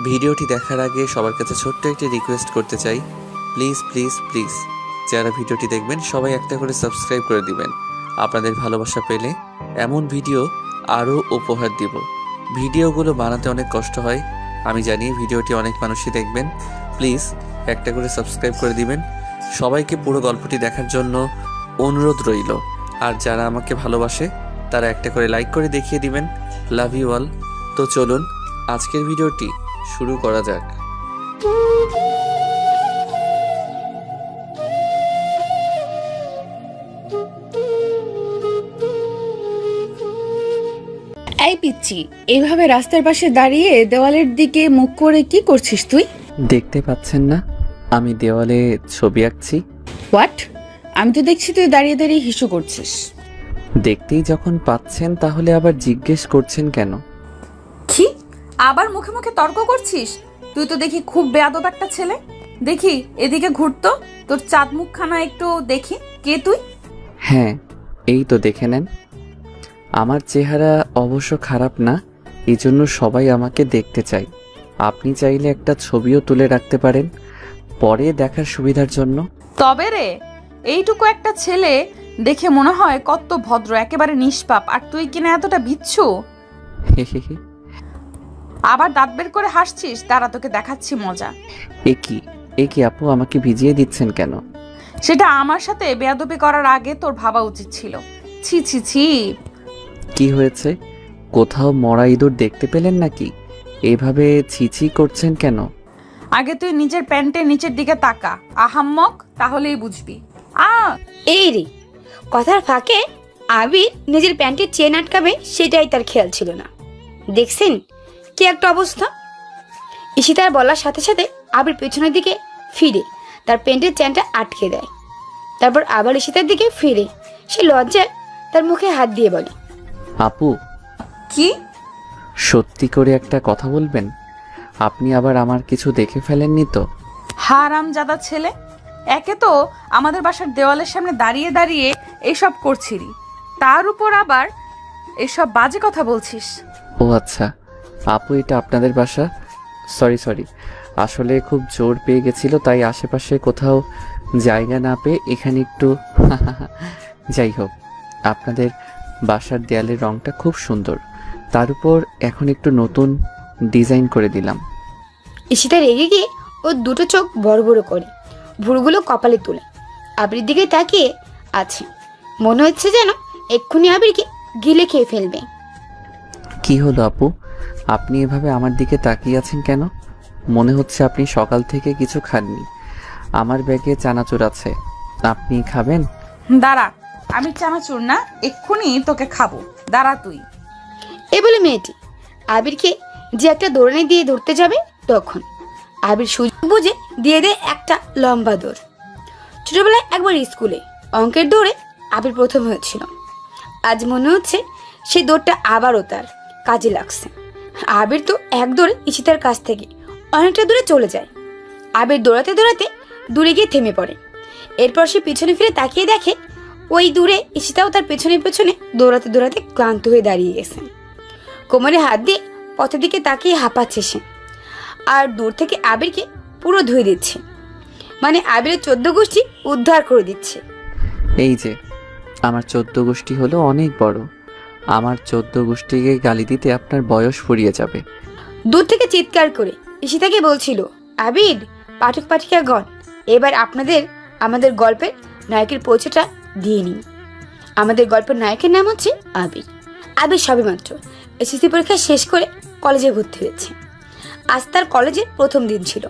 ভিডিওটি দেখার আগে সবার কাছে ছোট্ট একটি রিকোয়েস্ট করতে চাই, প্লিজ প্লিজ প্লিজ যারা ভিডিওটি দেখবেন সবাই একটা করে সাবস্ক্রাইব করে দিবেন। আপনাদের ভালোবাসা পেলে এমন ভিডিও আরও উপহার দিব। ভিডিওগুলো বানাতে অনেক কষ্ট হয়, আমি জানি। ভিডিওটি অনেক মানুষই দেখবেন, প্লিজ একটা করে সাবস্ক্রাইব করে দিবেন। সবাইকে পুরো গল্পটি দেখার জন্য অনুরোধ রইল। আর যারা আমাকে ভালোবাসে তারা একটা করে লাইক করে দেখিয়ে দিবেন। Love you all. তো চলুন আজকের ভিডিওটি শুরু করা যাক। এই পিচ্চি, এইভাবে রাস্তার পাশে দাঁড়িয়ে দেওয়ালের দিকে মুখ করে কি করছিস তুই? দেখতে পাচ্ছেন না আমি দেওয়ালে ছবি আঁকছি? হোয়াট? আমি তো দেখছি তুই দাঁড়িয়ে দাঁড়িয়ে হিসু করছিস। দেখতেই যখন পাচ্ছেন তাহলে আবার জিজ্ঞেস করছেন কেন? কি আবার মুখে মুখে তর্ক করছিস? তুই তো দেখি খুব বেয়াদব একটা ছেলে। দেখি এদিকে ঘুরতো, তোর চাঁদ মুখখানা একটু দেখি। কে তুই? হ্যাঁ, এই তো দেখে নেন। আমার চেহারা অবশ্য খারাপ না, এই জন্য সবাই আমাকে দেখতে চায়। আপনি চাইলে একটা ছবিও তুলে রাখতে পারেন পরে দেখার সুবিধার জন্য। তবে রে, এইটুকু একটা ছেলে দেখে মনে হয় কত ভদ্র, একেবারে নিষ্পাপ, আর তুই কিনা এতটা বিচ্ছু। আবার দাঁত বের করে হাসছিস? দাঁড়া, তোকে দেখাচ্ছি মজা। এ কি আপু, আমাকে ভিজিয়ে দিচ্ছেন কেন? সেটা আমার সাথে বেয়াদবি করার আগে তোর ভাবা উচিত ছিল। ছি ছি ছি। কি হয়েছে? কোথাও মরা ইঁদুর দেখতে পেলেন নাকি? এইভাবে ছিছি করছেন কেন? আগে তুই নিজের প্যান্টের নিচের দিকে তাকা আহাম্মক, তাহলেই বুঝবি। এই রে, কথার ফাঁকে আবির নিজের প্যান্টের চেন আটকাবে সেটাই তার খেয়াল ছিল না। দেখছেন কি একটা অবস্থা? ঈশিতার বলার সাথে সাথে আবির পেছনের দিকে ফিরে তার প্যান্টের চেনটা আটকে দেয়। তারপর আবার ঈশিতার দিকে ফিরে সে লজ্জায় তার মুখে হাত দিয়ে বলে, আপু, কি? সত্যি করে একটা কথা বলবেন? আপনি আবার আমার কিছু দেখে ফেলেননি তো? হারামজাদা ছেলে, একে তো আমাদের বাসার দেওয়ালের সামনে দাঁড়িয়ে দাঁড়িয়ে এসব করছিলি, তার উপর আবার এসব বাজে কথা বলছিস। ও আচ্ছা আপু, এটা আপনাদের বাসা? সরি, আসলে খুব জোর পেয়ে গেছিল, তাই আশেপাশে কোথাও জায়গা না পেয়ে এখানে একটু যাই হোক, আপনাদের বাসার দেয়ালের রংটা খুব সুন্দর, তার উপর এখন একটু নতুন ডিজাইন করে দিলাম। ঈশিতা রেগে গিয়ে ওর দুটো চোখ বড় বড় করে ভুরুগুলো কপালে তুলে আবির দিকে তাকিয়ে আছে। মনে হচ্ছে যেন এক্ষুনি আবিরকে গিলে খেয়ে ফেলবে। কি হলো আপু, আপনি এভাবে আমার দিকে তাকিয়ে আছেন কেন? মনে হচ্ছে আপনি সকাল থেকে কিছু খাননি। আমার ব্যাগে চানাচুর আছে, আপনি খাবেন? দাঁড়া, আমি চানাচুর না, এক্ষুনি তোকে খাবো, দাঁড়া তুই। এ বলে মেয়েটি আবিরকে যে একটা দৌড়ানি দিয়ে ধরতে যাবে, তখন আবির সুযোগ বুঝে দিয়ে দেয় একটা লম্বা দৌড়। ছোটবেলায় একবার স্কুলে অঙ্কের দৌড়ে আবির প্রথম হয়েছিল। আজ মনে হচ্ছে সেই দৌড়টা আবারও তার কাজে লাগছে। আবির তো এক দৌড়ে ঈশিতার কাছ থেকে অনেকটা দূরে চলে যায়। আবির দৌড়াতে দৌড়াতে দূরে গিয়ে থেমে পড়ে। এরপর সে পিছনে ফিরে তাকিয়ে দেখে ওই দূরে ঈশিতাও তার পেছনে পেছনে দৌড়াতে দৌড়াতে ক্লান্ত হয়ে দাঁড়িয়ে গেছে। কোমরে হাত দিয়ে পথের দিকে তাকিয়ে হাঁপাচ্ছে সে, আর দূর থেকে আবিরকে পুরো ধুয়ে দিচ্ছে, মানে আবিরের 14 গোষ্ঠী উদ্ধার করে দিচ্ছে। এই যে আমার 14 গোষ্ঠী হলো অনেক বড়, আমার 14 গোষ্ঠীকে গালি দিতে আপনার বয়স ফুরিয়ে যাবে। দূর থেকে চিৎকার করে ঈশিতাকে বলছিল, আবির, পাঠক পাঠিকাগণ, এবার আমাদের গল্পের নায়কের পরিচয়টা দিয়ে নিন। আমাদের গল্পের নায়কের নাম হচ্ছে আবির। আবির সবেমাত্র এসএসসি পরীক্ষা শেষ করে কলেজে ভর্তি হয়েছে। আজ তার কলেজের প্রথম দিন ছিল।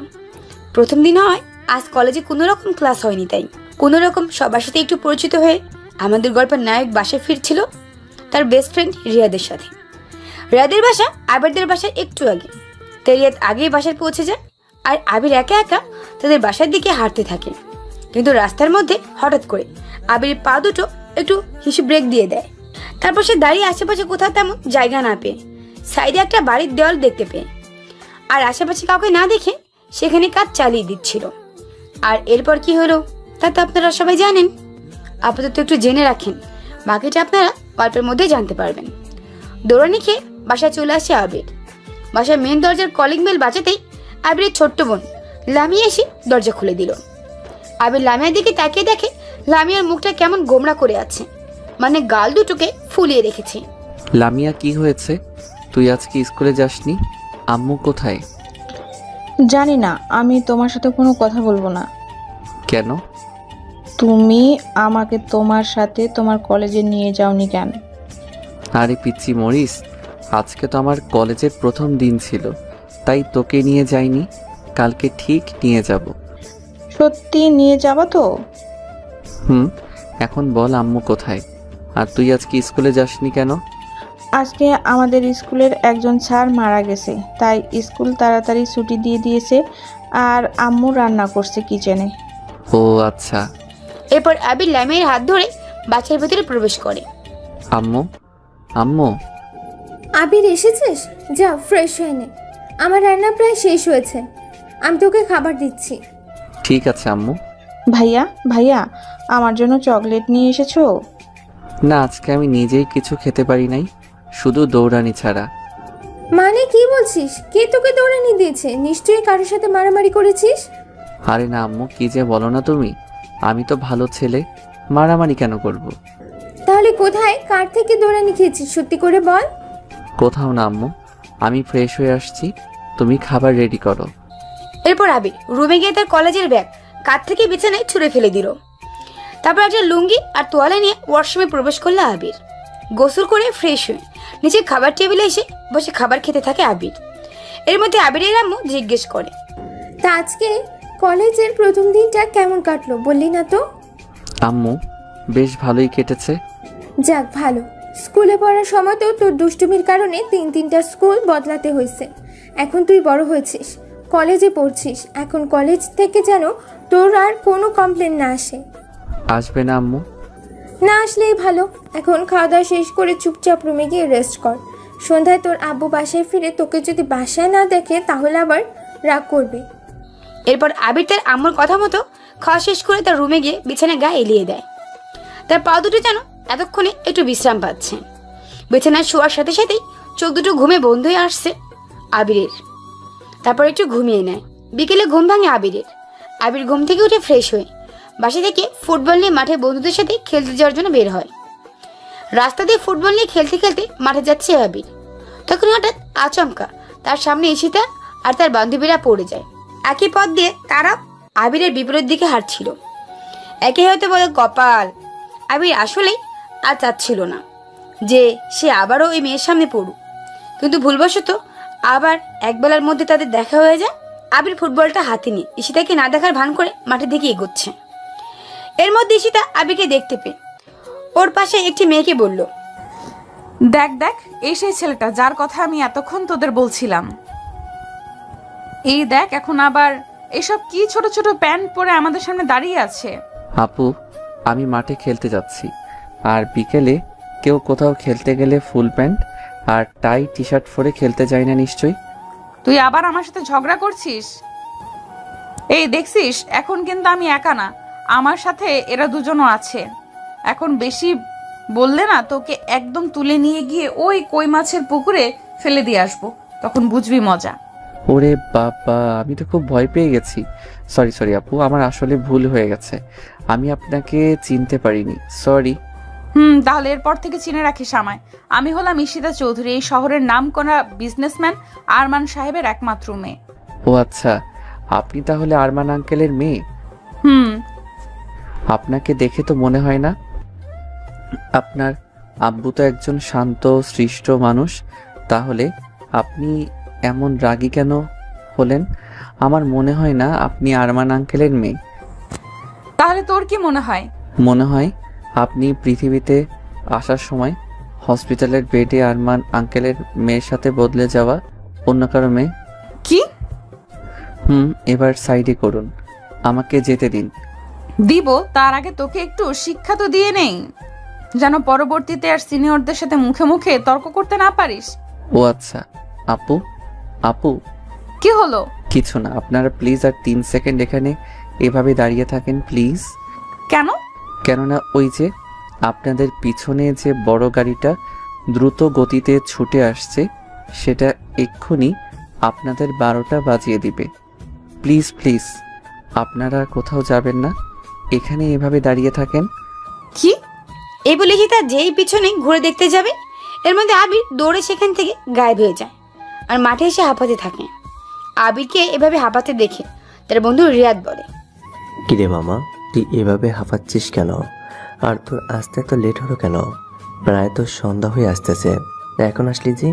প্রথম দিন হয় আজ কলেজে কোনো রকম ক্লাস হয়নি, তাই কোনো রকম সবার সাথে একটু পরিচিত হয়ে আমাদের গল্পের নায়ক বাসায় ফিরছিল তার বেস্ট ফ্রেন্ড রিয়াদের সাথে। রিয়াদের বাসা আবিরদের বাসার একটু আগে, তাই রিয়াদ আগেই বাসায় পৌঁছে যায় আর আবির একা একা তাদের বাসার দিকে হাঁটতে থাকে। কিন্তু রাস্তার মধ্যে হঠাৎ করে আবিরের পা দুটো একটু হিসু ব্রেক দিয়ে দেয়। তারপর সে দাঁড়িয়ে আশেপাশে কোথাও তেমন জায়গা না পেয়ে সাইডে একটা বাড়ির দেওয়াল দেখতে পেয়ে আর আশেপাশে কাউকে না দেখে সেখানে কাজ চালিয়ে দিচ্ছিল। আর এরপর কি হলো তা তো আপনারা সবাই জানেন। আপাতত একটু জেনে রাখেন, বাকিটা আপনারা গল্পের মধ্যে জানতে পারবেন। দৌড়ানি খেয়ে বাসায় চলে আসে আবির। বাসার মেন দরজার কলিং বেল বাজাতেই আবিরের ছোট্ট বোন লামিয়া এসে দরজা খুলে দিল। আবির লামিয়ার দিকে তাকিয়ে দেখে লামিয়ার মুখটা কেমন গোমড়া করে আছে, মানে গাল দুটোকে ফুলিয়ে রেখেছে। লামিয়া, কি হয়েছে? তুই আজকে স্কুলে যাসনি? আম্মু কোথায়? জানি না, আমি তোমার সাথে কোনো কথা বলবো না। কেন? তুমি আমাকে তোমার সাথে তোমার কলেজে নিয়ে যাওনি কেন? আরে পিচ্চি মরিস, আজকে তো আমার কলেজের প্রথম দিন ছিল, তাই তোকে নিয়ে যাইনি। কালকে ঠিক নিয়ে যাব। সত্যি নিয়ে যাবা তো? এখন বল আম্মু কোথায়? আর তুই আজকে স্কুলে যাসনি কেন? আজকে আমাদের স্কুলের একজন স্যার মারা গেছে, তাই স্কুল তাড়াতাড়ি ছুটি দিয়ে দিয়েছে। আর আম্মু রান্না করছে কিচেনে। ও আচ্ছা। এরপর আবির লামিয়ার হাত ধরে বাসার ভেতরে প্রবেশ করে। আম্মু, আম্মু। আবির এসেছিস? যা ফ্রেশ হয়ে নে, আমার রান্না প্রায় শেষ হয়েছে, আমি তোকে খাবার দিচ্ছি। ঠিক আছে আম্মু। ভাইয়া ভাইয়া, আমার জন্য চকলেট নিয়ে এসেছো? না, আজকে আমি নিজেই কিছু খেতে পারি নাই, শুধু দৌড়ানি ছাড়া। মানে কি বলছিস? কে তোকে দৌড়ানি দিয়েছে? নিশ্চয়ই কারোর সাথে মারামারি করেছিস। আরে না আম্মু, কি যে বলো না তুমি, আমি তো ভালো ছেলে, মারামারি কেন করব? তাহলে কোথায়, কার থেকে দৌড়ানি খেয়েছিস? সত্যি করে বল। কোথাও না আম্মু, আমি ফ্রেশ হয়ে আসছি, তুমি খাবার রেডি করো। এরপর আবির রুমে গিয়ে তার কলেজের ব্যাগ কাঁধ থেকে বিছানায় ছুঁড়ে ফেলে দিল। তারপর একটা লুঙ্গি আর তোয়ালে নিয়ে ওয়াশরুমে প্রবেশ করলো আবির। গোসল করে ফ্রেশ হয়ে নিচে খাবার টেবিলে এসে বসে খাবার খেতে থাকে আবির। এর মধ্যে আবিরের আম্মু জিজ্ঞেস করে, তা আজকে কলেজের প্রথম দিনটা কেমন কাটলো বললি না তো? আম্মু, বেশ ভালোই কেটেছে। যাক ভালো। স্কুলে পড়ার সময় তো তোর দুষ্টুমির কারণে 3-3টা স্কুল বদলাতে হয়েছে। এখন তুই বড় হয়েছিস, কলেজে পড়ছিস, এখন কলেজ থেকে যেন তোর আর কোনো কমপ্লেন না আসে। আসবে না আম্মু? না আসলেই ভালো। এখন খাওয়া দাওয়া শেষ করে চুপচাপ রুমে গিয়ে রেস্ট কর। সন্ধ্যায় তোর আব্বু বাসায় ফিরে তোকে যদি বাসায় না দেখে তাহলে আবার রাগ করবে। এরপর আবির তার আম্মুর কথা মতো খাওয়া শেষ করে তার রুমে গিয়ে বিছানায় গা এলিয়ে দেয়। তার পা দুটো যেন এতক্ষণে একটু বিশ্রাম পাচ্ছে। বিছানায় শোয়ার সাথে সাথেই চোখ দুটো ঘুমে বন্ধ হয়ে আসছে আবিরের। তারপর একটু ঘুমিয়ে নেয়। বিকেলে ঘুম ভাঙে আবিরের। আবির ঘুম থেকে উঠে ফ্রেশ হয়ে বাসা থেকে ফুটবল নিয়ে মাঠে বন্ধুদের সাথে খেলতে যাওয়ার জন্য বের হয়। রাস্তা দিয়ে ফুটবল নিয়ে খেলতে খেলতে মাঠে যাচ্ছে আবির। তখন হঠাৎ আচমকা তার সামনে ঈশিতা আর তার বান্ধবীরা পড়ে যায়। একই পথ দিয়ে তারা আবিরের বিপরীত দিকে হাঁটছিল। একে হয়তো বলে কপাল, আবির আসলেই আর চাচ্ছিল না যে সে আবারও ওই মেয়ের সামনে পড়ুক, কিন্তু ভুলবশত আবার একবেলার মধ্যে তাদের দেখা হয়ে যায়। আবির ফুটবলটা হাতে নিয়ে ঈশিতাকে না দেখার ভান করে মাঠের দিকে এগোচ্ছে। এর মধ্যে ঈশিতা আবিরকে দেখতে পেয়ে ওর পাশে একটি মেয়েকে বলল, দেখ দেখ, এই সেই ছেলেটা যার কথা আমি এতক্ষণ তোদের বলছিলাম। এই দেখ, এখন আবার এসব কি ছোট ছোট প্যান্ট পরে আমাদের সামনে দাঁড়িয়ে আছে। আপু, আমি মাঠে খেলতে যাচ্ছি, আর বিকেলে কেউ কোথাও খেলতে গেলে ফুল প্যান্ট আর টাই টি শার্ট পরে খেলতে যায় না নিশ্চয়ই? তুই আবার আমার সাথে ঝগড়া করছিস? এই দেখছিস, এখন কিন্তু আমি একা না, আমার সাথে এরা দুজনও আছে। এখন বেশি বললে না তোকে একদম তুলে নিয়ে গিয়ে ওই কই মাছের পুকুরে ফেলে দিয়ে আসবো, তখন বুঝবি মজা। ওরে বাবা, আমি তো খুব ভয় পেয়ে গেছি। সরি আপু, আমার আসলে ভুল হয়ে গেছে, আমি আপনাকে চিনতে পারিনি, সরি। তাহলে এরপর থেকে চিনে রাখিস আমায়। আমি হলাম ঈশিতা চৌধুরী, এই শহরের নামকরা বিজনেসম্যান আরমান সাহেবের একমাত্র মেয়ে। ও আচ্ছা, আপনি তাহলে আরমান আঙ্কেলের মেয়ে? আপনাকে দেখে তো মনে হয় না। আপনার আব্বু তো একজন শান্ত সৃষ্ট মানুষ, তাহলে আপনি এমন রাগী কেন হলেন? আমার মনে হয় না আপনি আরমান আঙ্কেলের মেয়ে। তাহলে তোর কি মনে হয়? মনে হয় আপনি পৃথিবীতে আসার সময় হসপিটালের বেডে আরমান আঙ্কেলের মেয়ের সাথে বদলে যাওয়া অন্য কারো মেয়ে। কি? এবার সাইডে করুন, আমাকে যেতে দিন। দিব, তার আগে তোকে একটু শিক্ষা তো দিয়ে নেই, যেন পরবর্তীতে আর সিনিয়রদের সাথে মুখে মুখে তর্ক করতে না পারিস। ও আচ্ছা, আপু আপু কি হলো? কিছু না, আপনারা প্লিজ আর 3 সেকেন্ড এখানে এভাবে দাঁড়িয়ে থাকেন প্লিজ। কেন? কেননা ওই যে আপনাদের পিছনে যে বড় গাড়িটা দ্রুত গতিতে ছুটে আসছে, সেটা এক্ষুনি আপনাদের 12টা বাজিয়ে দিবে। প্লিজ প্লিজ, আপনারা কোথাও যাবেন না, এখানে এভাবে দাঁড়িয়ে থাকেন। কি এই বলে কি তার যেই পিছনে ঘুরে দেখতে যাবে, এর মধ্যে আবির দৌড়ে সেখান থেকে গায়েব হয়ে যায় আর মাঠে এসে হাঁপাতে থাকে। আবিরকে এভাবে হাঁপাতে দেখে তার বন্ধু রিয়াদ বলে, কিরে মামা, তুই এভাবে হাঁপাচ্ছিস কেন? আর তোর আসতে এত লেট হলো কেন? প্রায় তো সন্ধ্যা হয়ে আসতেছে, এখন আসলি যে?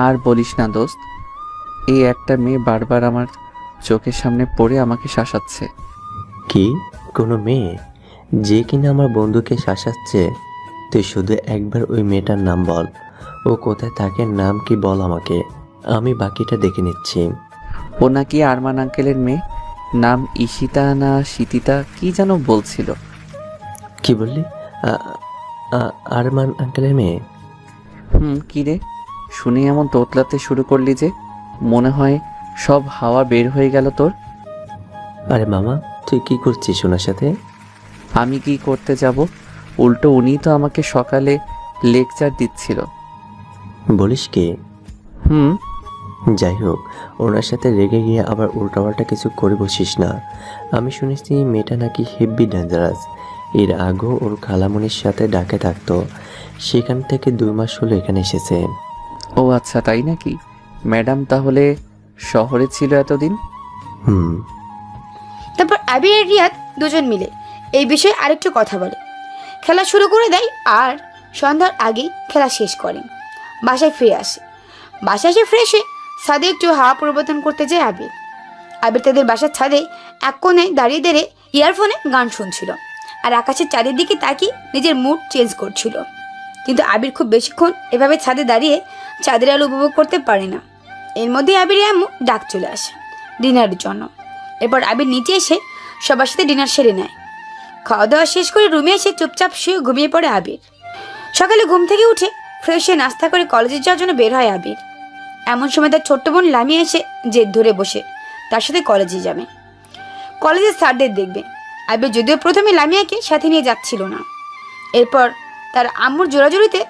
আর বলিস না দোস্ত, এই একটা মেয়ে বারবার আমার চোখের সামনে পড়ে আমাকে শাসাচ্ছে। কি, কোনো মেয়ে যে কিনা আমার বন্ধুকে শাসাচ্ছে? তুই শুধু একবার ওই মেয়েটার নাম বল, ও কোথায় থাকে, নাম কি বল আমাকে, আমি বাকিটা দেখে নিচ্ছি। ও নাকি আরমান আঙ্কেলের মেয়ে, নাম ঈশিতা না শীতিতা কি যেন বলছিল। কি বললি? আরমান আঙ্কেলের মেয়ে? কি রে, শুনে এমন তোতলাতে শুরু করলি যে, মনে হয় সব হাওয়া বের হয়ে গেল তোর। আরে মামা, তুই কি করছিস ওনার সাথে? আমি কি করতে যাব, উল্টো উনি তো আমাকে সকালে লেকচার দিচ্ছিল। বলিস কি? যাই হোক, ওনার সাথে রেগে গিয়ে আবার উল্টাপাল্টা কিছু করে বসিস না। আমি শুনেছি মেয়েটা নাকি হেভি ডেঞ্জারাস। এর আগেও ওর খালামণির সাথে ডাকে থাকতো, সেখান থেকে 2 মাস হলো এখানে এসেছে। ও আচ্ছা, তাই নাকি? ম্যাডাম তাহলে শহরে ছিল এতদিন? তারপর আবির আর রিয়াদ দুজন মিলে এই বিষয়ে আরেকটু কথা বলে, খেলা শুরু করে দেয় আর সন্ধ্যার আগেই খেলা শেষ করে বাসায় ফিরে আসে। বাসায় এসে ফ্রেশ হয়ে ছাদে একটু হাওয়া পরিবর্তন করতে যায় আবির। আবির তাদের বাসার ছাদে এক কোণে দাঁড়িয়ে দাঁড়িয়ে ইয়ারফোনে গান শুনছিল আর আকাশের চাঁদের দিকে তাকিয়ে নিজের মুড চেঞ্জ করছিল। কিন্তু আবির খুব বেশিক্ষণ এভাবে ছাদে দাঁড়িয়ে চাঁদের আলো উপভোগ করতে পারে না। এর মধ্যে আবিরের আম্মু ডাক চলে আসে ডিনারের জন্য। এরপর আবির নিচে এসে সবার সাথে ডিনার সেরে নেয়। খাওয়া দাওয়া শেষ করে রুমে এসে চুপচাপ শুয়ে ঘুমিয়ে পড়ে আবির। সকালে ঘুম থেকে উঠে ফ্রেশ হয়ে নাস্তা করে কলেজে যাওয়ার জন্য বের হয় আবির। এমন সময় তার ছোট্ট বোন লামিয়া এসে জেদ ধরে বসে তার সাথে কলেজে যাবে, কলেজের স্যারদের দেখবে। আবির যদিও প্রথমে লামিয়াকে সাথে নিয়ে যাচ্ছিল না, এরপর তার আম্মুর জোরাজোরিতে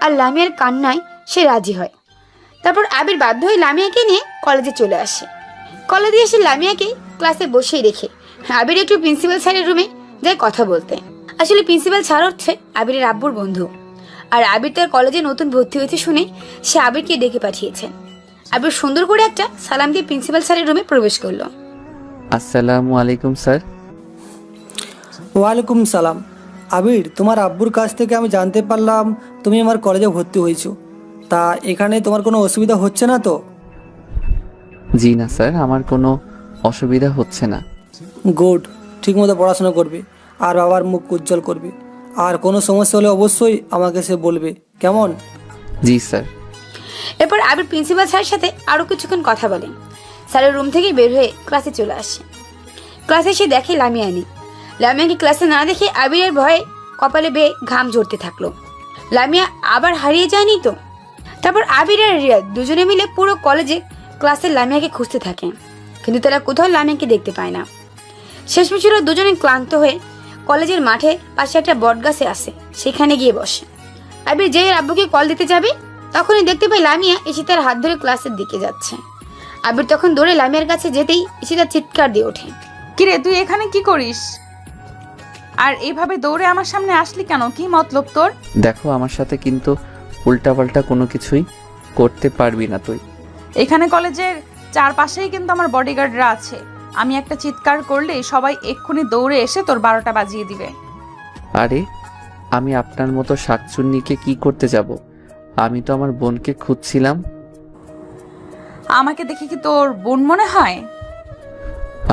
আর লামিয়ার কান্নায় সে রাজি হয়। তারপর আবির বাধ্য হয়ে লামিয়াকে নিয়ে কলেজে চলে আসে। কলেজে এসে লামিয়াকে ক্লাসে বসিয়ে রেখে আবির একটু প্রিন্সিপাল স্যারের রুমে যায় কথা বলতে। আসলে প্রিন্সিপাল স্যার হচ্ছে আবিরের আব্বুর বন্ধু, আর আবির তার কলেজে নতুন ভর্তি হয়েছে শুনে সে আবিরকে ডেকে পাঠিয়েছেন। আবির সুন্দর করে একটা সালাম দিয়ে প্রিন্সিপাল স্যারের রুমে প্রবেশ করলো। আসসালামু আলাইকুম স্যার। ওয়ালাইকুম সালাম। আবির, তোমার আব্বুর কাছ থেকে আমি জানতে পারলাম তুমি আমার কলেজে ভর্তি হয়েছো। তা এখানে তোমার কোনো অসুবিধা হচ্ছে না তো? জি না স্যার, আমার কোনো অসুবিধা হচ্ছে না। গুড, ঠিকমতো পড়াশোনা করবে আর বাবার মুখ উজ্জ্বল করবে। আর কোনো সমস্যা হলে অবশ্যই আমাকে সে বলবে, কেমন? জি স্যার। এরপর আবির প্রিন্সিপাল স্যারের সাথে আরও কিছুক্ষণ কথা বলে স্যারের রুম থেকে বের হয়ে ক্লাসে চলে আসে। ক্লাসে এসে দেখে লামিয়া নেই। লামিয়াকে ক্লাসে না দেখে আবিরের ভয়ে কপালে বেয়ে ঘাম ঝরতে থাকলো। লামিয়া আবার হারিয়ে যায়নি তো? তারপর আবির আর রিয়াদ দুজনে মিলে পুরো কলেজে ক্লাসে লামিয়াকে খুঁজতে থাকে, কিন্তু তারা কোথাও লামিয়াকে দেখতে পায় না। শেষমেশ ওরা দুজনে ক্লান্ত হয়ে কলেজের মাঠে পাশে একটা বটগাছে আসে, সেখানে গিয়ে বসে। আবির যেই আব্বুকে কল দিতে যাবে তখনই দেখতে পায় লামিয়া ঈশিতার হাত ধরে ক্লাসের দিকে যাচ্ছে। আবির তখন দৌড়ে লামিয়ার কাছে যেতেই ঈশিতা চিৎকার দিয়ে ওঠে, কিরে তুই এখানে কি করিস? আর এইভাবে দৌড়ে আমার সামনে আসলি কেন? কি মতলব তোর? দেখো, আমার সাথে কিন্তু উল্টাপাল্টা কোনো কিছুই করতে পারবি না তুই। এখানে কলেজের চারপাশেই কিন্তু আমার বডিগার্ডরা আছে। আমি একটা চিৎকার করলে সবাই এক্ষুনি দৌড়ে এসে তোর 12টা বাজিয়ে দিবে। আরে, আমি আপনার মতো শাকচুন্নিকে কি করতে যাব? আমি তো আমার বোনকে খুঁজছিলাম। আমাকে দেখে কি তোর বোন মনে হয়?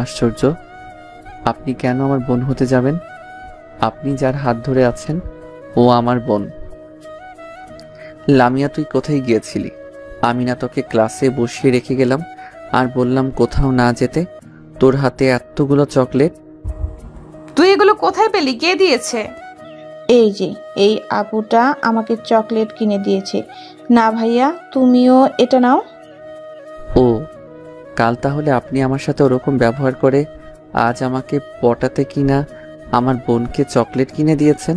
আশ্চর্য, আপনি কেন আমার বোন হতে যাবেন? আপনি যার হাত ধরে আছেন ও আমার বোন। লামিয়া, তুই কোথায় গিয়েছিলি? আমি না তোকে ক্লাসে বসিয়ে রেখে গেলাম আর বললাম কোথাও না যেতে? তোর হাতে এতগুলো চকলেট। তুই এগুলো কোথায় পেলি? কে দিয়েছে? এই যে এই আপুটা আমাকে চকলেট কিনে দিয়েছে। না ভাইয়া, তুমিও এটা নাও। ও, কাল তাহলে আপনি আমার সাথে ওরকম ব্যবহার করে আজ আমাকে পটাতে কিনা আমার বোনকে চকলেট কিনে দিয়েছেন।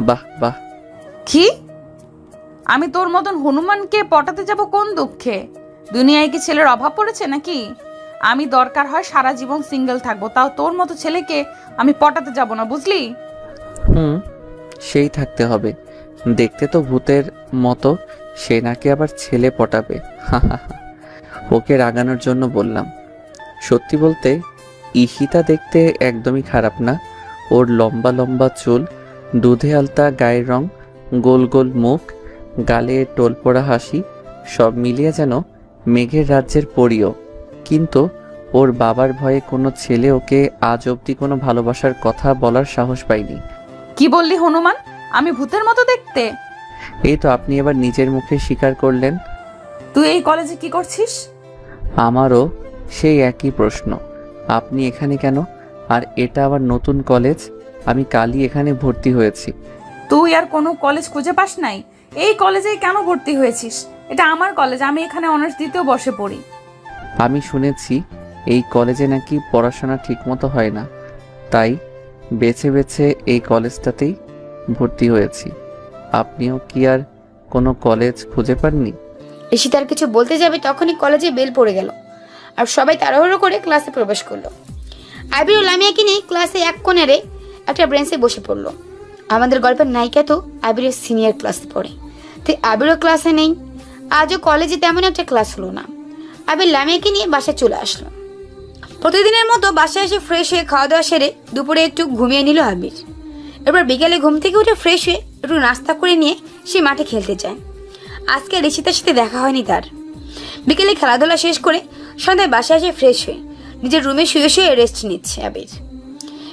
বাহ বাহ। কি? আমি তোর মতন হনুমানকে পটাতে যাব কোন দুঃখে? দুনিয়ায় কি ছেলের অভাব পড়েছে নাকি? আমি দরকার হয় সারা জীবন সিঙ্গেল থাকবো, তাও তোর মতো ছেলেকে আমি পটাতে যাব না, বুঝলি? সেই থাকতে হবে। দেখতে তো ভূতের মতো, সে নাকি আবার ছেলে পটাবে। ওকে রাগানোর জন্য বললাম। সত্যি বলতে ঈশিতা দেখতে একদমই খারাপ না। ওর লম্বা লম্বা চুল, দুধে আলতা গায়ের রং, গোল গোল মুখ, গালে টোল পড়া হাসি, সব মিলিয়ে যেন মেঘের রাজ্যের পরীও। কিন্তু ওর বাবার ভয়ে কোনো ছেলে ওকে আজ অবধি কোনো ভালোবাসার কথা বলার সাহস পায়নি। কি বললি হনুমান? আমি ভূতের মতো দেখতে? এই তো আপনি এবার নিজের মুখে স্বীকার করলেন। তুই এই কলেজে কি করছিস? আমারও সেই একই প্রশ্ন। আপনি এখানে কেন? আর এটা আবার নতুন কলেজ, আমি কালই এখানে ভর্তি হয়েছি। তুই আর কোনো কলেজ খুঁজে পাস নাই? এই কলেজেই কেন ভর্তি হয়েছিস? এটা আমার কলেজ, আমি এখানে অনার্স দিতেও বসে পড়ি। আমি শুনেছি এই কলেজে নাকি পড়াশোনা ঠিকমতো হয় না, তাই বেছে বেছে এই কলেজটাতেই ভর্তি হয়েছি। আপনিও কি আর কোনো কলেজ খুঁজে পাননি? ঈশিতার কিছু বলতে যাবে তখনই কলেজে বেল পড়ে গেল আর সবাই তাড়াহুড়ো করে ক্লাসে প্রবেশ করলো। আবির ও লামিয়াকে নিয়ে ক্লাসে এক কোণারে একটা বেঞ্চে বসে পড়লো। আমাদের গল্পের নায়িকা তো আবিরের সিনিয়র ক্লাসে পড়ে, তাই আবিরও ক্লাসে নেই। আজও কলেজে তেমন একটা ক্লাস হলো না। আবির লামিয়াকে নিয়ে বাসায় চলে আসলো। প্রতিদিনের মতো বাসায় এসে ফ্রেশ হয়ে খাওয়া দাওয়া সেরে দুপুরে একটু ঘুমিয়ে নিল আবির। এবার বিকেলে ঘুম থেকে উঠে ফ্রেশ হয়ে একটু নাস্তা করে নিয়ে সে মাঠে খেলতে যায়। আজকে ঋষিতার সাথে দেখা হয়নি তার। বিকেলে খেলাধুলা শেষ করে সন্ধ্যায় বাসায় এসে ফ্রেশ হয়ে নিজের রুমে শুয়ে শুয়ে রেস্ট নিচ্ছে আবির।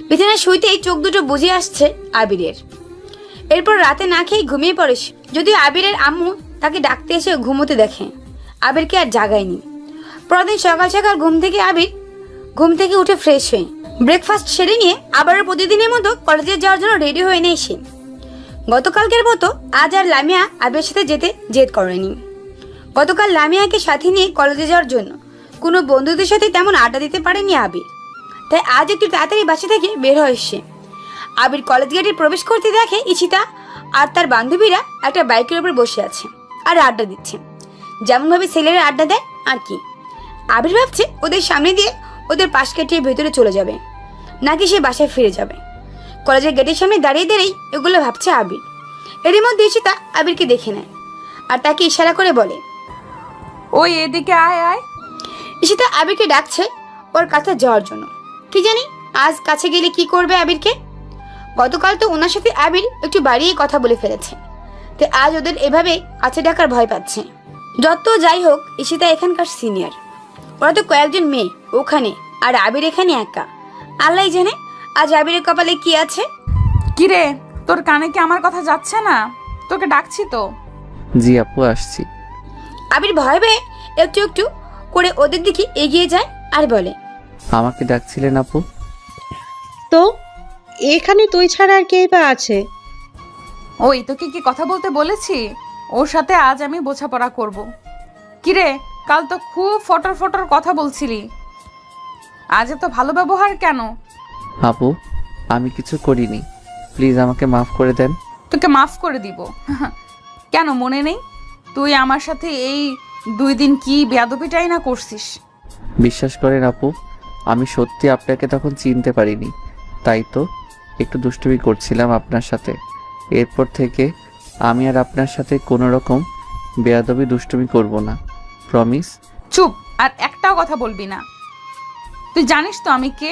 বিছানায় শুইতেই চোখ দুটো বুঝে আসছে আবিরের। এরপর রাতে না খেয়ে ঘুমিয়ে পড়ে সে। যদিও আবিরের আম্মু তাকে ডাকতে এসে ঘুমোতে দেখে, আবিরকে আর জাগায়নি। পরদিন সকাল সকাল ঘুম থেকে উঠে ফ্রেশ হয়ে ব্রেকফাস্ট সেরে নিয়ে আবারও প্রতিদিনের মতো কলেজে যাওয়ার জন্য রেডি হয়ে নেই সে। গতকালকের মতো আজ আর লামিয়া আবিরের সাথে যেতে জেদ করেনি। গতকাল লামিয়াকে সাথে নিয়ে কলেজে যাওয়ার জন্য কোনো বন্ধুদের সাথে তেমন আড্ডা দিতে পারেনি আবির, তাই আজ একটু তাড়াতাড়ি বাসা থেকে বের হয় সে। আবির কলেজ গেটে প্রবেশ করতে দেখে ঈশিতা আর তার বান্ধবীরা একটা বাইকের উপর বসে আছে আর আড্ডা দিচ্ছে, যেমনভাবে ছেলেরা আড্ডা দেয় আর কি। আবির ভাবছে ওদের সামনে দিয়ে ওদের পাশ কাটিয়ে ভেতরে চলে যাবে নাকি সে বাসায় ফিরে যাবে। কলেজের গেটের সামনে দাঁড়িয়ে দাঁড়িয়ে এগুলো ভাবছে আবির। এরই মধ্যে ঈশিতা আবিরকে দেখে নেয় আর তাকে ইশারা করে বলে, ওই এদিকে আয় আয়। ঈশিতা আবিরকে ডাকছে ওর কাছে যাওয়ার জন্য। কি জানি আজ কাছে গেলে কি করবে আবিরকে। গতকাল তো ওনার সাথে আবির একটু বাড়িয়ে কথা বলে ফেলেছে, তাই আজ ওদের এভাবে কাছে ডাকার ভয় পাচ্ছে। যত যাই হোক ঈশিতা এখানকার সিনিয়র, ওরা তো কয়েকজন মেয়ে ওখানে, আর আবির এখানে একা। আল্লাহ জানে আজ আবিরের কপালে কি আছে। কিরে, তোর কানে কি আমার কথা যাচ্ছে না? তোকে ডাকছি তো। জি আপু, আসছি। আবির ভয় পেয়ে একটু একটু করে ওদের দিকে এগিয়ে যায় আর বলে, আমাকে ডাকছিলেন আপু? তো এখানে তুই ছাড়া আর কে বা আছে? ওই তোকে কি কথা বলতে বলেছি? ওর সাথে আজ আমি বোঝাপড়া করব। কিরে, কাল তো খুব ফটর ফটর কথা বলছিলি, আজ এত ভালো ব্যবহার কেন? আপু আমি কিছু করিনি, প্লিজ আমাকে মাফ করে দেন। তোকে মাফ করে দিব? কেন মনে নেই? তুই আমার সাথে এই 2 দিন কি বেয়াদবিটাই না করছিস। বিশ্বাস করেন আপু, আমি সত্যি আপনাকে তখন চিনতে পারিনি, তাই তো একটু দুষ্টুমি করছিলাম আপনার সাথে। এরপর থেকে আমি আর আপনার সাথে কোনো রকম বেয়াদবি দুষ্টুমি করব না, প্রমিস। চুপ, আর একটাও কথা বলবি না। তুই জানিস তো আমি কে?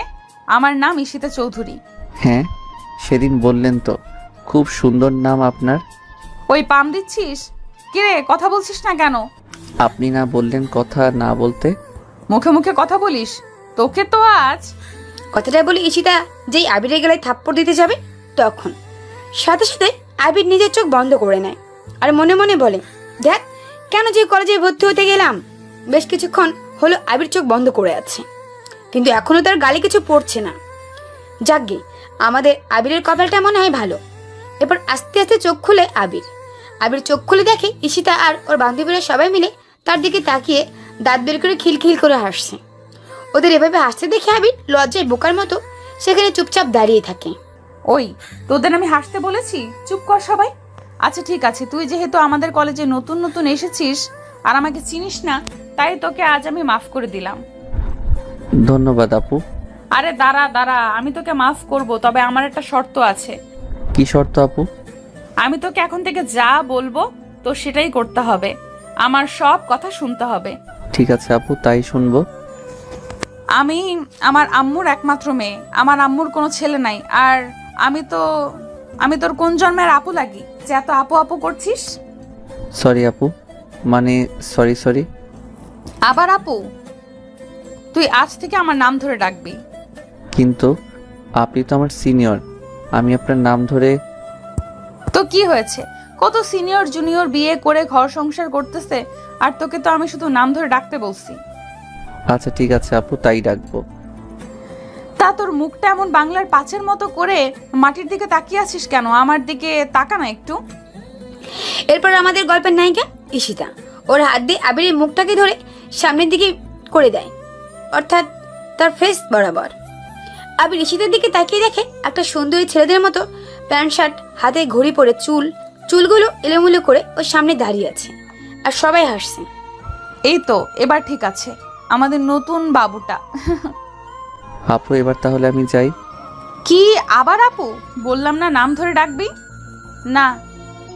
আমার নাম ঈশিতা চৌধুরী। হ্যাঁ, সেদিন বললেন তো, খুব সুন্দর নাম আপনার। ওই পাম দিচ্ছিস? কিরে, কথা বলছিস না কেন? আপনি না বললেন কথা না বলতে? মুখে মুখে কথা বলিস, তোকে তো আজ। কথাটা বলে ঈশিতা যেই আবিরের গলায় থাপ্পড় দিতে যাবে তখন সাথে সাথে আবির নিজের চোখ বন্ধ করে নেয় আর মনে মনে বলে, দেখ কেন যে কলেজে ভর্তি হতে গেলাম। বেশ কিছুক্ষণ হলো আবির চোখ বন্ধ করে আছে, কিন্তু এখনো তার গালে কিছু পড়ছে না। যাকগে, আমাদের আবিরের কপালটা মনে হয় ভালো। এরপর আস্তে আস্তে চোখ খুলে আবির চোখ খুলে দেখে ঈশিতা আর ওর বান্ধবীরা সবাই মিলে তার দিকে তাকিয়ে দাঁত বের করে খিলখিল করে হাসছে। ওদের এভাবে হাসতে দেখে আবির লজ্জায় বোকার মতো সেখানে চুপচাপ দাঁড়িয়ে থাকে। ওই তোদের আমি হাসতে বলেছি? চুপ কর সবাই। আচ্ছা ঠিক আছে, তুই যেহেতু আমাদের কলেজে নতুন নতুন এসেছিস আর আমাকে চিনিস না, তাই তোকে আজ আমি মাফ করে দিলাম। ধন্যবাদ আপু। আরে দাঁড়া দাঁড়া, আমি তোকে মাফ করব, তবে আমার একটা শর্ত আছে। কি শর্ত আপু? আমি তোকে এখন থেকে যা বলবো তো সেটাই করতে হবে, আমার সব কথা শুনতে হবে। ঠিক আছে আপু, তাই শুনবো। আমি আমার আম্মুর একমাত্র মেয়ে, আমার আম্মুর কোনো ছেলে নাই। আর আমি তোর কোন জন্মের আপু লাগি যে এত আপু আপু করছিস? সরি আপু, মানে সরি। আবার আপু? তুই আজ থেকে আমার নাম ধরে ডাকবি। কিন্তু আপনি তো আমার সিনিয়র, আমি আপনার নাম ধরে। তো কি হয়েছে, কত সিনিয়র জুনিয়র বিয়ে করে ঘর সংসার করতেছে, আর তোকে তো আমি শুধু নাম ধরে ডাকতে বলছি। আচ্ছা ঠিক আছে আপু, তাই ডাকবো। তা তোর মুখটা এমন বাংলার পাঁচের মতো করে মাটির দিকে তাকিয়ে আছিস কেন? আমার দিকে তাকা না একটু। এরপর আমাদের গল্পের নায়িকা ঈশিতা ওর হাত দিয়ে আবিরের মুখটাকে ধরে সামনের দিকে করে দেয়, অর্থাৎ তার ফেস বরাবর। আবির ঈশিতার দিকে তাকিয়ে দেখে একটা সুন্দরী ছেলেদের মতো প্যান্ট শার্ট, হাতে ঘড়ি পরে, চুলগুলো এলোমেলো করে ওর সামনে দাঁড়িয়ে আছে, আর সবাই হাসছে। এই তো এবার ঠিক আছে, আমাদের নতুন বাবুটা। আপু এবার তাহলে আমি যাই। কি আবার আপু? বললাম না নাম ধরে ডাকবি না।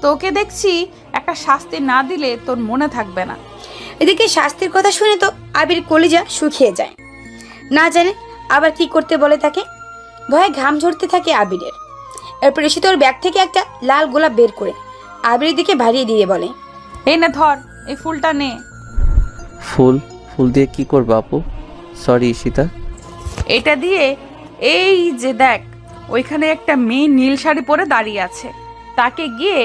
তোকে দেখছি একটা শাস্তি না দিলে তোর মনে থাকবে না। এদিকে শাস্তির কথা শুনে তো আবির কলিজা শুকিয়ে যায়, না জানে আবার কি করতে বলে তাকে। ভয়ে ঘাম ঝরতে থাকে আবিরের। এরপর ঈশিতা ওর ব্যাগ থেকে একটা লাল গোলাপ বের করে আবিরের দিকে বাড়িয়ে দিয়ে বলে, এই না ধর, এই ফুলটা নে। ফুল দিয়ে কি করবো আপু? সরি ঈশিতা। এটা দিয়ে এই যে দেখ, ওইখানে একটা মেয়ে নীল শাড়ি পরে দাঁড়িয়ে আছে, তাকে গিয়ে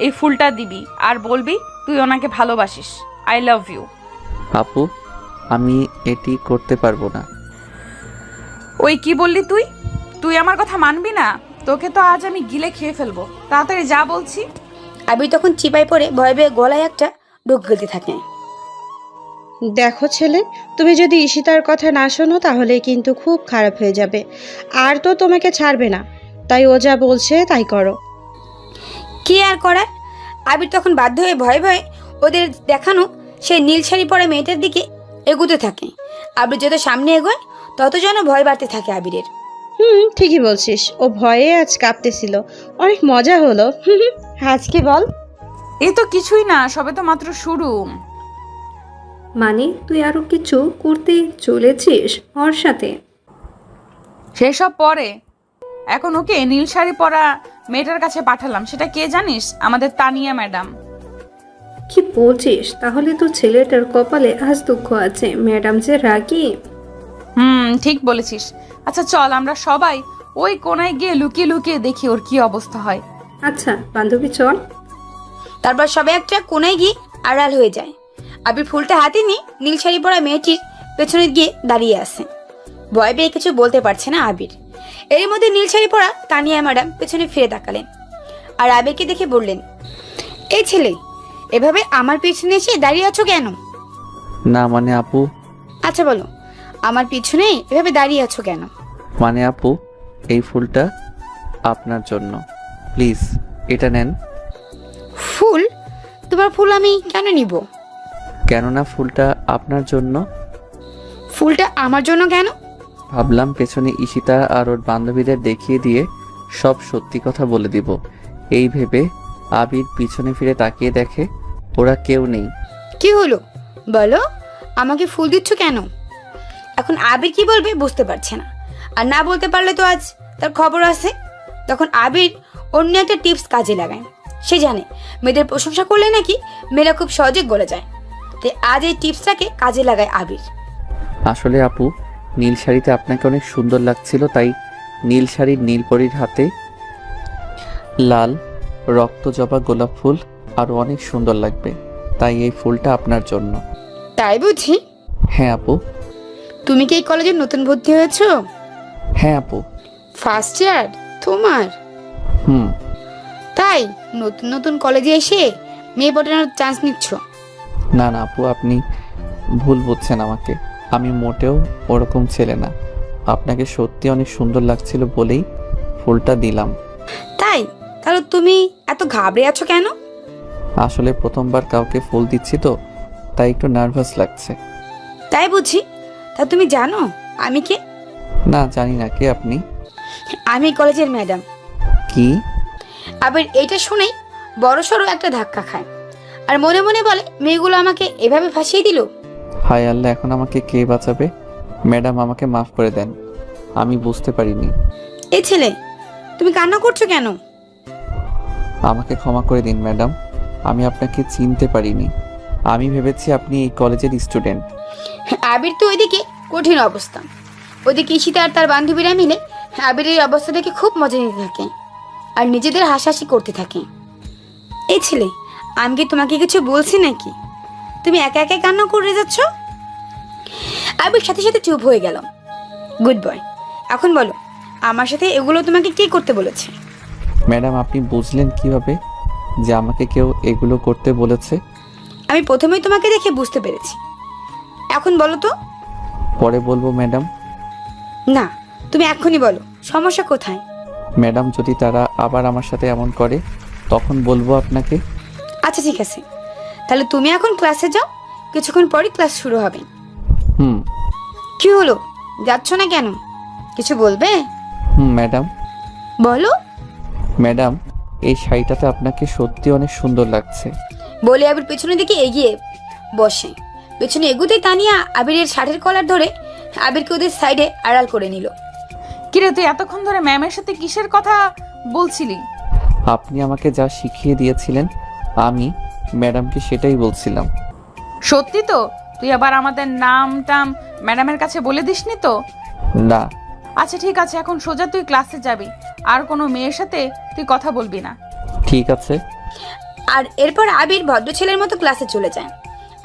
এই ফুলটা দিবি আর বলবি তুই ওনাকে ভালোবাসিস, আই লাভ ইউ। আপু আমি এটি করতে পারবো না। ওই কি বললি তুই? তুই আমার কথা মানবি না? তোকে তো আজ আমি গিলে খেয়ে ফেলবো, তাড়াতাড়ি যা বলছি। আবির তখন চিপায় পড়ে ভয়ে ভয়ে গলায় একটা ঢোক গেতে থাকে। দেখো ছেলে, তুমি যদি ঈশিতার কথা না শোনো তাহলে কিন্তু খুব খারাপ হয়ে যাবে, আর তো তোমাকে ছাড়বে না, তাই ও যা বলছে তাই করো। কি আর করার? আবির তখন বাধ্য হয়ে ভয়ে ভয়ে ওদের দেখানো সেই নীল শাড়ি পরা মেয়েটার দিকে এগুতে থাকে। আবির যত সামনে এগোয় তত যেন ভয় বাড়তে থাকে আবিরের। ঠিকই বলছিস, ও ভয়ে আজ কাঁপতেছিল, অনেক মজা হলো। আজ কি বল? এই তো কিছুই না, সবে তো মাত্র শুরু। মানে তুই আরো কিছু করতে চলেছিস ওর সাথে? সেসব পরে, এখন ওকে নীল শাড়ি পরা মেয়েটার কাছে পাঠালাম, সেটা কে জানিস? আমাদের তানিয়া ম্যাডাম। কি বলছিস? তাহলে তো ছেলেটার কপালে আজ দুঃখ আছে, ম্যাডাম যে রাগী। ঠিক বলেছিস। আচ্ছা চল আমরা সবাই ওই কোনায় গিয়ে লুকিয়ে লুকিয়ে দেখি ওর কি অবস্থা হয়। আচ্ছা বান্ধবী চল। তারপর সবাই একটা কোনায় গিয়ে আড়াল হয়ে যায়। আবির ফুলটা হাতে নিয়ে নীল শাড়ি পরা মেয়েটির পেছনে গিয়ে দাঁড়িয়ে আছে। ভয় পেয়ে কিছু বলতে পারছে না আবির। এর মধ্যে নীল শাড়ি পরা তানিয়া ম্যাডাম পেছনে ফিরে তাকালেন আর আবিরকে দেখে বললেন, এই ছেলে, এভাবে আমার পিছনে এসে দাঁড়িয়ে আছো কেন? না মানে আপু। আচ্ছা বলো, আমার পিছনে এভাবে দাঁড়িয়ে আছো কেন? মানে আপু, এই ফুলটা আপনার জন্য, প্লিজ এটা নেন। ফুল? তোমার ফুল আমি কেন নিব? কেননা ফুলটা আপনার জন্য। ফুলটা আমার জন্য কেন? ভাবলাম পেছনে ঈশিতা আর ওর বান্ধবীদের দেখিয়ে দিয়ে সব সত্যি কথা বলে দিব। এই ভেবে আবির পিছনে ফিরে তাকিয়ে দেখে ওরা কেউ নেই। কি হলো বলো, আমাকে ফুল দিচ্ছ কেন? এখন আবির কি বলবে বুঝতে পারছে না, আর না বলতে পারলে তো আজ তার খবর আছে। তখন আবির অন্য একটা টিপস কাজে লাগায়। সে জানে মেয়েদের প্রশংসা করলে নাকি মেয়েরা খুব সহজে গলে যায়, তাই আজ এই টিপসটাকে কাজে লাগায় আবির। আসলে আপু, নীল শাড়িতে আপনাকে অনেক সুন্দর লাগছিল, তাই নীল শাড়ির নীলপরীর হাতে লাল রক্ত জবা গোলাপ ফুল আরো অনেক সুন্দর লাগবে, তাই এই ফুলটা আপনার জন্য। তাই বুঝি? হ্যাঁ আপু। তুমি কি এই কলেজে নতুন ভর্তি হয়েছো? হ্যাঁ আপু। ফার্স্ট ইয়ার তোমার? তাই নতুন নতুন কলেজে এসে মেয়ে পটানোর চান্স নিচ্ছ? না না আপু, আপনি ভুল বুঝছেন আমাকে, আমি মোটেও ওরকম ছেলে না। আপনাকে সত্যি অনেক সুন্দর লাগছিল বলেই ফুলটা দিলাম। তাই? তাহলে তুমি এত ঘাবড়ে আছো কেন? আসলে প্রথমবার কাউকে ফুল দিচ্ছি তো, তাই একটু নার্ভাস লাগছে। তাই বুঝি? তা তুমি জানো আমি কে? না, জানি না। কে আপনি? আমি কলেজের ম্যাডাম। কি? আবার এইটা শুনেই বড়সড় একটা ধাক্কা খায়, আর মনে মনে বলে মেয়েগুলো আমাকে এভাবে ফাঁসিয়ে দিল। হায় আল্লাহ, এখন আমাকে কে বাঁচাবে? ম্যাডাম, আমাকে মাফ করে দেন, আমি বুঝতে পারিনি। এই ছেলে, তুমি কান্না করছো কেন? আমাকে ক্ষমা করে দিন ম্যাডাম, আমি আপনাকে চিনতে পারিনি। আমি ভেবেছি আপনি এই কলেজের স্টুডেন্ট। আবির তো ওইদিকে কঠিন অবস্থা। ওইদিকে ঈশিতা আর তার বান্ধবীরা মিলে আবিরের অবস্থা দেখে খুব মজা নিতে থাকে আর নিজেদের হাসাহাসি করতে থাকে। এই ছেলে, আমি কি তোমাকে কিছু বলছি নাকি? তুমি একা একা কান্না করে যাচ্ছ। আবির সাথে সাথে চুপ হয়ে গেল। গুড বয়, এখন বলো আমার সাথে এগুলো তোমাকে কে করতে বলেছে? ম্যাডাম, আপনি বুঝলেন কিভাবে যে আমাকে কেউ এগুলো করতে বলেছে? আমি প্রথমেই তোমাকে দেখে বুঝতে পেরেছি। এখন বলো তো। পরে বলবো ম্যাডাম। না, তুমি এখনই বলো, সমস্যা কোথায়? ম্যাডাম, যদি তারা আবার আমার সাথে এমন করে তখন বলবো আপনাকে। আচ্ছা ঠিক আছে, তাহলে তুমি এখন ক্লাসে যাও, কিছুক্ষণ পরই ক্লাস শুরু হবে। হুম। কি হলো, যাচ্ছ না কেন? কিছু বলবে? ম্যাডাম। বলো। ম্যাডাম, এই শাড়িটাতে আপনাকে সত্যি অনেক সুন্দর লাগছে। বলে আবির পেছনের দিকে এগিয়ে বসে। পেছনে এগুতেই তানিয়া আবিরের শার্টের কলার ধরে আবিরকে ওদের সাইডে আড়াল করে নিল। কিরে, তুই এতক্ষণ ধরে ম্যামের সাথে কিসের কথা বলছিলি? আপনি আমাকে যা শিখিয়ে দিয়েছিলেন আমি ম্যাডামকে সেটাই বলছিলাম। সত্যি তো? তুই আবার আমাদের নাম টাম ম্যাডামের কাছে বলে দিসনি তো? না। আচ্ছা ঠিক আছে, এখন সোজা তুই ক্লাসে যাবি, আর কোনো মেয়ের সাথে তুই কথা বলবি না। ঠিক আছে। আর এরপর আবির ভদ্র ছেলের মতো ক্লাসে চলে যায়।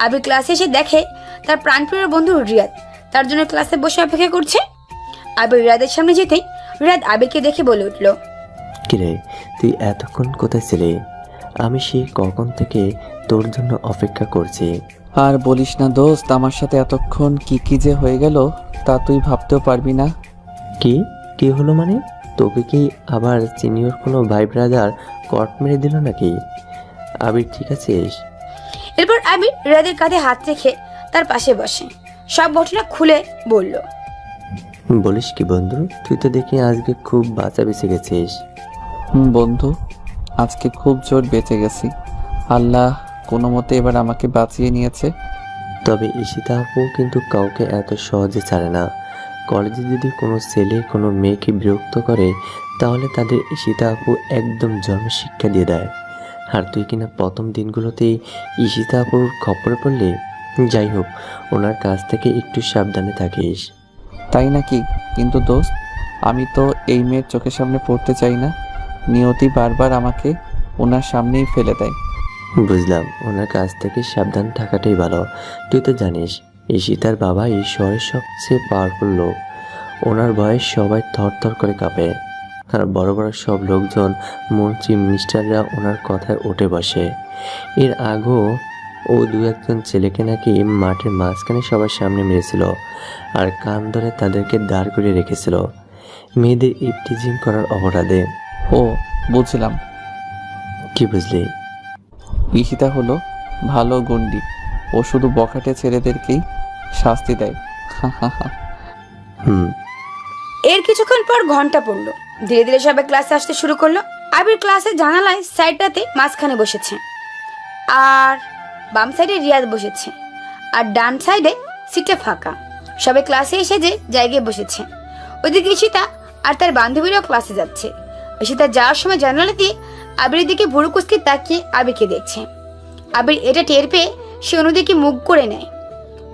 আবির ক্লাসে এসে দেখে তার প্রাণপ্রিয় বন্ধু রিয়াদ তার জন্য ক্লাসে বসে অপেক্ষা করছে। আবির রিয়াদের সামনে যেতেই রিয়াদ আবিরকে দেখে বলে উঠল, কিরে, তুই এতক্ষণ কোথায় ছিলি? আমি সেই কখন থেকে তোর জন্য অপেক্ষা করছি। আর বলিস না দোস্ত, আমার সাথে এতক্ষণ কি কি যে হয়ে গেল তা তুই ভাবতেও পারবি না। কি কি হলো মানে? তোকে কি আবার সিনিয়র কোনো ভাই ব্রাদার কট মেরে দিল নাকি? আবির, ঠিক আছিস? এরপর আবির রিয়াদের কাঁধে হাত রেখে তার পাশে বসে সব ঘটনা খুলে বলল। বলিস কি বন্ধু, তুই তো দেখি আজকে খুব বাঁচা বেঁচে গেছিস। বন্ধু, আজকে খুব জোর বেঁচে গেছি। আল্লাহ কোনো মতে এবার আমাকে বাঁচিয়ে নিয়েছে। তবে ঈশিতা আপু কিন্তু কাউকে এত সহজে ছাড়ে না। কলেজে যদি কোনো ছেলে কোনো মেয়েকে বিরক্ত করে তাহলে তাদের ঈশিতা আপু একদম জন্মশিক্ষা দিয়ে দেয়। আর তুই কিনা প্রথম দিনগুলোতেই ঈশিতা আপুর খপ্পরে পড়লি। যাই হোক, ওনার কাছ থেকে একটু সাবধানে থাকিস। তাই নাকি? কিন্তু দোস্ত, আমি তো এই মেয়ের চোখের সামনে পড়তে চাই না। নিয়তি বারবার আমাকে ওনার সামনেই ফেলে দেয়। বুঝলাম, ওনার কাছ থেকে সাবধান থাকাটাই ভালো। তুই তো জানিস ঈশিতার বাবা এই শহরের সবচেয়ে পাওয়ারফুল লোক। ওনার ভয়ে সবাই থরথর করে কাঁপে। আর বড় বড় সব লোকজন, মন্ত্রী মিনিস্টাররা ওনার কথায় উঠে বসে। এর আগেও ও দু একজন ছেলেকে নাকি মাঠের মাঝখানে সবার সামনে মেরেছিল আর কান ধরে তাদেরকে দাঁড় করিয়ে রেখেছিল মেয়েদের ইপটিজিং করার অপরাধে। ও, বুঝলাম। কি বুঝলি? ঈশিতা হলো ভালো গুন্ডি, ও শুধু বখাটে ছেলেদেরকেই শাস্তি দেয়। এর কিছুক্ষণ পর ঘন্টা পড়লো। ধীরে ধীরে সবাই ক্লাসে আসতে শুরু করলো। আবির ক্লাসের জানালায় সাইডটাতে মাঝখানে বসেছে, আর বাম সাইডে রিয়াদ বসেছে, আর ডান সাইডে সিটটা ফাঁকা। সবাই ক্লাসে এসে যে জায়গায় বসেছে। ওইদিকে ঈশিতা আর তার বান্ধবীরাও ক্লাসে যাচ্ছে। ঈশিতা যাওয়ার সময় জানালা দিয়ে আবিরের দিকে ভুরু কুচকে তাকিয়ে আবিরকে দেখছে। আবির এটা টের পেয়ে সে অন্যদিকে মুখ করে নেয়।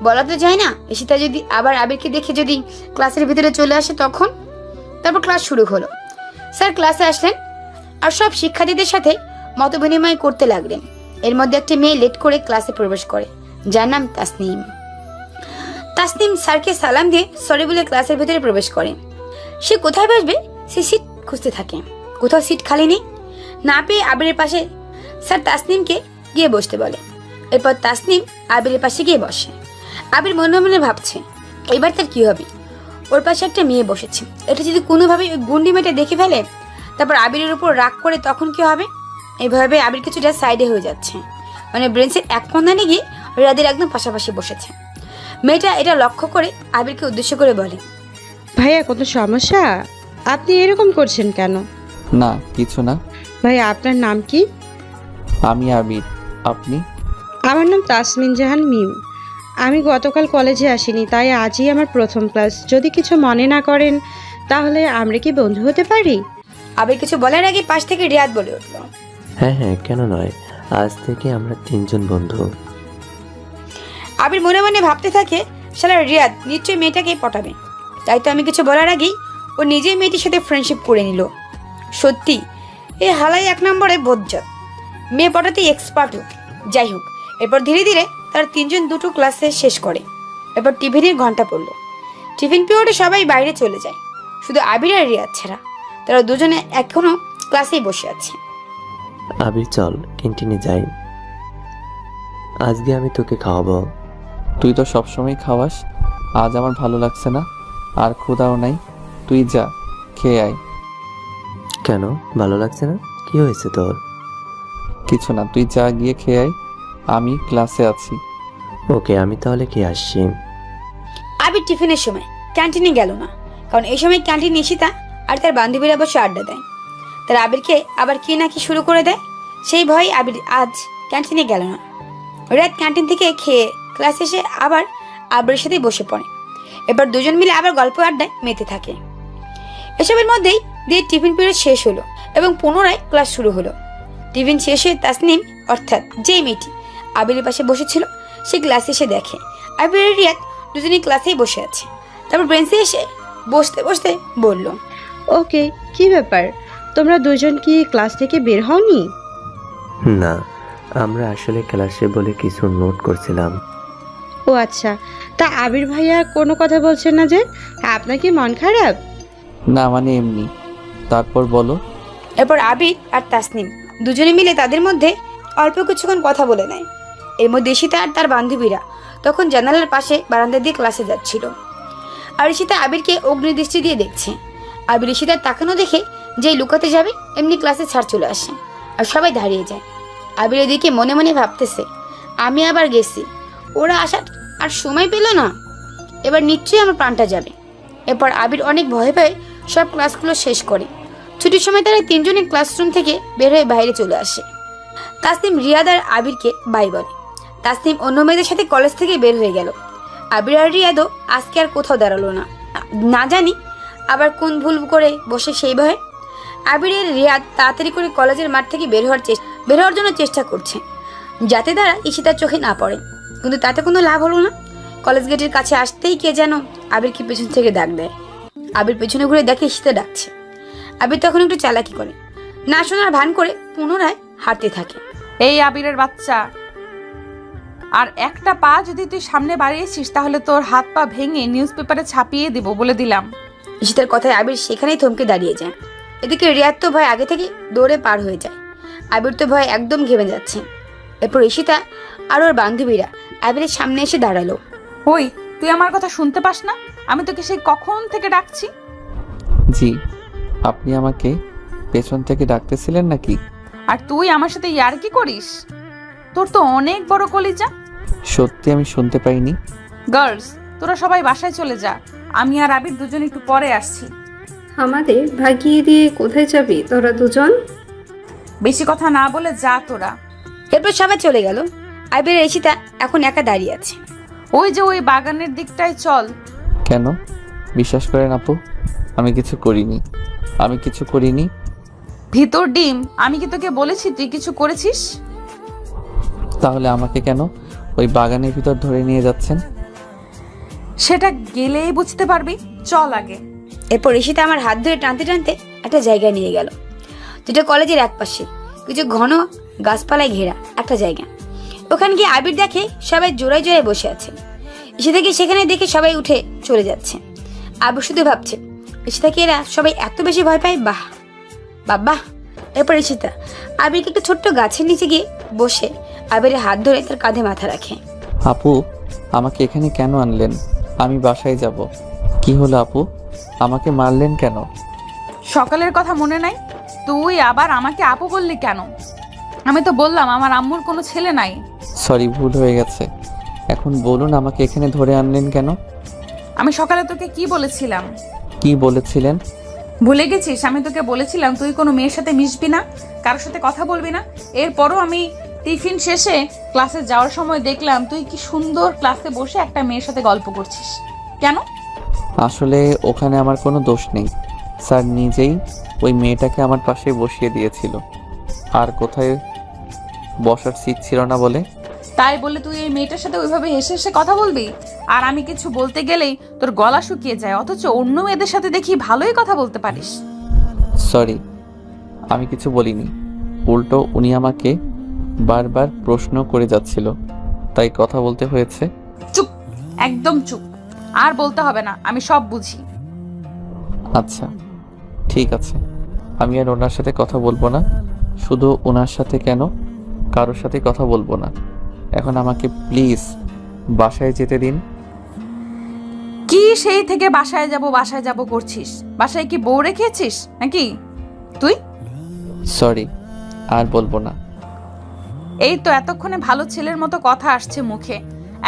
বলা তো যায় না, ঈশিতা যদি আবার আবিরকে দেখে যদি ক্লাসের ভিতরে চলে আসে তখন। তারপর ক্লাস শুরু হলো। স্যার ক্লাসে আসলেন আর সব শিক্ষার্থীদের সাথে মত বিনিময় করতে লাগলেন। এর মধ্যে একটি মেয়ে লেট করে ক্লাসে প্রবেশ করে, যার নাম তাসনিম। তাসনিম স্যারকে সালাম দিয়ে সরি বলে ক্লাসের ভিতরে প্রবেশ করে। সে কোথায় বসবে সে সিট খুঁজতে থাকে। কোথাও সিট খালি নেই। না পেয়ে আবিরের পাশে স্যার তাসনিমকে গিয়ে বসতে বলে। এরপর তাসনিম আবিরের পাশে গিয়ে বসে। আবির মনে মনে ভাবছে এবার তার কি হবে। ওর পাশে একটা মেয়ে বসেছে, এটা যদি কোনোভাবে ওই গুন্ডি মেয়েটা দেখে ফেলে তারপর আবিরের উপর রাগ করে তখন কি হবে? এভাবে আবির কিছুটা সাইডে হয়ে যাচ্ছে, মানে ব্রেঞ্চের এক কোণানে গিয়ে রিয়াদের একদম পাশাপাশি বসেছে। মেয়েটা এটা লক্ষ্য করে আবিরকে উদ্দেশ্য করে বলে, ভাইয়া কোনো সমস্যা? আপনি এরকম করছেন কেন? না কিছু না। ভাইয়া আপনার নাম কি? আমি আবির, আপনি? আমার নাম তাসমিন জাহান মিম। আমি গতকাল কলেজে আসিনি, তাই আজই আমার প্রথম ক্লাস। যদি কিছু মনে না করেন তাহলে আমরা কি বন্ধু হতে পারি? আবির কিছু বলার আগে পাশ থেকে রিয়াদ বলে উঠল, হ্যাঁ হ্যাঁ, কেন নয়, আজ থেকে আমরা 3 জন বন্ধু। আবির মনে মনে ভাবতে থাকে, শালা রিয়াদ নিশ্চয়ই মেয়েটাকে পটাবে। তাই তো আমি কিছু বলার আগেই ও নিজেই মেয়েটির সাথে ফ্রেন্ডশিপ করে নিল। সত্যি এই হালাই 1 নম্বরে বজ্জাত, মেয়ে পটাতে এক্সপার্টও। যাই হোক, এরপর ধীরে ধীরে তারা 3 জন দুটো ক্লাসে শেষ করে। এরপর টিফিনের ঘন্টা পড়লো। টিফিন পিরিয়ডে সবাই বাইরে চলে যায়, শুধু আবির আর রিয়াদ ছাড়া। তারা দুজনে এখনো ক্লাসেই বসে আছে। আবির চল ক্যান্টিনে যাই, আজকে আমি তোকে খাওয়াবো। তুই তো সবসময় খাওয়াস, আজ আমার ভালো লাগছে না, আর ক্ষুধাও নাই। তুই যা, খেয়ে আয়। কেন ভালো লাগছে না? কি হয়েছে তোর? কিছু না, তুই যা গিয়ে খেয়ে আয়, আমি ক্লাসে আছি। ওকে, আমি তাহলে খেয়ে আসছি। আবির টিফিনের সময় ক্যান্টিনে গেল না, কারণ এই সময় ক্যান্টিনে ঈশিতা আর তার বান্ধবীরা বসে আড্ডা দেয়। তারা আবিরকে আবার কি না কি শুরু করে দেয়, সেই ভয়ে আবির আজ ক্যান্টিনে গেল না। রাত ক্যান্টিন থেকে খেয়ে ক্লাসে এসে আবার আবিরের সাথে বসে পড়ে। এবার দুজন মিলে আবার গল্প আড্ডায় মেতে থাকে। এসবের মধ্যেই দিয়ে টিফিন পিরিয়ড শেষ হলো এবং পুনরায় ক্লাস শুরু হলো। টিফিন শেষ হয়ে তাসনিম, অর্থাৎ যে মেয়েটি আবিরের পাশে বসেছিল, সে ক্লাসে এসে দেখে আবির আর রিয়াদ দুজনেই ক্লাসেই বসে আছে। তারপর বেঞ্চে এসে বসতে বসতে বলল, ওকে, কি ব্যাপার, তোমরা দুজন কি ক্লাস থেকে বের হওনি? না, আমরা আসলে ক্লাসে বলে কিছু নোট করছিলাম। ও আচ্ছা, তা আবির ভাইয়া কোনো কথা বলছেন না যে? আপনার কি মন খারাপ? না মানে এমনি। তারপর বলো। এরপর আবির আর তাসনিম দুজনে মিলে তাদের মধ্যে অল্প কিছুক্ষণ কথা বলে নেয়। এর মধ্যে ঈশিতা আর তার বান্ধবীরা তখন জানালার পাশে বারান্দা দিয়ে ক্লাসে যাচ্ছিল। আর ঈশিতা আবিরকে অগ্নিদৃষ্টি দিয়ে দেখছে। আবির ঈশিতার তাকানো দেখে যেই লুকাতে যাবে এমনি ক্লাসে ছাড় চলে আসে আর সবাই দাঁড়িয়ে যায়। আবির এদিকে মনে মনে ভাবতেছে, আমি আবার গেছি, ওরা আসার আর সময় পেল না, এবার নিশ্চয়ই আমার প্রাণটা যাবে। এরপর আবির অনেক ভয়ে ভয়ে সব ক্লাসগুলো শেষ করে। ছুটির সময় তারা 3 জনই ক্লাসরুম থেকে বের হয়ে বাইরে চলে আসে। তাসনিম রিয়াদ আর আবিরকে বাই বলে। তাসনিম অন্য মেয়েদের সাথে কলেজ থেকে বের হয়ে গেল। আবির আর রিয়াদও আজকে আর কোথাও দাঁড়ালো না, না জানি আবার কোন ভুল করে বসে সেই ভয়ে। আবির আর রিয়াদ তাড়াতাড়ি করে কলেজের মাঠ থেকে বের হওয়ার জন্য চেষ্টা করছে, যাতে তারা ঈশিতার চোখে না পড়ে, কিন্তু তাতে কোনো লাভ হলো না। কলেজ গেটের কাছে আসতেই কে যেন আবিরকে পেছন থেকে ডাক দেয়। আবির পেছনে ঘুরে দেখে ঈশিতা ডাকছে। আবির তখন একটু চালাকি করে, না শোনার ভান করে পুনরায় হাঁটতে থাকে। এই আবিরের বাচ্চা, আর একটা পা যদি তুই সামনে বাড়িয়েছিস তাহলে তোর হাত পা ভেঙে নিউজ পেপারে ছাপিয়ে দিব বলে দিলাম। ঈশিতার কথায় আবির সেখানেই থমকে দাঁড়িয়ে যায়। এদিকে রিয়াদ তো ভয় আগে থেকে দৌড়ে পার হয়ে যায়। আবির তো ভয় একদম ঘেমে যাচ্ছে। এরপর ঈশিতা আর ওর বান্ধবীরা আবিরের সামনে এসে দাঁড়ালো। ওই, তুই আমার কথা শুনতে পাস না? আমি তোকে সেই কখন থেকে ডাকছি। জি, আপনি আমাকে পেছন থেকে ডাকতেছিলেন নাকি? আর তুই আমার সাথে ইয়ার্কি করিস? তোর তো অনেক বড় কলিজা। সত্যি আমি শুনতে পাইনি। গার্লস, তোরা সবাই বাসায় চলে যা, আমি আর আবির দুজন একটু পরে আসছি। আমাদের ভাগিয়ে দিয়ে কোথায় যাবি তোরা দুজন? বেশি কথা না বলে যা তোরা। এরপর সবাই চলে গেল। আবির আর ঈশিতা এখন একা দাঁড়িয়ে আছে। ওই যে ওই বাগানের দিকটায় চল। কেন? বিশ্বাস করেন আপু, আমি কিছু করিনি। ভিতর ডিম, আমি কি তোকে বলেছি তুই কিছু করেছিস? তাহলে আমাকে কেন ওই বাগানের ভিতর ধরে নিয়ে যাচ্ছেন? সেটা গেলেই বুঝতে পারবি, চল আগে। এরপর ঈশিতা আমার হাত ধরে টানতে টানতে একটা জায়গায় নিয়ে গেল, যেটা কলেজের এক পাশে কিছু ঘন গাছপালায় ঘেরা একটা জায়গা। ওখানে গিয়ে আবির দেখে সবাই জোড়ায় জোড়ায় বসে আছে। ঈশিতাকে সেখানে দেখে সবাই উঠে চলে যাচ্ছে। আবির শুধু ভাবছে, ঈশিতাকে এরা সবাই এত বেশি ভয় পায়, বাহ বাহ। এরপর ঈশিতা আবিরকে একটা ছোট্ট গাছের নিচে গিয়ে বসে আবিরের হাত ধরে তার কাঁধে মাথা রাখে। আপু, আমাকে এখানে কেন আনলেন? আমি বাসায় যাব। কি হলো আপু, আমাকে মারলেন কেন? সকালের কথা মনে নাই? তুই আবার আমাকে আপু বললি কেন? আমি তো বললাম আমার আম্মুর কোনো ছেলে নাই। সরি, ভুল হয়ে গেছে। এখন বলুন আমাকে এখানে ধরে আনলেন কেন? আমি সকালে তোকে কি বলেছিলাম? কি বলেছিলেন? ভুলে গেছিস? আমি তোকে বলেছিলাম তুই কোনো মেয়ের সাথে মিশবি না, কারোর সাথে কথা বলবি না। এরপরও আমি টিফিন শেষে ক্লাসে যাওয়ার সময় দেখলাম তুই কি সুন্দর ক্লাসে বসে একটা মেয়ের সাথে গল্প করছিস। কেন? আসলে ওখানে আমার কোনো দোষ নেই। স্যার নিজেই ওই মেয়েটাকে আমার পাশে বসিয়ে দিয়েছিল। আর কোথায় বসার সিট ছিল না বলে। তাই বলে তুই এই মেয়েটার সাথে ওইভাবে হেসে হেসে কথা বলবি? আর আমি কিছু বলতে গেলেই তোর গলা শুকিয়ে যায়, অথচ অন্য মেয়েদের সাথে দেখি ভালোই কথা বলতে পারিস। সরি, আমি কিছু বলিনি। উল্টো উনি আমাকে বারবার প্রশ্ন করে যাচ্ছিল, তাই কথা বলতে হয়েছে। চুপ, একদম চুপ। আর বলতে হবে না, আমি সব বুঝি। আচ্ছা ঠিক আছে, আমি আর ওনার সাথে কথা বলবো না। শুধু ওনার সাথে কেন, কারোর সাথে কথা বলবো না। এখন আমাকে প্লিজ বাসায় যেতে দিন। কি সেই থেকে বাসায় যাব করছিস? বাসায় কি বউ রেখেছিস নাকি তুই? সরি, আর বলবো না। এই তো এতক্ষণে ভালো ছেলের মতো কথা আসছে মুখে।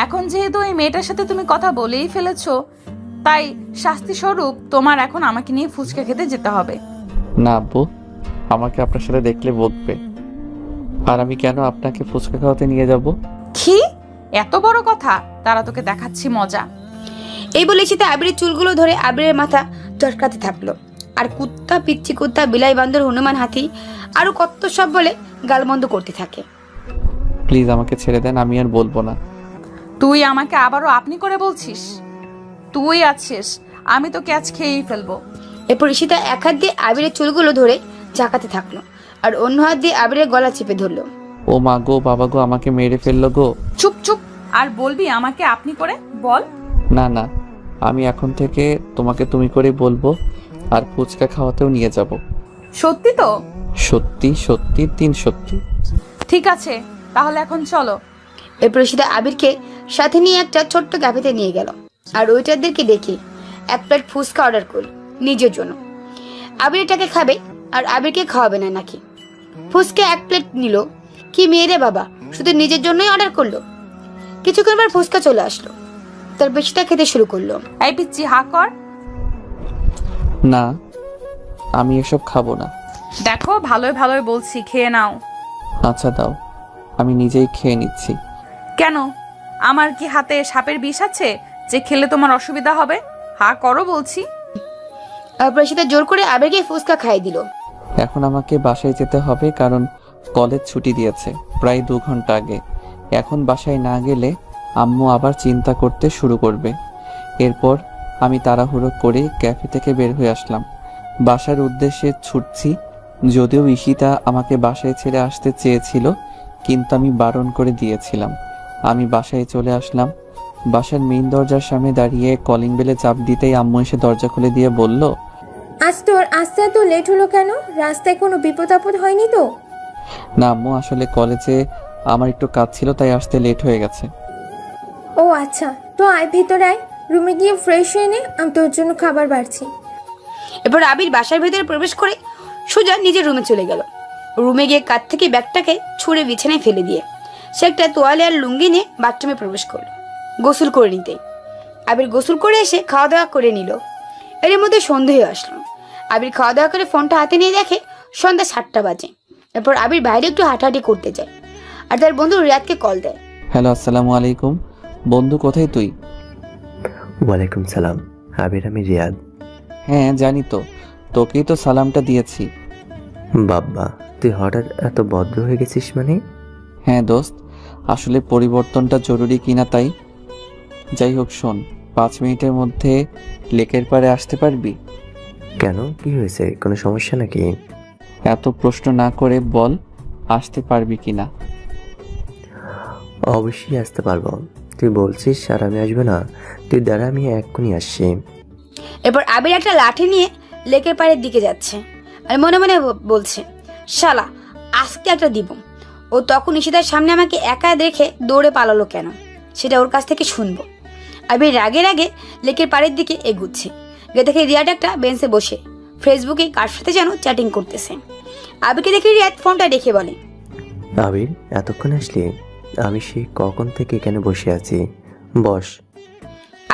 এখন যেহেতু এই মেয়েটার সাথে তুমি কথা বলেই ফেলেছো, তাই শাস্তি স্বরূপ তোমার এখন আমাকে নিয়ে ফুচকা খেতে যেতে হবে। না আব্বু, আমাকে আপনার সাথে দেখলে বকবে। আর আমি কেন আপনাকে ফুচকা খাওয়াতে নিয়ে যাব? কি এত বড় কথা? তারা তোকে দেখাচ্ছি মজা। এই বলে ঈশিতা আবিরের চুলগুলো ধরে আবিরের মাথা চটকাতে থাকলো। আর কুত্তা, পিচ্ছি কুত্তা, বিলাই, বান্দর, হনুমান, হাতি আরো কত সব বলে গালমন্দ করতে থাকে। প্লিজ আমাকে ছেড়ে দেন, আমি আর বলবো না। তুই আমাকে আবারও আপনি করে বলছিস? তুই আছিস, আমি তো ক্যাচ খেয়েই ফেলবো। এরপর ঈশিতা এক হাত দিয়ে আবিরের চুলগুলো ধরে ঝাঁকাতে থাকলো, আর অন্য হাত দিয়ে আবিরের গলা চেপে ধরলো। ও মা গো, বাবা গো, আমাকে মেরে ফেললো গো। চুপ চুপ, আর বলবি আমাকে আপনি করে? বল। না না, আমি এখন থেকে তোমাকে তুমি করে বলবো, আর ফুচকা খাওয়াতেও নিয়ে যাব। সত্যি তো? সত্যি সত্যি, 3 সত্যি। ঠিক আছে, তাহলে এখন চলো। এরপর ঈশিতা আবিরকে সাথে নিয়ে একটা ছোট্ট ক্যাফেতে নিয়ে গেল, আর ওয়েটারদেরকে দেখে 1 প্লেট ফুচকা অর্ডার করল নিজের জন্য। আবির এটাকে খাবে আর আবিরকে খাওয়াবে না নাকি? ফুচকা 1 প্লেট নিল। কি মেয়ে রে বাবা, শুধু নিজের জন্যই অর্ডার করলো। কিছুক্ষণ পর ফুচকা চলে আসলো, তার বেশিটা খেতে শুরু করলো। এই পিচ্ছি, হা কর। না, আমি এসব খাবো না। দেখো ভালোই ভালোই বলছি, খেয়ে নাও। আচ্ছা দাও, আমি নিজেই খেয়ে নিচ্ছি। কেন? আমার কি হাতে সাপের বিষ আছে যে খেলে তোমার অসুবিধা হবে? হা করো বলছি। তারপর সেটা জোর করে আবেগে ফুচকা খাইয়ে দিল। এখন আমাকে বাসায় যেতে হবে, কারণ কলেজ ছুটি দিয়েছে প্রায় 2 ঘন্টা আগে। এখন বাসায় না গেলে আম্মু আবার চিন্তা করতে শুরু করবে। এরপর আমি তাড়াহুড়ো করে ক্যাফে থেকে বের হয়ে আসলাম। বাসার উদ্দেশ্যে ছুটছি, যদিও ঈশিতা আমাকে বাসায় ছেড়ে আসতে চেয়েছিল, কিন্তু আমি বারণ করে দিয়েছিলাম। আমি বাসায় চলে আসলাম। বাসার মেইন দরজার সামনে দাঁড়িয়ে কলিং বেলে চাপ দিতেই আম্মু এসে দরজা খুলে দিয়ে বলল, আজ তোর আসতে এত লেট হলো কেন? রাস্তায় কোনো বিপদ আপদ হয়নি তো? না আম্মু, আসলে কলেজে আমার একটু কাজ ছিল, তাই আসতে লেট হয়ে গেছে। ও আচ্ছা, তো আয় ভিতরে আয়, রুমে গিয়ে ফ্রেশ হয়ে নে, আমি তোর জন্য খাবার বাড়ছি। এরপর আবির বাসার ভেতরে প্রবেশ করে সোজা নিজের রুমে চলে গেল। রুমে গিয়ে কাঁধ থেকে ব্যাগটাকে ছুঁড়ে বিছানায় ফেলে দিয়ে সে একটা তোয়ালে আর লুঙ্গি নিয়ে বাথরুমে প্রবেশ করলো গোসল করে নিতে। আবির গোসল করে এসে খাওয়া দাওয়া করে নিল। এর মধ্যে সন্ধে হয়ে আসলো। আবির খাওয়া দাওয়া করে ফোনটা হাতে নিয়ে দেখে সন্ধ্যা 7টা বাজে। এরপর আবির বাইরে একটু হাঁটাহাঁটি করতে যায় আর তার বন্ধু রিয়াদকে কল দেয়। হ্যালো, আসসালামু আলাইকুম। বন্ধু, কোথায় তুই? ওয়ালাইকুম সালাম আবির, আমি রিয়াদ। হ্যাঁ জানি তো, তোকেই তো সালামটা দিয়েছি। বাব্বা, তুই হঠাৎ এত ভদ্র হয়ে গেছিস মানে? হ্যাঁ দোস্ত, আসলে পরিবর্তনটা জরুরি কিনা তাই। যাই হোক শোন, 5 মিনিটের মধ্যে লেকের পাড়ে আসতে পারবি? কেন, কি হয়েছে? কোনো সমস্যা নাকি? এত প্রশ্ন না করে বল, আসতে পারবি কিনা? অবশ্যই আসতে পারবো। তুই বলছিস আর আমি আসবো না? তুই দাঁড়া, আমি এক্ষুনি আসছি। এরপর আবির একটা লাঠি নিয়ে লেকের পাড়ের দিকে যাচ্ছে আর মনে মনে বলছে, শালা আজকে একটা দিব। ও তখন ঈশিতার সামনে আমাকে একা রেখে দৌড়ে পালালো কেন, সেটা ওর কাছ থেকে শুনবো। আবির রাগে রাগে লেকের পাড়ের দিকে এগুচ্ছে। গিয়ে দেখে রিয়াদ একটা বেঞ্চে বসে ফেসবুকে কার সাথে যেন চ্যাটিং করতেছে। আবিরকে দেখে রিয়াদ ফোনটা রেখে বলে, আবির এতক্ষণ আসলি? আমি সেই কখন থেকে এখানে বসে আছি, বস।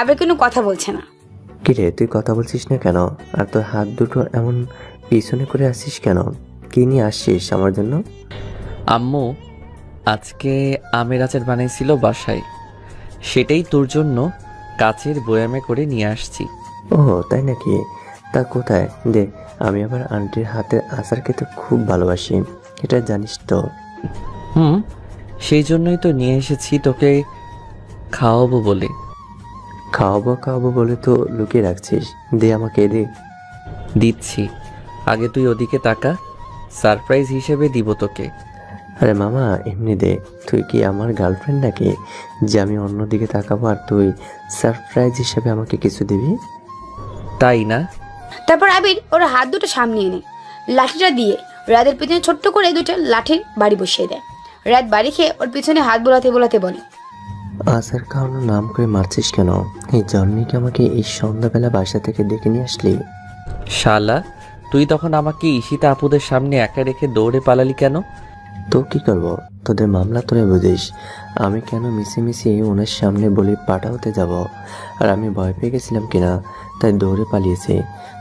আবির কোনো কথা বলছে না। কিরে তুই কথা বলছিস না কেন? আর তোর হাত দুটো এমন পিছনে করে আসিস কেন? কি নিয়ে আসছিস আমার জন্য? আম্মু আজকে আমের আচার বানাইছিল বাসায়, সেটাই তোর জন্য কাচের বয়ামে করে নিয়ে আসছি। ও তাই নাকি? তা কোথায় দে, আমি আবার আন্টির হাতের আচার খেতে খুব ভালোবাসি, এটা জানিস তো। সেই জন্যই তো নিয়ে এসেছি তোকে খাওয়াবো বলে। খাওয়াবো বলে তো লুকিয়ে রাখছিস, দে আমাকে দে। দিচ্ছি, আগে তুই ওদিকে তাকা, সারপ্রাইজ হিসেবে দিব তোকে। আরে মামা এমনি দে, তুই কি আমার গার্লফ্রেন্ড নাকি যে আমি অন্যদিকে তাকাবো আর তুই সারপ্রাইজ হিসেবে আমাকে কিছু দিবি? তাই না? তারপর আবির ওর হাত দুটো সামনে এনে লাঠিটা দিয়ে রাদের পিছনে ছোট্ট করে দুটো লাঠির বাড়ি বসিয়ে দেয়। রাত বাড়ি খেয়ে ওর পিছনে হাত বোলাতে বোলাতে বলে, আচার খাওয়ানোর নাম করে মারছিস কেন? এই জন্যই কি আমাকে এই সন্ধ্যাবেলা বাসা থেকে ডেকে নিয়ে আসলি? শালা, তুই তখন আমাকে ঈশিতা আপুদের সামনে একা রেখে দৌড়ে পালালি কেন? তো কি করবো, তোদের মামলা তোরে বুঝিস। আমি কেন মিশে ওনার সামনে বলে পাঠাতে যাব? আর আমি ভয় পেয়ে গেছিলাম কিনা তাই দৌড়ে পালিয়েছি।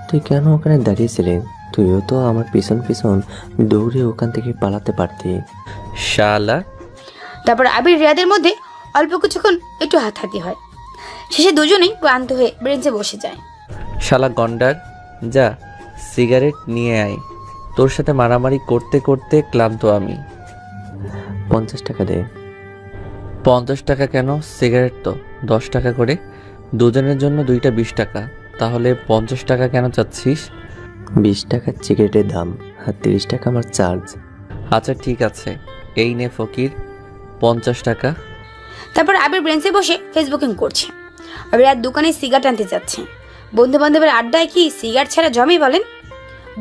তুই কেন ওখানে দাঁড়িয়েছিলি? তুইও তো আমার পিছন পিছন দৌড়ে ওখান থেকে পালাতে পারতি। শালা। তারপর আবির রিয়াদের মধ্যে অল্প কিছুক্ষণ একটু হাতাহাতি হয়। শেষে দুজনেই ক্লান্ত হয়ে বেঞ্চে বসে যায়। শালা গন্ডার, যা সিগারেট নিয়ে আয়, তোর সাথে মারামারি করতে করতে ক্লান্ত আমি। 50 টাকা দে। 50 টাকা কেন? সিগারেট তো 10 টাকা করে, দুজনের জন্য দুইটা 20 টাকা, তাহলে 50 টাকা কেন চাচ্ছিস? 20 টাকার সিগারেটের দাম আর 30 টাকা আমার চার্জ। আচ্ছা ঠিক আছে, এই নে ফকির 50 টাকা। তারপর আবির বেঞ্চে বসে ফেসবুকিং করছে। রিয়াদ দোকানে সিগারেট আনতে যাচ্ছে। বন্ধু বান্ধবের আড্ডায় কি সিগারেট ছাড়া জমে বলেন?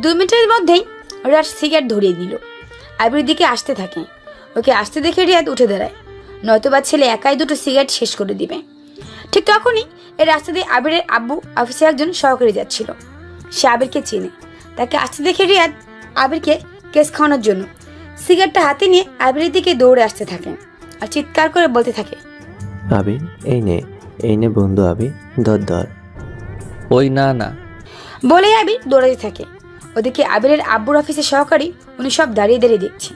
2 মিনিটের মধ্যেই রিয়াদ সিগারেট ধরিয়ে দিল। আবির দিকে আসতে থাকে। ওকে আসতে দেখে রিয়াদ উঠে দাঁড়ায়, নয়তোবা ছেলে একাই দুটো সিগারেট শেষ করে দিবে। ঠিক তখনই এই রাস্তা দিয়ে আবিরের আব্বু অফিসে একজন সহকারী যাচ্ছিল। সে আবিরকে চেনে। তাকে আসতে দেখে রিয়াদ আবিরকে কেস খাওয়ানোর জন্য সিগারেটটা হাতে নিয়ে আবিরের দিকে দৌড়ে আসতে থাকে আর চিৎকার করে বলতে থাকে, আবির এই নে বন্ধু আবির, ধর। ওই না না বলে আবির দৌড়াতে থাকে। ওদিকে আবিরের আব্বুর অফিসে সহকারী উনি সব দাঁড়িয়ে দাঁড়িয়ে দেখছে।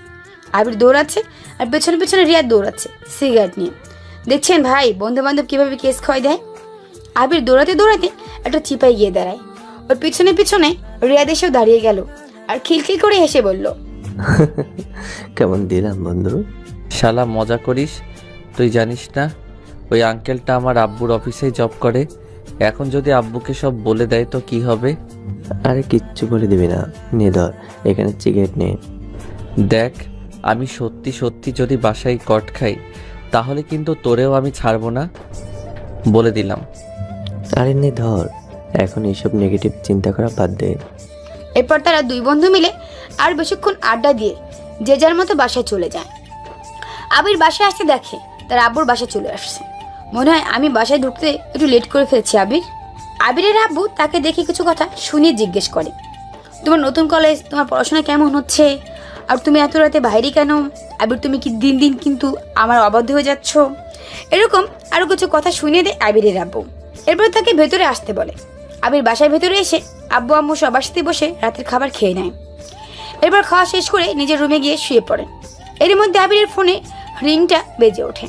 আবির দৌড়াচ্ছে আর পেছনে পেছনে রিয়াদ দৌড়াচ্ছে সিগারেট নিয়ে। দেখছেন ভাই, বন্ধু বান্ধব কিভাবে কেস খাওয়াই দেয়। আবির দৌড়াতে দৌড়াতে একটা চিপায় গিয়ে দাঁড়ায়। ওর পিছনে পিছনে রিয়াদ এসেও দাঁড়িয়ে গেল আর খিলখিল করে হেসে বলল, কেমন দিলাম বন্ধু? শালা মজা করিস? তুই জানিস না ওই আঙ্কেলটা আমার আব্বুর অফিসেই জব করে? এখন যদি আব্বুকে সব বলে দেয় তো কি হবে? আরে কিচ্ছু বলে দিবি না, নে ধর এখানে সিগারেট নে। দেখ, আমি সত্যি সত্যি যদি বাসায় কট খাই তাহলে কিন্তু তোরেও আমি ছাড়বো না, বলে দিলাম। আরে নে ধর, এখন এইসব নেগেটিভ চিন্তা করা বাদ দে। এরপর তারা দুই বন্ধু মিলে আর বেশিক্ষণ আড্ডা দিয়ে যে যার মতো বাসায় চলে যায়। আবির বাসায় আসতে দেখে তার আব্বুর বাসায় চলে আসছে। মনে হয় আমি বাসায় ঢুকতে একটু লেট করে ফেলছি আবিরের আব্বু তাকে দেখে কিছু কথা শুনিয়ে জিজ্ঞেস করে, তোমার নতুন কলেজ, তোমার পড়াশোনা কেমন হচ্ছে, আর তুমি এত রাতে বাইরে কেন? আবির তুমি কি দিন দিন কিন্তু আমার অবাধ্য হয়ে যাচ্ছ? এরকম আরো কিছু কথা শুনিয়ে দেয় আবিরের আব্বু। এরপর তাকে ভেতরে আসতে বলে। আবির বাসায় ভেতরে এসে আব্বু আম্মু সবার সাথে বসে রাতের খাবার খেয়ে নেয়। এরপর খাওয়া শেষ করে নিজের রুমে গিয়ে শুয়ে পড়ে। এর মধ্যে আবিরের ফোনে রিংটা বেজে ওঠে।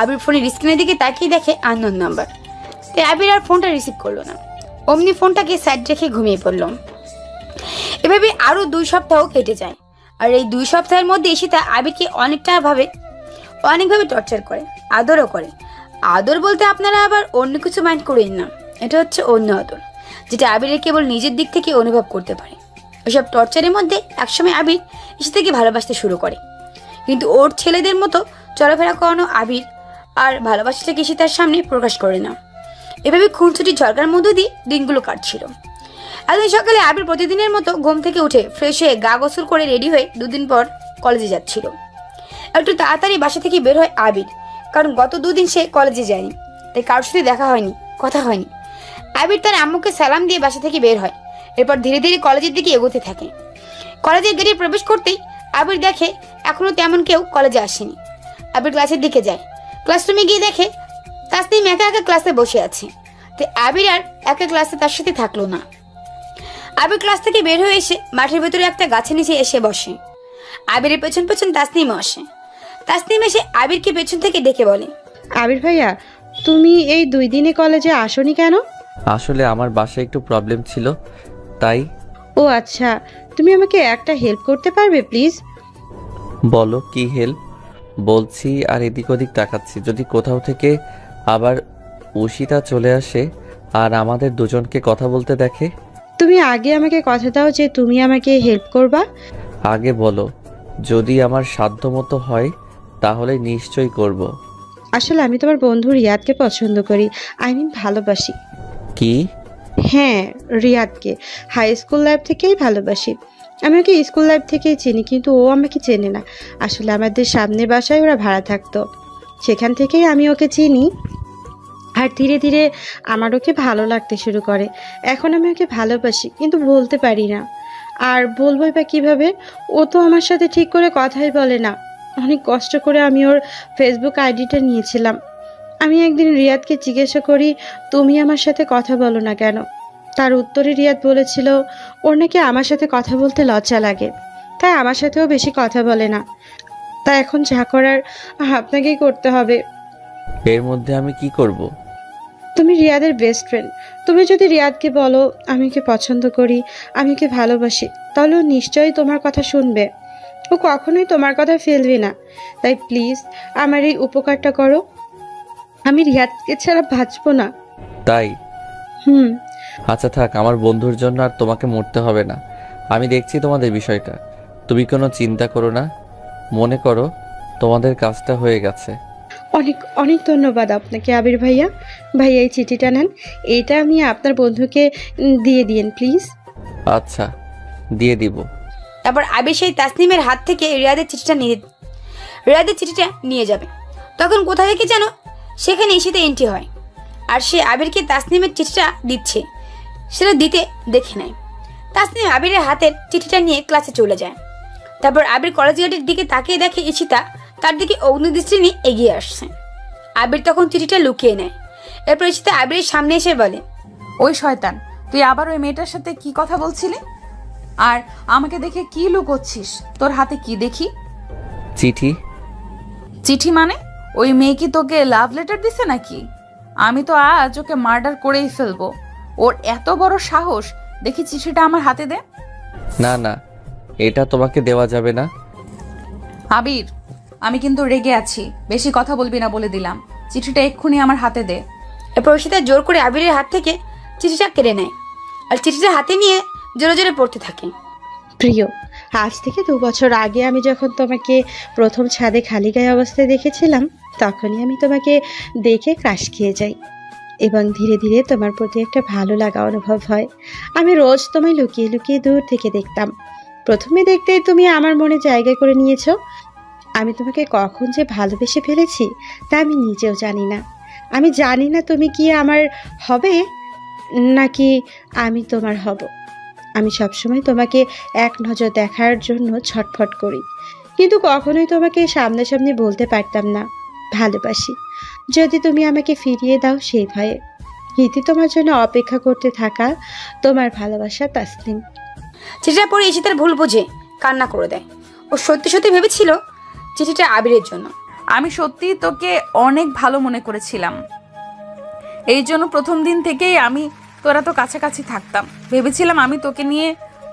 আবির ফোনের স্ক্রিনের দিকে তাকিয়ে দেখে আননোন নাম্বার। তাই আবির আর ফোনটা রিসিভ করলো না, অমনি ফোনটাকে সাইড রেখে ঘুমিয়ে পড়ল। এভাবে আরো 2 সপ্তাহ কেটে যায়। আর এই 2 সপ্তাহের মধ্যে ঈশিতা আবিরকে অনেকভাবে টর্চার করে, আদরও করে। আদর বলতে আপনারা আবার অন্য কিছু মাইন্ড করেন না, এটা হচ্ছে অন্য আদর, যেটা আবিরের কেবল নিজের দিক থেকে অনুভব করতে পারে। ওইসব টর্চারের মধ্যে একসময় আবির ঈশিতাকে ভালোবাসতে শুরু করে, কিন্তু ওর ছেলেদের মতো চলাফেরা করানো আবির আর ভালোবাসাটাকে ঈশিতার সামনে প্রকাশ করে না। এভাবে খুনসুটি ঝরকার মধ্য দিয়ে দিনগুলো কাটছিল। একদিন সকালে আবির প্রতিদিনের মতো ঘুম থেকে উঠে ফ্রেশ হয়ে গা গোসল করে রেডি হয়ে 2 দিন পর কলেজে যাচ্ছিল। একটু তাড়াতাড়ি বাসা থেকে বের হয় আবির, কারণ গত 2 দিন সে কলেজে যায়নি, তাই কারোর সাথে দেখা হয়নি, কথা হয়নি। আবির তার আম্মুকে সালাম দিয়ে বাসা থেকে বের হয়। এরপর ধীরে ধীরে কলেজের দিকে এগোতে থাকে। কলেজের গেটে প্রবেশ করতেই আবির দেখে এখনো তেমন কেউ কলেজে আসেনি। আবির ক্লাসের দিকে যায়, ক্লাসরুমে গিয়ে দেখে তাসনিম একা একা ক্লাসে বসে আছে। তো আবির আর একা ক্লাসে তার সাথে থাকলো না। আবির ক্লাস থেকে বের হয়ে এসে মাঠের ভেতরে একটা গাছের নিচে এসে বসে। আবিরের পেছন পেছন তাসনিমও আসে। তাসনিম এসে আবিরকে পেছন থেকে ডেকে বলে, আবির ভাইয়া, তুমি এই 2 দিনে কলেজে আসোনি কেন? আসলে আমার বাসায় একটু প্রবলেম ছিল, তাই। ও আচ্ছা, তুমি আমাকে একটা হেল্প করতে পারবে প্লিজ? বলো কি হেল্প। বলছি আর এদিক ওদিক তাকাচ্ছি, যদি কোথাও থেকে আবার উশিতা চলে আসে আর আমাদের দুজনকে কথা বলতে দেখে। তুমি আগে আমাকে কথা দাও যে তুমি আমাকে হেল্প করবা। আগে বলো, যদি আমার সাধ্য মতো হয় তাহলে নিশ্চয়ই করব। আসলে আমি তোমার বন্ধু রিয়াদকে পছন্দ করি, ভালোবাসি। কি? হ্যাঁ, রিয়াদকে হাই স্কুল লাইফ থেকেই ভালোবাসি। আমি ওকে স্কুল লাইফ থেকেই চিনি, কিন্তু ও আমাকে চেনে না। আসলে আমাদের সামনের বাসায় ওরা ভাড়া থাকতো, সেখান থেকেই আমি ওকে চিনি। আর ধীরে ধীরে আমার ওকে ভালো লাগতে শুরু করে। এখন আমি ওকে ভালোবাসি, কিন্তু বলতে পারি না। আর বলবোই বা কীভাবে? ও তো আমার সাথে ঠিক করে কথাই বলে না। অনেক কষ্ট করে আমি ওর ফেসবুক আইডিটা নিয়েছিলাম। আমি একদিন রিয়াদকে জিজ্ঞাসা করি, তুমি আমার সাথে কথা বলো না কেন? তার উত্তরে রিয়াদ বলেছিল ওর নাকি আমার সাথে কথা বলতে লজ্জা লাগে, তাই আমার সাথেও বেশি কথা বলে না। তাই এখন যা করার আপনাকেই করতে হবে। এর মধ্যে আমি কি করব? তুমি রিয়াদের বেস্ট ফ্রেন্ড। তুমি যদি রিয়াদকে বলো আমি ওকে পছন্দ করি, আমি ওকে ভালোবাসি, তাহলে ও নিশ্চয়ই তোমার কথা শুনবে। ও কখনোই তোমার কথা ফেলবে না। তাই প্লিজ আমার এই উপকারটা করো। আমি রিয়াদকে ছাড়া বাঁচবো না। তাই? হুম। আচ্ছা থাক, আমার বন্ধুর জন্য আর তোমাকে মরতে হবে না। আমি দেখছি তোমাদের বিষয়টা, তুমি কোনো চিন্তা করো না। মনে করো তোমাদের কাজটা হয়ে গেছে। অনেক অনেক ধন্যবাদ আপনাকে আবির ভাইয়া। ভাইয়া এই চিঠিটা নেন, এইটা আমি আপনার বন্ধুকে দিয়ে দিন প্লিজ। আচ্ছা, দিয়ে দিব। তারপর আবির সেই তাসনিমের হাত থেকে রিয়াদের চিঠিটা নিয়ে যাবে। তখন কোথা থেকে যেন সেখানে ঈশিতা এন্ট্রি হয়, আর সে আবিরকে তাসনিমের চিঠিটা দিচ্ছে। সেটা দিতে দেখে নেয়। তাসনিম আবিরের হাতের চিঠিটা নিয়ে ক্লাসে চলে যায়। তারপর আবির কলেজ গেটের দিকে তাকিয়ে দেখে ঈশিতা তার দিকে অগ্নিদৃষ্টি নিয়ে এগিয়ে আসছে। আবির তখন চিঠিটা লুকিয়ে নেয়। এরপর ঈশিতা আবিরের সামনে এসে বলে, ওই শয়তান, তুই আবার ওই মেয়েটার সাথে কি কথা বলছিলি? আর আমাকে দেখে কি লুকোচ্ছিস? তোর হাতে কি দেখি? চিঠি। চিঠি মানে? ওই মেয়ে কি তোকে লাভ লেটার দিছে নাকি? আমি তো আজ ওকে মার্ডার করেই ফেলবো। ওর এত বড় সাহস! দেখি চিঠিটা আমার হাতে দে। না না, এটা তোমাকে দেওয়া যাবে না। আবির, আমি কিন্তু রেগে আছি, বেশি কথা বলবি না বলে দিলাম। চিঠিটা এক্ষুনি আমার হাতে দে। এরপর ঈশিতা জোর করে আবিরের হাত থেকে চিঠিটা কেড়ে নেয় আর চিঠিটা হাতে নিয়ে জোরে জোরে পড়তে থাকে। প্রিয়, আজ থেকে 2 বছর আগে আমি যখন তোমাকে প্রথম ছাদে খালি গায়ে অবস্থায় দেখেছিলাম, তখনই আমি তোমাকে দেখে ক্রাশ খেয়ে যাই এবং ধীরে ধীরে তোমার প্রতি একটা ভালো লাগা অনুভব হয়। আমি রোজ তোমায় লুকিয়ে লুকিয়ে দূর থেকে দেখতাম। প্রথমে দেখতেই তুমি আমার মনে জায়গা করে নিয়েছো। আমি তোমাকে কখন যে ভালোবেসে ফেলেছি তা আমি নিজেও জানি না। আমি জানি না তুমি কি আমার হবে নাকি আমি তোমার হব। আমি সবসময় তোমাকে এক নজর দেখার জন্য ছটফট করি, কিন্তু কখনোই তোমাকে সামনাসামনি বলতে পারতাম না ভালোবাসি। যদি তুমি আমাকে ফিরিয়ে দাও সেই ভয়ে। ইতি তোমার জন্য অপেক্ষা করতে থাকা তোমার ভালোবাসা, তাসনিম। চিঠিটা পড়ে ঈশিতার ভুল বুঝে কান্না করে দেয়। ও সত্যি সত্যি ভেবেছিল চিঠিটা আবিরের জন্য। আমি সত্যি তোকে অনেক ভালো মনে করেছিলাম, এই জন্য প্রথম দিন থেকেই আমি তোরা তো কাছাকাছি থাকতাম। ভেবেছিলাম আমি তোকে নিয়ে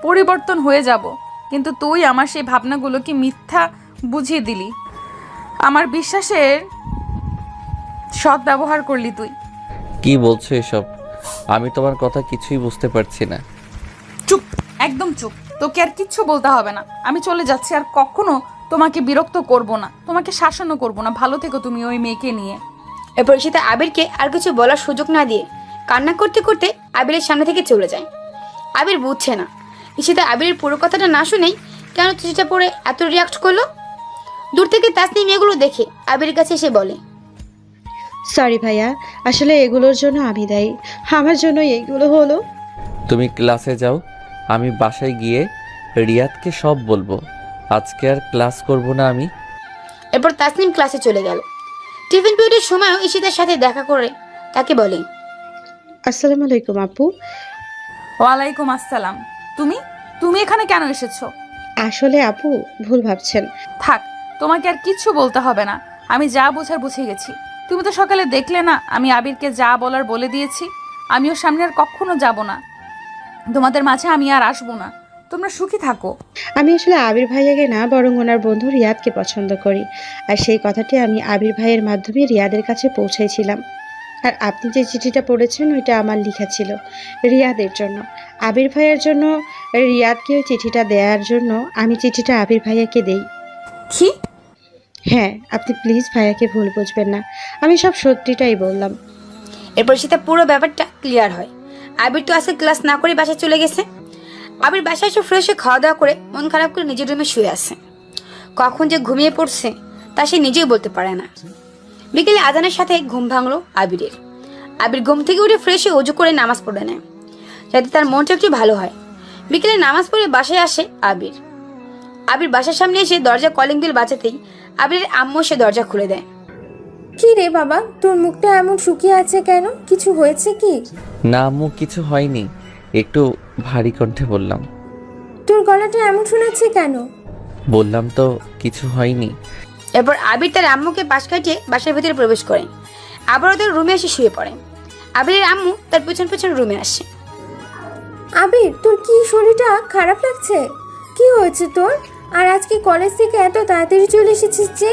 পরিবর্তন হয়ে যাব, কিন্তু তুই আমার সেই ভাবনাগুলোকে মিথ্যা বুঝিয়ে দিলি। আমার বিশ্বাসের সৎ ব্যবহার করলি তুই। কি বলছো এসব? আমি তোমার কথা কিছুই বুঝতে পারছি না। চুপ, একদম চুপ। তোকে আর কিচ্ছু বলতে হবে না। আমি চলে যাচ্ছি, আর কখনো তোমাকে বিরক্ত করব না, তোমাকে শাসনও করব না। ভালো থেকো তুমি ওই মেয়েকে নিয়ে। এরপর ঈশিতা আবিরকে আর কিছু বলার সুযোগ না দিয়ে কান্না করতে করতে আবিরের সামনে থেকে চলে যায়। আবির বুঝছে না ঈশিতা আবিরের পুরো কথাটা না শুনেই কেন চিঠিটা পড়ে এত রিয়াক্ট করলো। দূর থেকে তাসনিম এগুলো দেখে আবিরের কাছে এসে বলে, সরি ভাইয়া, আসলে এগুলোর জন্য আমি দায়ী। আমার জন্য এইগুলো হলো। তুমি ক্লাসে যাও, আমি বাসায় গিয়ে রিয়াদকে সব বলবো। আজকে আর ক্লাস করব না আমি। এরপর তাসনিম ক্লাসে চলে গেল। টিফিন পিরিয়ডের সময়ও ঈশিতার সাথে দেখা করে তাকে বলে, আসসালামু আলাইকুম আপু। ওয়ালাইকুম আসসালাম। তুমি তুমি এখানে কেন এসেছো? আসলে আপু ভুল ভাবছেন। থাক, তোমাকে আর কিচ্ছু বলতে হবে না। আমি যা বোঝার বুঝে গেছি। তুমি তো সকালে দেখলে না, আমি আবিরকে যা বলার বলে দিয়েছি। আমিও সামনে আর কখনো যাব না। তোমাদের মাঝে আমি আর আসবো না। তোমরা সুখী থাকো। আমি আসলে আবির ভাইয়াকে না, বরং ওনার বন্ধু রিয়াদকে পছন্দ করি। আর সেই কথাটি আমি আবির ভাইয়ের মাধ্যমে রিয়াদের কাছে পৌঁছেছিলাম। আর আপনি যে চিঠিটা পড়েছেন ওইটা আমার লেখা ছিল রিয়াদের জন্য। আবির ভাইয়ের জন্য রিয়াদকে ওই চিঠিটা দেওয়ার জন্য আমি চিঠিটা আবির ভাইয়াকে দেই। কি? হ্যাঁ, আপনি প্লিজ ভাইয়াকে ভুল বুঝবেন না, আমি সব সত্যিটাই বললাম। এরপর ঈশিতা পুরো ব্যাপারটা ক্লিয়ার হয়। আবির তো আজকে ক্লাস না করে বাসায় চলে গেছে। আবির বাসায় এসে ফ্রেশ হয়ে খাওয়া দাওয়া করে মন খারাপ করে নিজের রুমে শুয়ে আছে। কখন যে ঘুমিয়ে পড়ছে তা সে নিজেই বলতে পারে না। বিকেলে আজানের সাথে ঘুম ভাঙলো আবিরের। আবির ঘুম থেকে উঠে ফ্রেশ হয়ে অজু করে নামাজ পড়ে নেয়, যাতে তার মনটা একটু ভালো হয়। বিকেলে নামাজ পড়ে বাসায় আসে আবির। আবির বাসার সামনে এসে দরজা কলিং বেল বাজাতেই আবিরের আম্মু সে দরজা খুলে দেয়। কি রে বাবা, তোর মুখটা এমন শুকিয়ে আছে কেন? কিছু হয়েছে কি? না আম্মু, কিছু হয়নি। একটু ভারী কণ্ঠে বললাম। তোর গলাটা এমন শোনাচ্ছে কেন? বললাম তো কিছু হয়নি। এরপর আবির তার আম্মুকে পাশ কাটিয়ে বাসার ভিতরে প্রবেশ করে। আবার ওদের রুমে এসে শুয়ে পড়ে। আবিরের আম্মু তার পেছন পেছন রুমে আসে। আবির, তোর কি শরীরটা খারাপ লাগছে? কি হয়েছে তোর? আর আজকে কলেজ থেকে এত তাড়াতাড়ি চলে এসেছিস যে?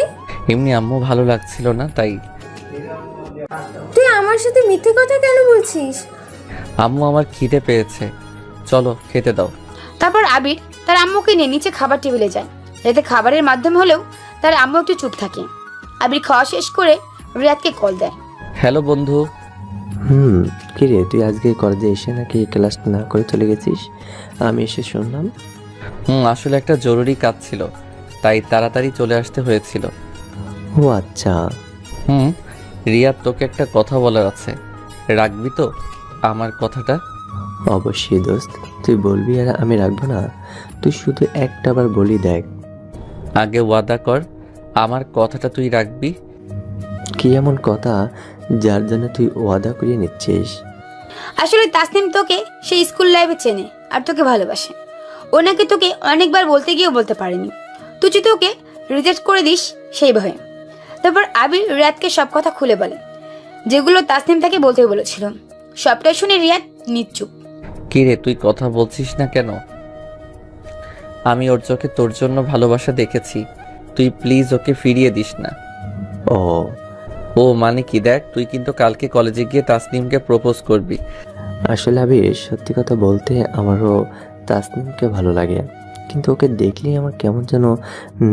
এমনি আম্মু ভালো লাগছিল না তাই। তুই আমার সাথে মিথ্যে কথা কেন বলছিস? আম্মু আমার খিদে পেয়েছে, চলো খেতে দাও। তারপর আবির তার আম্মুকে নিয়ে নিচে খাবার টেবিলে যায়, যাতে খাবারের মাধ্যমে হলেও তার আম্মু একটু চুপ থাকে। আবির খাওয়া শেষ করে রিয়াদকে কল দেয়। হ্যালো বন্ধু। কি রে, তুই আজকে কলেজে এসে নাকি ক্লাস না করে চলে গেছিস? আমি এসে শুনলাম। আসলে একটা জরুরি কাজ ছিল, তাই তাড়াতাড়ি চলে আসতে হয়েছিল। ও আচ্ছা। রিয়াদ, তোকে একটা কথা বলার আছে, রাখবি তো আমার কথাটা? অবশ্যই দোস্ত, তুই বলবি আর আমি রাখবো না? তুই শুধু একটাবার বলি দেখ। আগে ওয়াদা কর আমার কথাটা তুই রাখবি। কি এমন কথা যার জন্য তুই ওয়াদা করিয়ে নিচ্ছিস? আসলে তাসনিম তোকে সেই স্কুল লাইফে চেনে আর তোকে ভালোবাসে। ও নাকি তোকে অনেকবার বলতে গিয়েও বলতে পারেনি। তুই যদি ওকে রিজেক্ট করে দিস সেই ভয়ে। তারপর আবির রিয়াদকে সব কথা খুলে বলে, যেগুলো তাসনিম তাকে বলতে বলেছিল। সবটাই শুনে রিয়াদ নিশ্চুপ। কি রে, তুই কথা বলছিস না কেন? আমি ওর চোখে তোর জন্য ভালোবাসা দেখেছি, তুই প্লিজ ওকে ফিরিয়ে দিস না। ও মানে কি, দেখ তুই কিন্তু কালকে কলেজে গিয়ে তাসনিমকে প্রপোজ করবি। আসলে আবির, সত্যি কথা বলতে আমারও তাসনিমকে ভালো লাগে, কিন্তু ওকে দেখলেই আমার কেমন যেন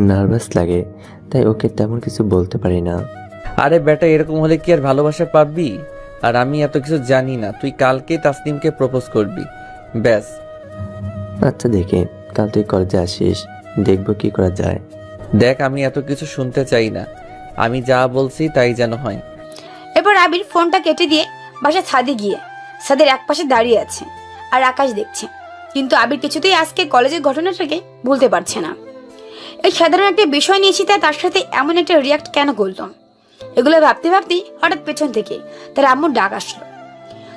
নার্ভাস লাগে, তাই ওকে তেমন কিছু বলতে পারি না। আরে বেটা, এরকম হলে কি আর ভালোবাসা পাবি? আর আমি এত কিছু জানি না, তুই কালকে তাসনিমকে প্রপোজ করবি, ব্যাস। আচ্ছা দেখে, কাল তুই কলেজে আসিস, দেখবো কি করা যায়। দেখ, আমি এত কিছু শুনতে চাই না, আমি যা বলছি তাই যেন হয়। এরপর আবির ফোনটা কেটে দিয়ে বাসার ছাদে গিয়ে ছাদের এক পাশে দাঁড়িয়ে আছে আর আকাশ দেখছে। কিন্তু আবির কিছুতেই আজকে কলেজের ঘটনাটাকে ভুলতে পারছে না। এই সাধারণ একটা বিষয় নিয়েছি তার সাথে এমন একটা রিয়াক্ট কেন করলাম, এগুলো ভাবতে ভাবতেই হঠাৎ পেছন থেকে তার আম্মুর ডাক আসলো।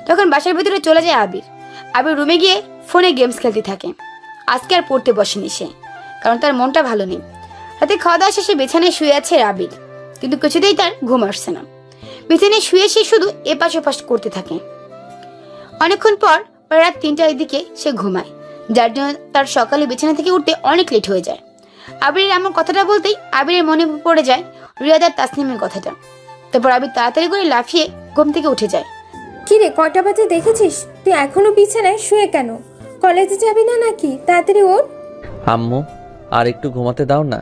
তখন বাসার ভিতরে চলে যায় আবির। আবির রুমে গিয়ে ফোনে গেমস খেলতে থাকে। আজকে আর পড়তে বসেনি সে, কারণ তার মনটা ভালো নেই। রাতে খাওয়া দাওয়া শেষে বিছানায় শুয়ে আছে আবির, কিন্তু কিছুতেই তার ঘুম আসছে না। বিছানায় শুয়ে সে শুধু এপাশ ওপাশ করতে থাকে। অনেকক্ষণ পর রাত 3টার দিকে সে ঘুমায়, যার জন্য তার সকালে বিছানা থেকে উঠতে অনেক লেট হয়ে যায়। আবিরের এমন কথাটা বলতেই আবিরের মনে পড়ে যায় রিয়াদ আর তাসনিমের কথাটা। তারপর আবির তাড়াতাড়ি করে লাফিয়ে ঘুম থেকে উঠে যায়। কি রে, কটা বাজে দেখেছিস? তুই এখনো বিছানায় শুয়ে কেন? কলেজে যাবি না নাকি? তাড়াতাড়ি ওঠ। আম্মু, আর একটু ঘুমাতে দাও না।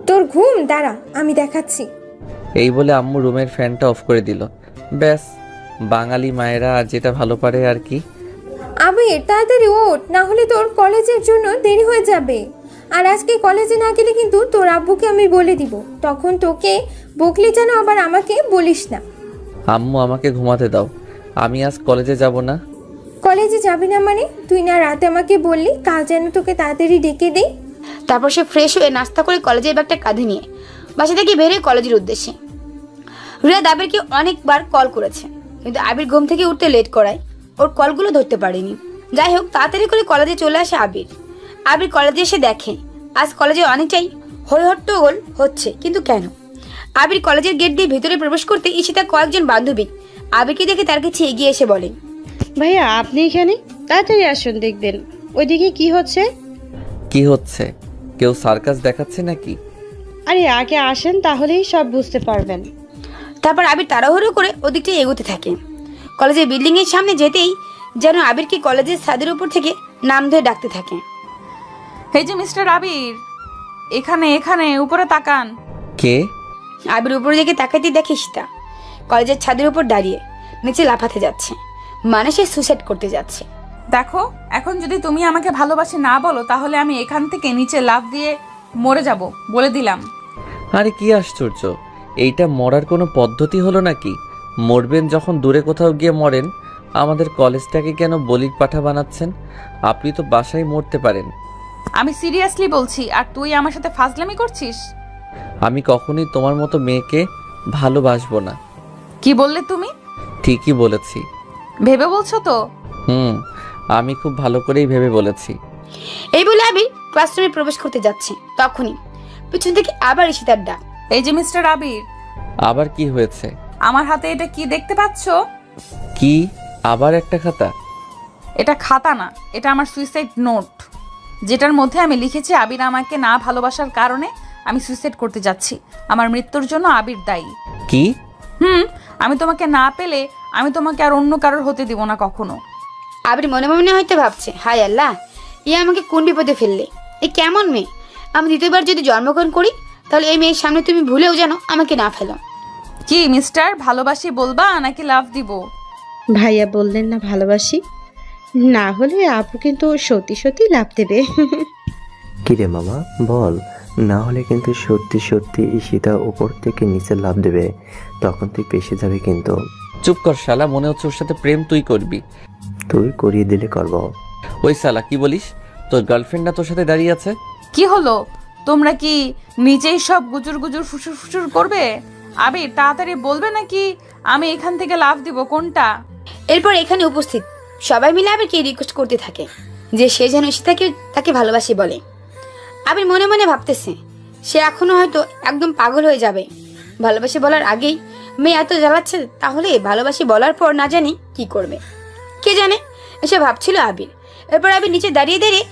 তোর ঘুম, দাঁড়া আমি দেখাচ্ছি। এই বলে আম্মু রুমের ফ্যানটা অফ করে দিল। ব্যাস, বাঙালি মায়েরা আর যেটা ভালো পারে আর কি। আবির তাড়াতাড়ি ওঠ, না হলে তোর কলেজের জন্য দেরি হয়ে যাবে। আর আজকে কলেজে না গেলে কিন্তু তোর আব্বুকে আমি বলে দিব, তখন তোকে বকলে যেন আবার আমাকে বলিস না। আম্মু, আমাকে ঘুমাতে দাও, আমি আজ কলেজে যাব না। কলেজে যাবি না মানে? তুই না রাতে আমাকে বললি কাল যেন তোকে তাড়াতাড়ি ডেকে দেই। তারপর সে ফ্রেশ হয়ে নাস্তা করে কলেজের ব্যাগটা কাঁধে নিয়ে বাসা থেকে বেরিয়ে কলেজের উদ্দেশ্যে। রিয়াদ আবিরকে অনেকবার কল করেছে, কিন্তু আবির ঘুম থেকে উঠতে লেট করায় ওর কলগুলো ধরতে পারেনি। যাই হোক, তাড়াতাড়ি করে কলেজে চলে আসে আবির। আবির কলেজে এসে দেখে আজ কলেজে অনেকটাই হইহট্টগোল হচ্ছে, কিন্তু কেন? আবির কলেজের গেট দিয়ে ভেতরে প্রবেশ করতে ঈশিতার কয়েকজন বান্ধবী আবিরকে দেখে তার কাছে এগিয়ে এসে বলে, ভাইয়া আপনি এখানে? তাড়াতাড়ি আসুন, দেখবেন ওইদিকে কি হচ্ছে। কি হচ্ছে? কেউ সার্কাস দেখাচ্ছে নাকি? আরে আগে আসেন, তাহলেই সব বুঝতে পারবেন। তারপর আবির তাড়াহুড়ো করে ওদিকটা এগোতে থাকে। কলেজের বিল্ডিং এর সামনে যেতেই যেন আবিরকে কলেজের ছাদের উপর থেকে নাম ধরে ডাকতে থাকে। এই যে মিস্টার আবির, এখানে এখানে উপরে তাকান। কে? আবির উপরে দিকে তাকাইতে দেখে ঈশিতা কলেজের ছাদের উপর দাঁড়িয়ে নিচে লাফাতে যাচ্ছে, মানে সে সুইসাইড করতে যাচ্ছে। দেখো, এখন যদি তুমি আমাকে ভালোবাসি না বলো, তাহলে আমি এখান থেকে নিচে লাফ দিয়ে মরে যাব, বলে দিলাম। আরে কি আশ্চর্য, এইটা মরার কোনো পদ্ধতি হলো নাকি? মরবেন যখন দূরে কোথাও গিয়ে মরেন, আমাদের কলেজটাকে কেন বলির পাঠা বানাচ্ছেন? আপনি তো বাসায় মরতে পারেন। আমি সিরিয়াসলি বলছি, আর তুই আমার সাথে ফাজলামি করছিস। আমি কখনোই তোমার মতো মেয়েকে ভালোবাসবো না। কি বললে তুমি? ঠিকই বলেছি। ভেবে বলছো তো? আমি খুব ভালো করেই ভেবে বলেছি। এই বলে আবির ক্লাসরুমে প্রবেশ করতে যাচ্ছে, তখনই পিছন থেকে আবার ঈশিতার ডাক। এই যে মিস্টার আবির। আবার কি হয়েছে? আমার হাতে এটা কি দেখতে পাচ্ছো? কি? আবার একটা খাতা? এটা খাতা না, এটা আমার সুইসাইড নোট, যেটার মধ্যে আমি লিখেছি আবির আমাকে না ভালোবাসার কারণে আমি সুইসাইড করতে যাচ্ছি। আমার মৃত্যুর জন্য আবির দায়ী। কি? আমি তোমাকে না পেলে আমি তোমাকে আর অন্য কারোর হতে দিব না কখনো। আবির মনে মনে হয়তো ভাবছে, হায় আল্লাহ, আমাকে কোন বিপদে ফেললে? এ কেমন মেয়ে? আমি দ্বিতীয়বার যদি জন্মগ্রহণ করি, তাহলে এই মেয়ের সামনে তুমি ভুলেও যেন আমাকে না ফেলো। কি মিস্টার, ভালোবাসি বলবা নাকি লাভ দিব? ভাইয়া বললেন না ভালোবাসি, না হলে আপু কিন্তু সত্যি সত্যি লাভ দেবে। কিরে মামা বল, না হলে কিন্তু সত্যি সত্যি ঈশিতা উপর থেকে নিচে লাফ দেবে, তখন তুই পেশে যাবে কিন্তু। চুপ কর শালা, মনে হচ্ছে ওর সাথে প্রেম তুই করবি। তুই করিয়ে দিলে করব। ওই শালা কি বলিস? তোর গার্লফ্রেন্ড না তোর সাথে দাঁড়িয়ে আছে? কি হলো, তোমরা কি নিজেই সব গুজুর গুজুর ফুসুর ফুসুর করবে? আবির তাড়াতাড়ি বলবে নাকি আমি এখান থেকে লাভ দিব, কোনটা? এরপর এখানে উপস্থিত সবাই মিলে আবিরকে রিকোয়েস্ট করতে থাকে যে সে যেন তাকে ভালোবাসি বলে। আবির মনে মনে ভাবতেছে সে এখনো হয়তো একদম পাগল হয়ে যাবে। ভালোবাসি বলার আগেই মেয়ে এত জ্বালাচ্ছে, তাহলে ভালোবাসি বলার পর না জানি কি করবে, কে জানে, এসে ভাবছিল আবির। এরপর আবির নিচে দাঁড়িয়ে দাঁড়িয়ে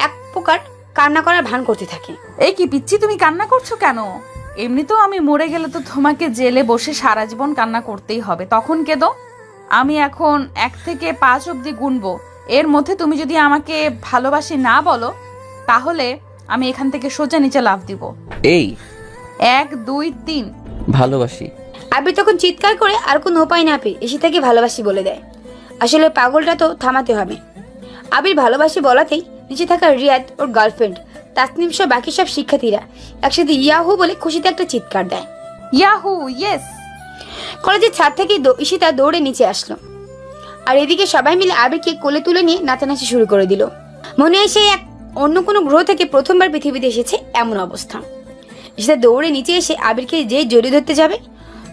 এক প্রকার কান্না করার ভান করতে থাকে। এই কি পিচ্ছি, তুমি কান্না করছো কেন? এমনিতেও আমি মরে গেলে তো তোমাকে জেলে বসে সারা জীবন কান্না করতেই হবে, তখন কেঁদো। আমি এখন 1 থেকে 5 অবধি গুনবো, এর মধ্যে তুমি যদি আমাকে ভালোবাসি না বলো, তাহলে আমি এখান থেকে সোজা নিচে লাফ দিব। এই 1 2 3। ভালোবাসি। আবির তখন চিৎকার করে আর কোনো উপায় না পেয়ে এসে তাকে ভালোবাসি বলে দেয়। আসলে পাগলটা তো থামাতে হবে। আবির ভালোবাসি বলাতেই নিচে থাকা রিয়াদ, ওর গার্লফ্রেন্ড তাসনিম সহ বাকি সব শিক্ষার্থীরা একসাথে ইয়াহু বলে খুশিতে একটা চিৎকার দেয়। Yahoo, yes. কলেজের ছাদ থেকে ঈশিতা দৌড়ে নিচে আসলো, আর এদিকে সবাই মিলে আবিরকে কোলে তুলে নিয়ে নাচানাচি শুরু করে দিল। মনে হয় সে এক অন্য কোনো গ্রহ থেকে প্রথমবার পৃথিবীতে এসেছে এমন অবস্থা। ঈশিতা দৌড়ে নিচে এসে আবিরকে যে জড়িয়ে ধরতে যাবে,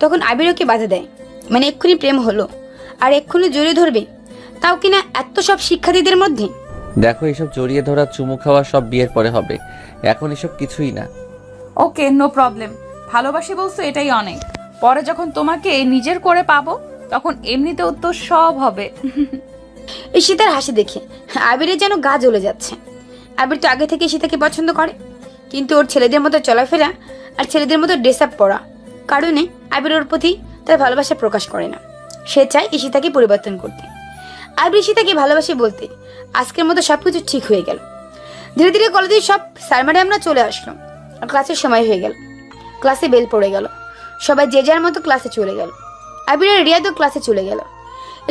তখন আবির ওকে বাধা দেয়, মানে এক্ষুনি প্রেম হলো আর এক্ষুনি জড়িয়ে ধরবে, তাও কিনা এত সব শিক্ষার্থীদের মধ্যে। দেখো, এসব জড়িয়ে ধরা চুমু খাওয়া সব বিয়ের পরে হবে, এখন এসব কিছুই না। ওকে, নো প্রবলেম। ভালোবাসি বলছো, এটাই অনেক। পরে যখন তোমাকে নিজের করে পাবো, তখন এমনিতেও তো সব হবে। ঈশিতার হাসি দেখে আবিরের যেন গা জ্বলে যাচ্ছে। আবির তো আগে থেকে ঈশিতাকে পছন্দ করে, কিন্তু ওর ছেলেদের মতো চলাফেরা আর ছেলেদের মতো ড্রেস আপ পরা কারণে আবির ওর প্রতি তার ভালোবাসা প্রকাশ করে না। সে চায় ঈশিতাকে পরিবর্তন করতে। আবির ঈশিতাকে ভালোবাসে বলতে আজকের মতো সবকিছু ঠিক হয়ে গেল। ধীরে ধীরে কলেজের সব স্যার ম্যাডামরা চলে আসলো আর ক্লাসের সময় হয়ে গেল। ক্লাসে বেল পড়ে গেল, সবাই যে যার মতো ক্লাসে চলে গেল। আবির আর রিয়াদও ক্লাসে চলে গেল।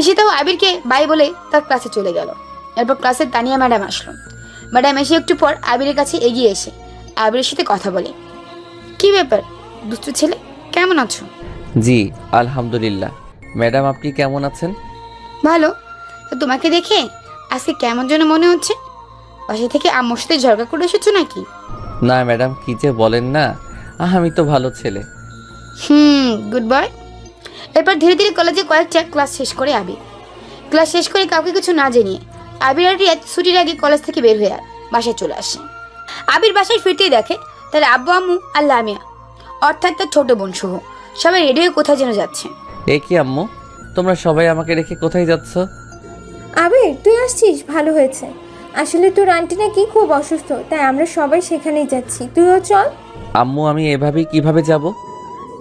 ঈশিতাও আবিরকে বাই বলে তার ক্লাসে চলে গেল। এরপর ক্লাসে তানিয়া ম্যাডাম আসলো। ম্যাডাম এসে একটু পর আবিরের কাছে এগিয়ে এসে আবিরের সাথে কথা বলে। কি ব্যাপার দুষ্টু ছেলে, কেমন আছো? জি আলহামদুলিল্লাহ। ম্যাডাম আপনি কেমন আছেন? ভালো। তো তোমাকে দেখে আজকে কেমন যেন মনে হচ্ছে। বাসা থেকে আম্মুর সাথে ঝগড়া করে এসেছো নাকি? না ম্যাডাম, কি যে বলেন না, আমি তো ভালো ছেলে। Good boy. এরপর ধীরে ধীরে কলেজে কয়েকটা ক্লাস শেষ করে আবির। ক্লাস শেষ করে কাউকে কিছু না জানিয়ে আবির আর রিয়াদ ছুটির আগে কলেজ থেকে বের হয়ে বাসায় চলে আসে। আবির বাসায় ফিরতেই দেখে তার আব্বু আম্মু আর লামিয়া, অর্থাৎ তার ছোট বোন সহ সবাই রেডি হয়ে কোথায় যেন যাচ্ছে। এ কি আম্মু, তোমরা সবাই আমাকে রেখে কোথায় যাচ্ছ? আবির, তুই আসছিস, ভালো হয়েছে। আসলে তোর আন্টি নাকি খুব অসুস্থ, তাই আমরা সবাই সেখানেই যাচ্ছি, তুইও চল। আম্মু, আমি এভাবেই কিভাবে যাব?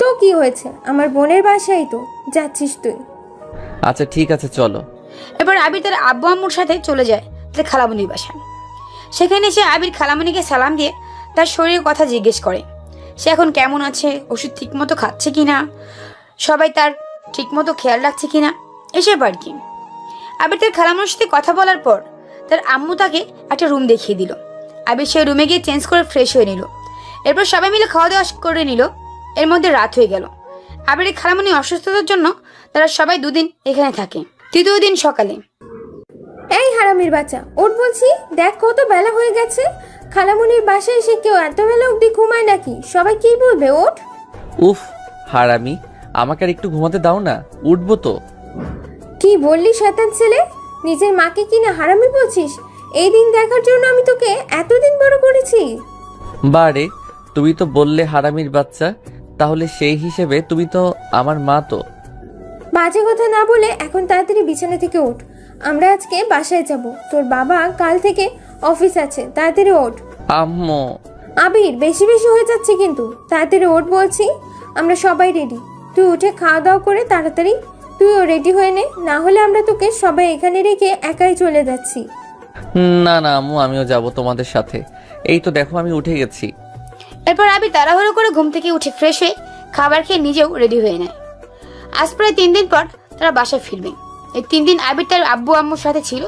তো কি হয়েছে, আমার বোনের বাসায় তো যাচ্ছিস তুই। আচ্ছা ঠিক আছে, চলো। এবার আবির তার আব্বু আম্মুর সাথে চলে যায় তার খালামণির বাসায়। সেখানে সে আবির খালামণিকে সালাম দিয়ে তার শরীরের কথা জিজ্ঞেস করে। সে এখন কেমন আছে, ওষুধ ঠিকমতো খাচ্ছে কিনা, সবাই তার ঠিকমতো খেয়াল রাখছে কিনা, এসব আর কি। আবির তার খালামণির সাথে কথা বলার পর তার আম্মু তাকে একটা রুম দেখিয়ে দিল। আবির সেই রুমে গিয়ে চেঞ্জ করে ফ্রেশ হয়ে নিল। এরপর সবাই মিলে খাওয়া দাওয়া করে নিল। এর মধ্যে রাত হয়ে গেল। আবিরের খালামণি অসুস্থতার জন্য তারা সবাই দুদিন এখানে থাকে। তৃতীয় দিন সকালে, এই হারামির বাচ্চা, ওঠ বলছি, দেখ কত বেলা হয়ে গেছে। খালামুনির বাসায় এসে কেউ এত বেলা অবধি ঘুমায় নাকি? সবাই কি বলবে? ওঠ। উফ হারামি, আমাকে আর একটু ঘুমাতে দাও না, উঠবো তো। কি বললি শয়তান ছেলে, নিজের মাকে কিনা হারামি বলছিস? এই দিন দেখার জন্য আমি তোকে এতদিন বড় করেছি। বারে, তুমি তো বললে হারামির বাচ্চা, তাহলে সেই হিসেবে তুমি তো আমার মা। তো বাজে কথা না বলে এখন তাড়াতাড়ি বিছানা থেকে ওঠ, আমরা আজকে বাসায় যাব। তোর বাবা কাল থেকে অফিস আছে, তাড়াতাড়ি ওঠ। আম্মু। আবির, বেশি বেশি হয়ে যাচ্ছে কিন্তু, তাড়াতাড়ি ওঠ বলছি। আমরা সবাই রেডি, তুই উঠে খাওয়া দাওয়া করে তাড়াতাড়ি তুইও রেডি হয়ে নে, না হলে আমরা তোকে সবাই এখানে রেখে একাই চলে যাচ্ছি। না না আম্মু, আমিও যাব তোমাদের সাথে। এই তো দেখো আমি উঠে গেছি। এরপর আবির তাড়াহুড়ো করে ঘুম থেকে উঠে ফ্রেশ হয়ে খাবার খেয়ে নিজেও রেডি হয়ে নেয়। আজ প্রায় 3 দিন পর তারা বাসায় ফিরবে। এই 3 দিন আবির তার আব্বু আম্মুর সাথে ছিল।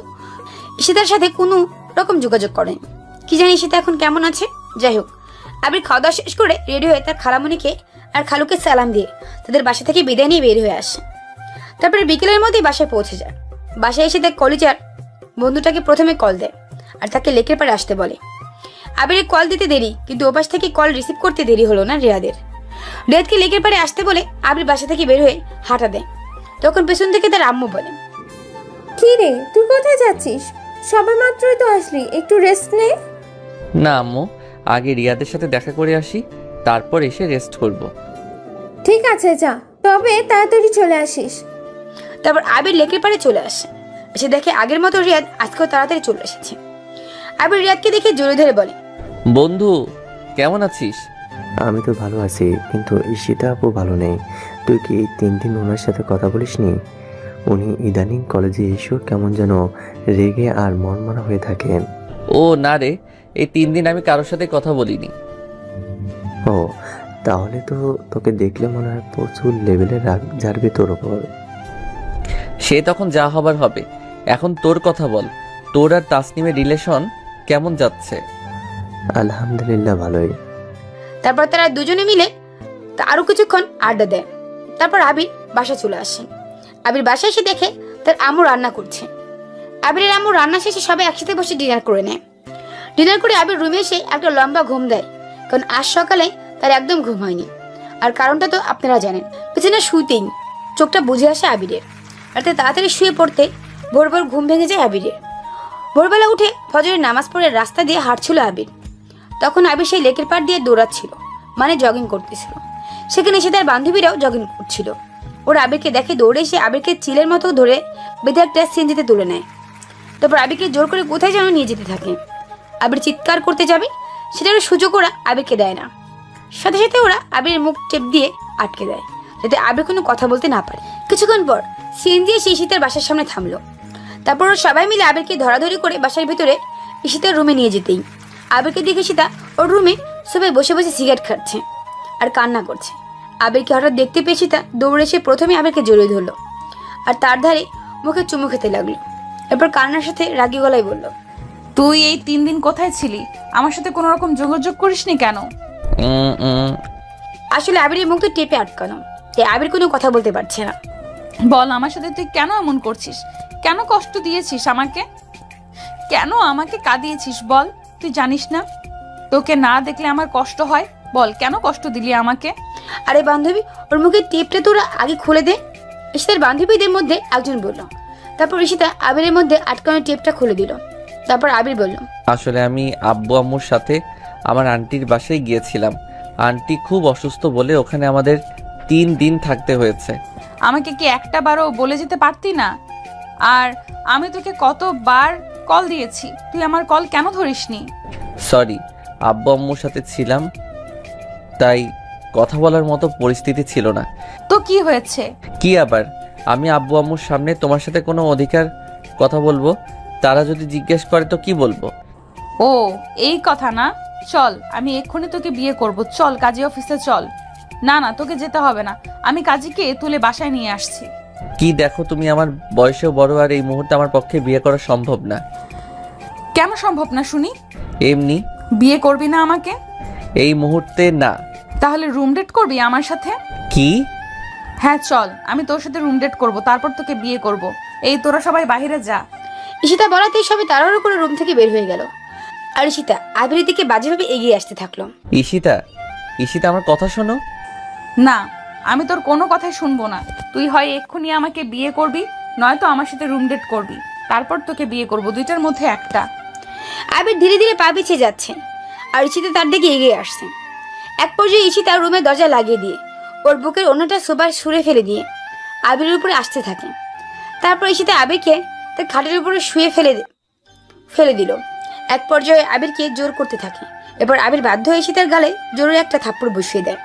ঈশিতার সাথে কোনো রকম যোগাযোগ করেনি। কি জানি ঈশিতা এখন কেমন আছে। যাই হোক, আবির খাওয়া দাওয়া শেষ করে রেডি হয়ে তার খালামণিকে আর খালুকে সালাম দিয়ে তাদের বাসা থেকে বিদায় নিয়ে বের হয়ে আসে। তারপরে বিকেলের মধ্যেই বাসায় পৌঁছে যায়। বাসায় এসে তার কলিজার বন্ধুটাকে প্রথমে কল দেয় আর তাকে লেকের পাড়ে আসতে বলে। আবিরের কল দিতে দেরি, কিন্তু ওপাশ থেকে কল রিসিভ করতে দেরি হলো না রিয়াদের। রিয়াদকে লেকের পাড়ে আসতে বলে আবির বাসা থেকে বের হয়ে হাঁটা দেয়। তখন পেছন থেকে তার আম্মু বলে, কি রে, তুই কোথায় যাচ্ছিস? সবে মাত্রই তো আসলি, একটু রেস্ট নে। না আম্মু, আগে রিয়াদের সাথে দেখা করে আসি, তারপর এসে রেস্ট করব। ঠিক আছে যা, তবে তাড়াতাড়ি চলে আসিস। তারপর আবির লেকের পাড়ে চলে আসে। এসে দেখে আগের মতো রিয়াদ আজকেও তাড়াতাড়ি চলে এসেছে। আবির রিয়াদকে দেখে জোরে ধরে বলে, বন্ধু কেমন আছিস? আমি তো ভালো আছি, কিন্তু ঈশিতা আপু ভালো নেই। তুই কি এই 3 দিন ওনার সাথে কথা বলিসনি? উনি ইদানিং কলেজে এসেও কেমন যেন রেগে আর মনমরা হয়ে থাকেন। ও না রে, এই 3 দিন আমি কারোর সাথে কথা বলিনি। ও, তাহলে তো তোকে দেখলে মনে হয় প্রচুর লেভেলের রাগ ঝাড়বে তোর ওপর। সে তখন যা হবার হবে। এখন তোর কথা বল, তোর আর তাসনিমের রিলেশন কেমন যাচ্ছে? আলহামদুলিল্লাহ ভালোই। তারপর তারা দুজনে মিলে আরো কিছুক্ষণ আড্ডা দেয়। তারপর আবির বাসা চলে আসে। আবির বাসায় এসে দেখে তার আম্মু রান্না করছে। আবিরের আম্মু রান্না শেষে সবাই একসাথে বসে ডিনার করে নেয়। ডিনার করে আবির রুমে এসে একটা লম্বা ঘুম দেয়, কারণ আজ সকালে তার একদম ঘুম হয়নি। আর কারণটা তো আপনারা জানেন। পিছনে শুতেই চোখটা বুঝে আসে আবিরের। রাতে তাড়াতাড়ি শুয়ে পড়তে ভোর ভোর ঘুম ভেঙে যায় আবিরের। ভোরবেলা উঠে ফজরের নামাজ পড়ে রাস্তা দিয়ে হাঁটছিল আবির। তখন আবির সেই লেকের পাড় দিয়ে দৌড়াচ্ছিল, মানে জগিং করতেছিল। সেখানে এসে তার বান্ধবীরাও জগিং করছিল। ওরা আবিরকে দেখে দৌড়ে এসে আবিরকে চিলের মতো ধরে বেঁধে একটা সিএনজিতে তুলে নেয়। তারপর আবিরকে জোর করে কোথায় যেন নিয়ে যেতে থাকে। আবির চিৎকার করতে যাবে, সেটারও সুযোগ ওরা আবিরকে দেয় না। সাথে সাথে ওরা আবিরের মুখ চেপ দিয়ে আটকে দেয়, যাতে আবির কোনো কথা বলতে না পারে। কিছুক্ষণ পর সিএনজি এসে ঈশিতার বাসার সামনে থামলো। তারপর ওরা সবাই মিলে আবিরকে ধরাধরি করে বাসার ভিতরে ঈশিতার রুমে নিয়ে যেতেই আবিরকে দেখে ঈশিতা ওর রুমে সবাই বসে বসে সিগারেট খাচ্ছে আর কান্না করছে। আবিরকে হঠাৎ দেখতে পেয়ে ঈশিতা দৌড়ে এসে প্রথমে আবিরকে জড়িয়ে ধরলো আর তার ধারে মুখে চুমু খেতে লাগলো। এরপর কান্নার সাথে রাগী গলায় বলল, তুই এই 3 দিন কোথায় ছিলি? আমার সাথে কোনো রকম যোগাযোগ করিসনি কেন? আসলে আবিরের মুখ তো টেপে আটকানো, তাই আবির কোনো কথা বলতে পারছে না। বল, আমার সাথে তুই কেন এমন করছিস? কেন কষ্ট দিয়েছিস আমাকে? কেন আমাকে কাঁদিয়েছিস বল? তুই জানিস না তোকে না দেখলে আমার কষ্ট হয়? বল কেন কষ্ট দিলি আমাকে? আরে বান্ধবী, ওর মুখে টেপটা তোরা আগে খুলে দে, ঈশিতার বান্ধবীদের মধ্যে একজন বলল। তারপর ঈশিতা আবিরের মধ্যে আটকানো টেপটা খুলে দিল। তারপর আবির বলল, আসলে আমি আব্বু আম্মুর সাথে আমার আন্টির বাসায় গিয়েছিলাম। আন্টি খুব অসুস্থ বলে ওখানে আমাদের 3 দিন থাকতে হয়েছে। আমাকে কি একটা বারও বলে যেতে পারতি না? আর আমি তোকে কতবার কল দিয়েছি, তুই আমার কল কেন ধরিসনি? সরি, আব্বু আম্মুর সাথে ছিলাম তাই কথা বলার মতো পরিস্থিতি ছিল না। তো কি হয়েছে? কি আবার, আমি আব্বু আম্মুর সামনে তোমার সাথে কোনো অধিকার কথা বলবো? তারা যদি জিজ্ঞেস করে তো কি বলবো? ও এই কথা না, চল আমি এক্ষুনি তোকে বিয়ে করব। চল কাজী অফিসে চল। না না, তোকে যেতে হবে না, আমি কাজীকে তুলে বাসায় নিয়ে আসছি। কি দেখো, তুমি আমার বয়সেও বড়, আর এই মুহূর্তে আমার পক্ষে বিয়ে করা সম্ভব না। কেন সম্ভব না শুনি? এমনি। বিয়ে করবি না আমাকে? এই মুহূর্তে না। তাহলে রুম ডেট করবি আমার সাথে? কি? হ্যাঁ চল, আমি তোর সাথে রুম ডেট করব, তারপর তোকে বিয়ে করব। এই তোরা সবাই বাইরে যা। ঈশিতা বলাতেই সবাই তাড়াহুড়ো করে রুম থেকে বের হয়ে গেল। আর ঈশিতা আবিরের দিকে বাজেভাবে এগিয়ে আসতে থাকলো। ঈশিতা, ঈশিতা আমার কথা শোনো। না, আমি তোর কোনো কথাই শুনবো না। তুই হয় এক্ষুনি আমাকে বিয়ে করবি, নয়তো আমার সাথে রুম ডেট করবি, তারপর তোকে বিয়ে করব। দুইটার মধ্যে একটা। আবির ধীরে ধীরে পা পিছিয়ে যাচ্ছে আর ঈশিতা তার দিকে এগিয়ে আসছে। এক পর্যায়ে ঈশিতা রুমের দরজা লাগিয়ে দিয়ে ওর বুকের অন্যটা সোফার সুরে ফেলে দিয়ে আবিরের উপরে আসতে থাকে। তারপর ঈশিতা আবিরকে তার খাটের উপরে শুয়ে ফেলে দিল। এক পর্যায়ে আবিরকে জোর করতে থাকে। এবার আবির বাধ্য হয়ে ঈশিতার গালে জোরে একটা থাপ্পড় বসিয়ে দেয়।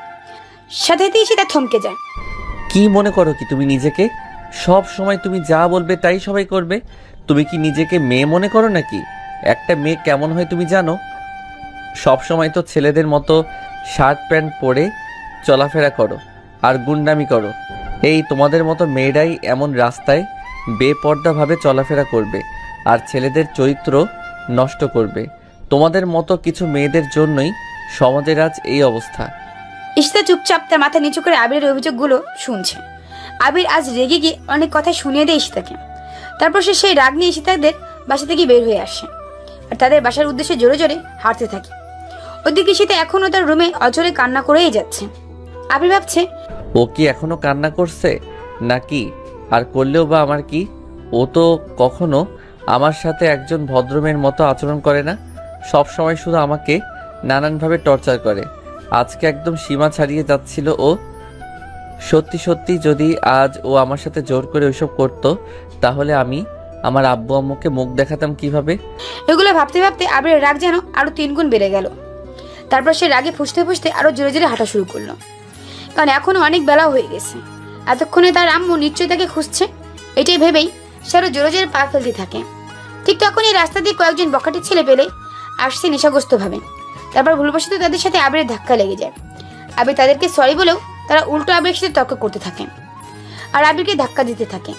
সাথে সাথে ঈশিতা থমকে যায়। কি মনে করো কি তুমি নিজেকে? সব সময় তুমি যা বলবে তাই সবাই করবে? তুমি কি নিজেকে মেয়ে মনে করো নাকি? একটা মেয়ে কেমন হয় তুমি জানো? সব সময় তো ছেলেদের মতো শার্ট প্যান্ট পরে চলাফেরা করো আর গুন্ডামি করো। এই তোমাদের মতো মেয়েরাই এমন রাস্তায় বেপর্দাভাবে চলাফেরা করবে আর ছেলেদের চরিত্র নষ্ট করবে। তোমাদের মতো কিছু মেয়েদের জন্যই সমাজের আজ এই অবস্থা। ঈশিতা চুপচাপ তার মাথা নিচু করে আবিরের অভিযোগগুলো শুনছে। আবির আজ রেগে গিয়ে অনেক কথা শুনিয়ে দেয় ঈশিতাকে। তারপর সে সেই রাগ নিয়ে ঈশিতাদের বাসা থেকে বের হয়ে আসে আর তাদের বাসার উদ্দেশ্যে জোরে জোরে হাঁটতে থাকে। ওদিকে ঈশিতা এখনো তার রুমে অঝরে কান্না করেই যাচ্ছে। আবির ভাবছে, ও কি এখনো কান্না করছে নাকি? আর করলেও বা আমার কি? ও তো কখনো আমার সাথে একজন ভদ্রমেয়ের মতো আচরণ করে না, সব সময় শুধু আমাকে নানানভাবে টর্চার করে। আজকে একদম সীমা ছাড়িয়ে যাচ্ছিল ও। সত্যি সত্যি যদি আজ ও আমার সাথে জোর করে ওইসব করতো তাহলে আমি আমার আব্বু আম্মুকে মুখ দেখাতাম কিভাবে? এগুলো ভাবতে ভাবতে আবিরের রাগ যেন আরো 3 গুণ বেড়ে গেল। তারপর সে রাগে ফুঁসতে ফুঁসতে আরো জোরে জোরে হাঁটা শুরু করলো, কারণ এখনো অনেক বেলা হয়ে গেছে। এতক্ষণে তার আম্মু নিশ্চয়ই তাকে খুঁজছে, এটাই ভেবেই সে আরো জোরে জোরে পা ফেলতে থাকে। ঠিক তখন এই রাস্তা দিয়ে কয়েকজন বখাটে ছেলে পেলে আসছে নেশাগ্রস্ত ভাবে। তারপর ভুলবশত তাদের সাথে আবিরের ধাক্কা লেগে যায়। আবির তাদেরকে সরি বলেও তারা উল্টো আবিরের সাথে তর্ক করতে থাকে আর আবিরকে ধাক্কা দিতে থাকে।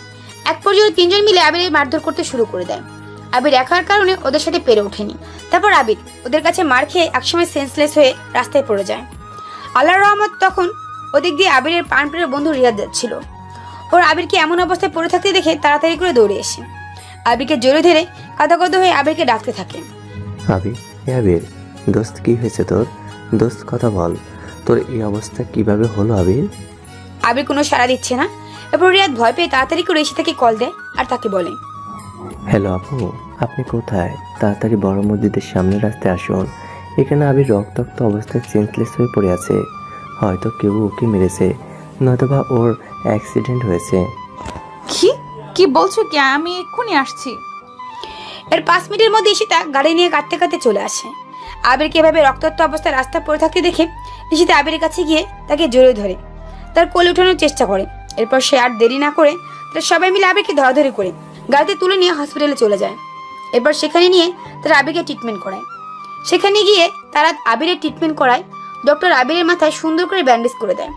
এক পর্যায়ে 3 জন মিলে আবিরের মারধর করতে শুরু করে দেয়। আবির একার কারণে ওদের সাথে পেরে ওঠেনি। তারপর আবির ওদের কাছে মার খেয়ে একসময় সেন্সলেস হয়ে রাস্তায় পড়ে যায়। আল্লাহর রহমত তখন ওদিক দিয়ে আবিরের প্রাণপ্রিয় বন্ধু রিয়াদ যাচ্ছিল। ওর আবিরকে এমন অবস্থায় পড়ে থাকতে দেখে তাড়াতাড়ি করে দৌড়ে এসে আবিরকে জোরে ধরে কাঁদাকদ হয়ে আবিরকে ডাকতে থাকে। আবির, আবির, দোস্ত কি হয়েছে তোর? দোস্ত কথা বল, তোর এই অবস্থা কিভাবে হলো আবির? আবির কোনো সাড়া দিচ্ছে না। এরপর রিয়াদ ভয় পেয়ে তাড়াতাড়ি করে এসে তাকে কল দেয় আর তাকে বলে, হ্যালো আপু, আপনি কোথায়? তাড়াতাড়ি বড় মসজিদের সামনে রাস্তায় আসুন। এখানে আবির রক্তাক্ত অবস্থায় সেন্সলেস হয়ে পড়ে আছে। হয়তো কেউ ওকে মেরেছে, নয়তোবা ওর অ্যাক্সিডেন্ট হয়েছে। কি বলছো কি? আমি এক্ষুনি আসছি। এর 5 মিনিটের মধ্যে ঈশিতা গাড়ি নিয়ে কাঁদতে কাঁদতে চলে আসে। আবিরকে এভাবে রক্তাক্ত অবস্থায় রাস্তা পড়ে থাকতে দেখে ঈশিতা আবিরের কাছে গিয়ে তাকে জড়িয়ে ধরে তার কোলে ওঠানোর চেষ্টা করে। এরপর সে আর দেরি না করে তারা সবাই মিলে আবিরকে ধরাধরি করে গাড়িতে তুলে নিয়ে হসপিটালে চলে যায়। এরপর সেখানে নিয়ে তারা আবিরকে ট্রিটমেন্ট করায়। সেখানে গিয়ে তারা আবিরের ট্রিটমেন্ট করায়। ডক্টর আবিরের মাথায় সুন্দর করে ব্যান্ডেজ করে দেয়।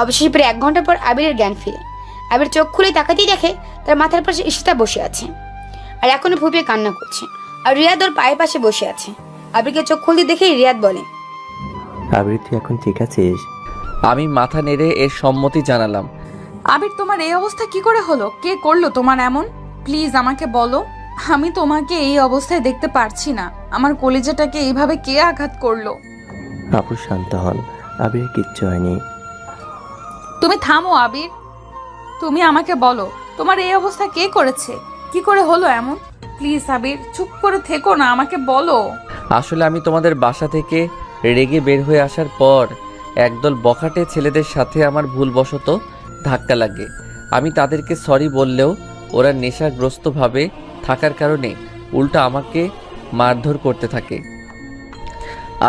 অবশেষে প্রায় 1 ঘন্টা পর আবিরের জ্ঞান ফিরে। আবির চোখ খুলে তাকাতেই দেখে তার মাথার পাশে ঈশিতা বসে আছে আর এখনো ফুপিয়ে কান্না করছে। আর রিয়াদ ওর পায়ের পাশে বসে আছে। আবিরকে চোখ খুলতে দেখেই রিয়াদ বলে, আবির, তুই এখন ঠিক আছিস? আমি মাথা নেড়ে এর সম্মতি জানালাম। আবির, তোমার এই অবস্থা কি করে হলো? কে করলো তোমার এমন? প্লিজ আমাকে বলো, আমি তোমাকে এই অবস্থায় দেখতে পারছি না। আমার কলিজাটাকে এইভাবে কে আঘাত করলো? আপু শান্ত হন, আবির কিচ্ছু হয়নি। তুমি থামো আবির, তুমি আমাকে বলো তোমার এই অবস্থা কে করেছে? কি করে হলো এমন? প্লিজ আবির, চুপ করে থেকো না, আমাকে বলো। আসলে আমি তোমাদের বাসা থেকে রেগে বের হয়ে আসার পর একদল বখাটে ছেলেদের সাথে আমার ভুলবশত ধাক্কা লাগে। আমি তাদেরকে সরি বললেও ওরা নেশাগ্রস্তভাবে থাকার কারণে উল্টা আমাকে মারধর করতে থাকে।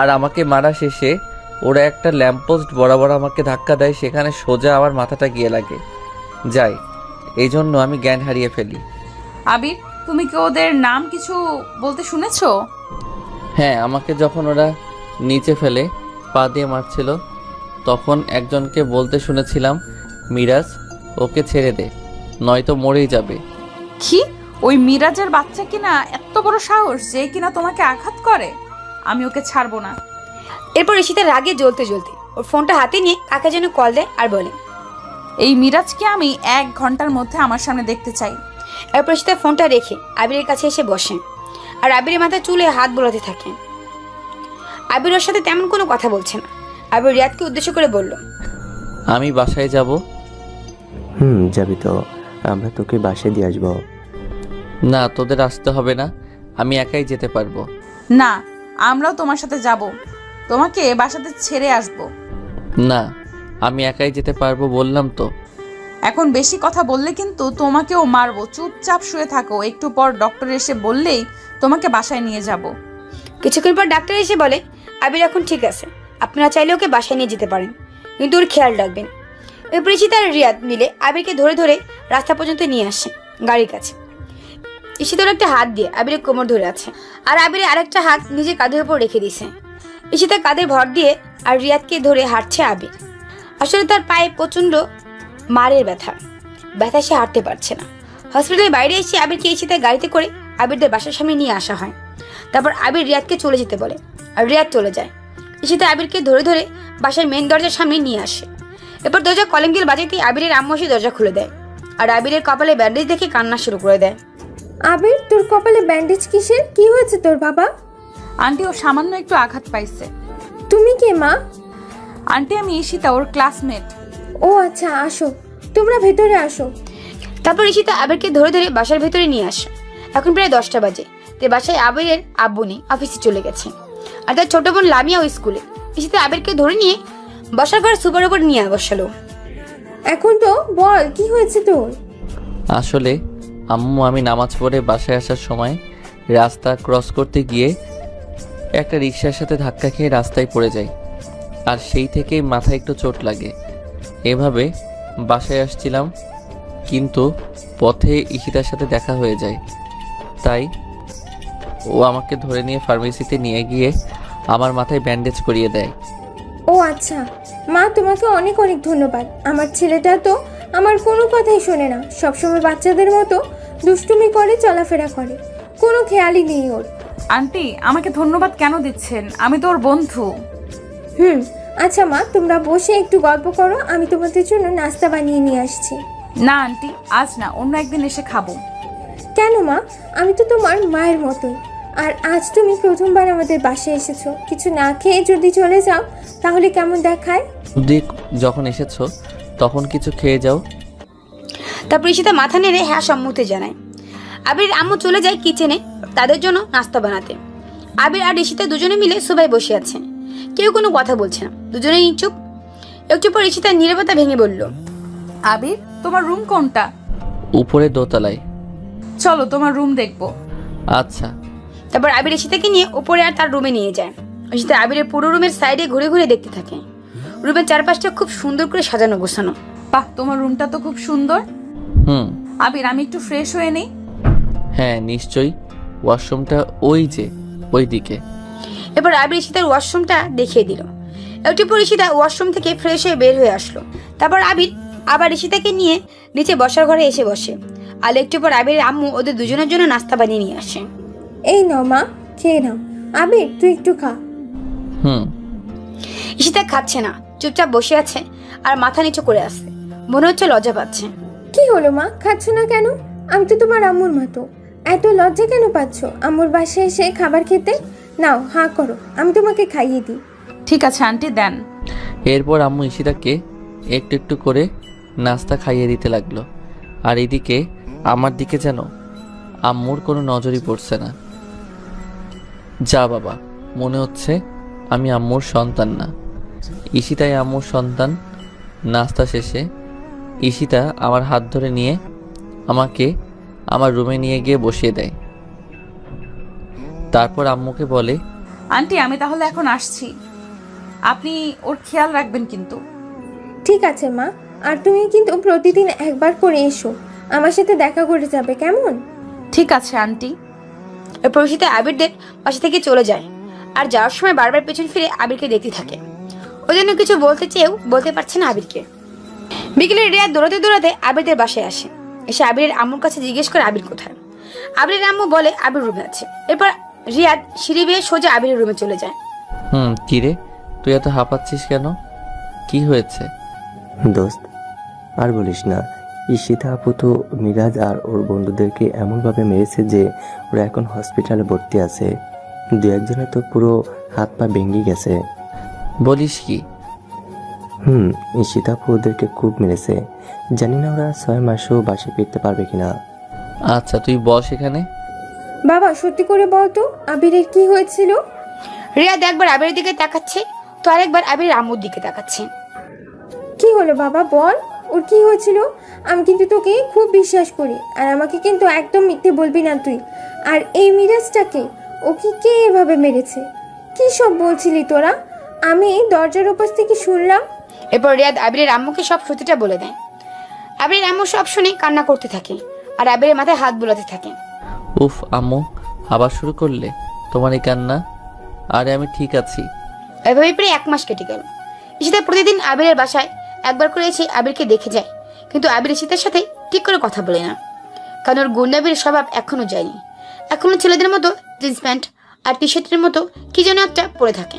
আর আমাকে মারা শেষে ওরা একটা ল্যাম্পপোস্ট বরাবর আমাকে ধাক্কা দেয়, সেখানে সোজা আমার মাথাটা গিয়ে লাগে যায়। এই জন্য আমি জ্ঞান হারিয়ে ফেলি। আবির, তুমি কি ওদের নাম কিছু বলতে শুনেছো? হ্যাঁ, আমাকে যখন ওরা নিচে ফেলে পা দিয়ে মারছিল, তখন একজনকে বলতে শুনেছিলাম, মিরাজ, ওকে ছেড়ে দে, নয়তো মরেই যাবে। কি? ওই মিরাজের বাচ্চা কিনা এত বড় সাহস যে কিনা তোমাকে আঘাত করে? আমি ওকে ছাড়বো না। এরপর ঈশিতা রাগে জ্বলতে জ্বলতে ওর ফোনটা হাতে নিয়ে কাকে যেন কল দেয় আর বলে, এই মিরাজকে আমি 1 ঘন্টার মধ্যে আমার সামনে দেখতে চাই। এরপর ঈশিতা ফোনটা রেখে আবিরের কাছে এসে বসে আর আবিরের মাথায় চুলে হাত বোলাতে থাকে। আবির ওর সাথে তেমন কোনো কথা বলছে না। আবির রিয়াদকে উদ্দেশ্য করে বলল, আমি বাসায় যাব। যাবি তো, আমরা তোকে বাসায় দিয়ে আসবো। না, তোদের আসতে হবে না, আমি একাই যেতে পারবো। না, আমরাও তোমার সাথে যাব, তোমাকে বাসাতে ছেড়ে আসবো। না, আমি একাই যেতে পারবো বললাম তো। এখন বেশি কথা বললে কিন্তু তোমাকেও মারবো। চুপচাপ শুয়ে থাকো, একটু পর ডক্টর এসে বললেই তোমাকে বাসায় নিয়ে যাব। কিছুক্ষণ পর ডাক্তার এসে বলে, আবির এখন ঠিক আছে, আপনারা চাইলে ওকে বাসায় নিয়ে যেতে পারেন, কিন্তু ওর খেয়াল রাখবেন। এরপর ঈশিতা আর রিয়াদ মিলে আবিরকে ধরে ধরে রাস্তা পর্যন্ত নিয়ে আসে গাড়ির কাছে। ঈশিতার একটা হাত দিয়ে আবিরের কোমর ধরে আছে আর আবিরের আরেকটা হাত নিজের কাঁধের উপর রেখে দিছে। ঈশিতা কাঁধে ভর দিয়ে আর রিয়াদকে ধরে হাঁটছে আবির। আসলে তার পায়ে প্রচন্ড মারের ব্যথা সে হাঁটতে পারছে না। হসপিটালের বাইরে এসে আবিরকে ঈশিতা গাড়িতে করে আবিরদের বাসার সামনে নিয়ে আসা হয়। তারপর আবির রিয়াদকে চলে যেতে বলে আর রিয়াদ চলে যায়। ঈশিতা আবিরকে ধরে ধরে বাসার মেন দরজার সামনে নিয়ে আসে। এরপর দরজা কলিং বেল বাজাতেই আবিরের আম্মু এসে দরজা খুলে দেয় আর আবিরের কপালে ব্যান্ডেজ দেখে কান্না শুরু করে দেয়। আবির, তোর কপালে ব্যান্ডেজ কিসের? কি হয়েছে তোর বাবা? আন্টি, ও সামান্য একটু আঘাত পাইছে। তুমি কে মা? আন্টি, আমি ঈশিতা, ওর ক্লাসমেট। ও আচ্ছা, আসো, তোমরা ভেতরে আসো। তারপর ঈশিতা আবিরকে ধরে ধরে বাসার ভেতরে নিয়ে আসে। এখন প্রায় 10টা বাজে। তে বাসায় আবিরের আব্বু নেই, অফিসে চলে গেছে আর তার ছোট বোন লামিয়া ওই স্কুলে। ঈশিতা আবিরকে ধরে নিয়ে বসার ঘরে সুপার উপর নিয়ে বসালো। এখন তো বল, কি হয়েছে তোর? আসলে আম্মু, আমি নামাজ পড়ে বাসায় আসার সময় রাস্তা ক্রস করতে গিয়ে একটা রিকশার সাথে ধাক্কা খেয়ে রাস্তায় পড়ে যাই, আর সেই থেকেই মাথায় একটু চোট লাগে। এভাবে বাসায় আসছিলাম, কিন্তু পথে ঈশিতার সাথে দেখা হয়ে যায়, তাই ও আমাকে ধরে নিয়ে ফার্মেসিতে নিয়ে গিয়ে আমার মাথায় ব্যান্ডেজ করিয়ে দেয়। ও আচ্ছা মা, তোমাকে অনেক অনেক ধন্যবাদ। আমার ছেলেটা তো আমার কোনো কথাই শোনে না, সবসময় বাচ্চাদের মতো দুষ্টুমি করে, চলাফেরা করে, কোনো খেয়ালই নেই ওর। আন্টি, আমাকে ধন্যবাদ কেন দিচ্ছেন? আমি তো ওর বন্ধু। আচ্ছা মা, তোমরা বসে একটু গল্প করো, আমি তোমাদের জন্য নাস্তা বানিয়ে নিয়ে আসছি। না আন্টি, আজ না, অন্য একদিন এসে খাবো। কেন মা? আমি তো তোমার মায়ের মতোই, আর আজ তুমি প্রথমবার আমাদের বাসায় এসেছো, কিছু না খেয়ে যদি চলে যাও তাহলে কেমন দেখায়? দেখ, যখন এসেছো তখন কিছু খেয়ে যাও। তারপর ঈশিতা মাথা নেড়ে হ্যাঁ সম্মতি জানায়। আবির আম্মু চলে যায় কিচেনে তাদের জন্য নাস্তা বানাতে। আবির আর ঈশিতা দুজনে মিলে সোফায় বসে আছে, কেউ কোনো কথা বলছে না, দুজনেই চুপ। একটু পর ঈশিতা নীরবতা ভেঙে বলল, আবির, তোমার রুম কোনটা? উপরে দোতলায়। চলো তোমার রুম দেখবো। আচ্ছা। তারপর আবির ঈশিতাকে নিয়ে উপরে আর তার রুমে নিয়ে যায়। ঈশিতা আবিরের পুরো রুমের সাইডে ঘুরে ঘুরে দেখতে থাকে। রুমের চারপাশটা খুব সুন্দর করে সাজানো গোছানো। বাহ, তোমার রুমটা তো খুব সুন্দর। আবির, আমি একটু ফ্রেশ হয়ে নেই। হ্যাঁ নিশ্চয়ই, ওয়াশরুমটা ওই যে ওই দিকে। এবার আবির ঈশিতার ওয়াশরুমটা দেখিয়ে দিল। একটু পর ঈশিতা ওয়াশরুম থেকে ফ্রেশ হয়ে বের হয়ে আসলো। তারপর আবির আবার ঈশিতাকে নিয়ে নিচে বসার ঘরে এসে বসে। আর একটু পর আবিরের আম্মু ওদের দুজনের জন্য নাস্তা বানিয়ে নিয়ে আসে। এই নাও মা, খেয়ে নাও। আবির, তুই একটু খা। ঈশিতা খাচ্ছে না, চুপচাপ বসে আছে আর মাথা নিচু করে আসছে, মনে হচ্ছে লজ্জা পাচ্ছে। কি হলো মা, খাচ্ছ না কেন? আমি তো তোমার আম্মুর মতো। এত লজ্জা কেন পাচ্ছ আম্মুর বাসায় এসে খাবার খেতে? নাও হাঁ করো, আমি তোমাকে খাইয়ে দিই। ঠিক আছে আন্টি, দেন। এরপর আম্মু ঈশিতাকে একটু একটু করে নাস্তা খাইয়ে দিতে লাগলো। আর এদিকে আমার দিকে যেন আম্মুর কোনো নজরই পড়ছে না। যা বাবা, মনে হচ্ছে আমি আম্মুর সন্তান না, ঈশিতাই আম্মুর সন্তান। নাস্তা শেষে ঈশিতা আমার হাত ধরে নিয়ে আমাকে আমার রুমে নিয়ে গিয়ে বসিয়ে দেয়। তারপর আম্মুকে বলে, আন্টি আমি তাহলে এখন আসছি, আপনি ওর খেয়াল রাখবেন কিন্তু। ঠিক আছে মা, আর তুমি কিন্তু প্রতিদিন একবার করে এসো, আমার সাথে দেখা করে যাবে, কেমন? ঠিক আছে আন্টি। এরপর ঈশিতা আবিরদের পাশে থেকে চলে যায় আর যাওয়ার সময় বারবার পেছন ফিরে আবিরকে দেখতে থাকে। ওই জন্য কিছু বলতে চেয়েও বলতে পারছে না আবিরকে। বিকেলে রিয়া দৌড়াতে দৌড়াতে আবিরদের বাসায় আসে। এসে আবিরের আম্মুর কাছে জিজ্ঞেস করে আবির কোথায়। আবিরের আম্মু বলে আবির রুমে আছে। এরপর রিয়াদ সিঁড়ি বেয়ে সোজা আবিরের রুমে চলে যায়। কিরে তুই এত হাঁপাচ্ছিস কেন? কি হয়েছে? দোস্ত আর বলিস না, ঈশিতা আপু তো মিরাজ আর ওর বন্ধুদেরকে এমনভাবে মেরেছে যে ওরা এখন হসপিটালে ভর্তি আছে। দু একজনের তো পুরো হাত পা ভেঙে গেছে। বলিস কি? ঈশিতা আপু ওদেরকে খুব মেরেছে। জানি না ওরা 6 মাসেও বাসে ফিরতে পারবে কিনা। আচ্ছা তুই বস এখানে। বাবা সত্যি করে বল তো আবিরের কি হয়েছিল? রিয়াদ একবার আবিরের দিকে তাকাচ্ছে তো আরেকবার আবিরের আম্মুর দিকে তাকাচ্ছে। কি হলো বাবা, বল ওর কি হয়েছিল? আমি কিন্তু তোকে খুব বিশ্বাস করি, আর আমাকে কিন্তু একদম মিথ্যে বলবি না তুই। আর এই মিরাজটাকে, ওকে কে এভাবে মেরেছে? কি সব বলছিলি তোরা? আমি দরজার ওপাশ থেকে শুনলাম। এরপর রিয়াদ আবিরের আম্মুকে সব সত্যিটা বলে দেয়। আবিরের আম্মু সব শুনে কান্না করতে থাকে আর আবিরের মাথায় হাত বুলাতে থাকে। উফ আম্মু, আবার শুরু করলে তোমার এই কান্না? আরে আমি ঠিক আছি। এভাবে প্রায় 1 মাস কেটে গেল। ঈশিতা প্রতিদিন আবিরের বাসায় একবার করে এসে আবিরকে দেখে যায়, কিন্তু আবির ঈশিতার সাথে ঠিক করে কথা বলে না, কারণ ওর গুন্ডাবির স্বভাব এখনো যায়নি। এখনো ছেলেদের মতো জিন্স প্যান্ট আর টি শার্টের মতো কি যেন একটা পরে থাকে।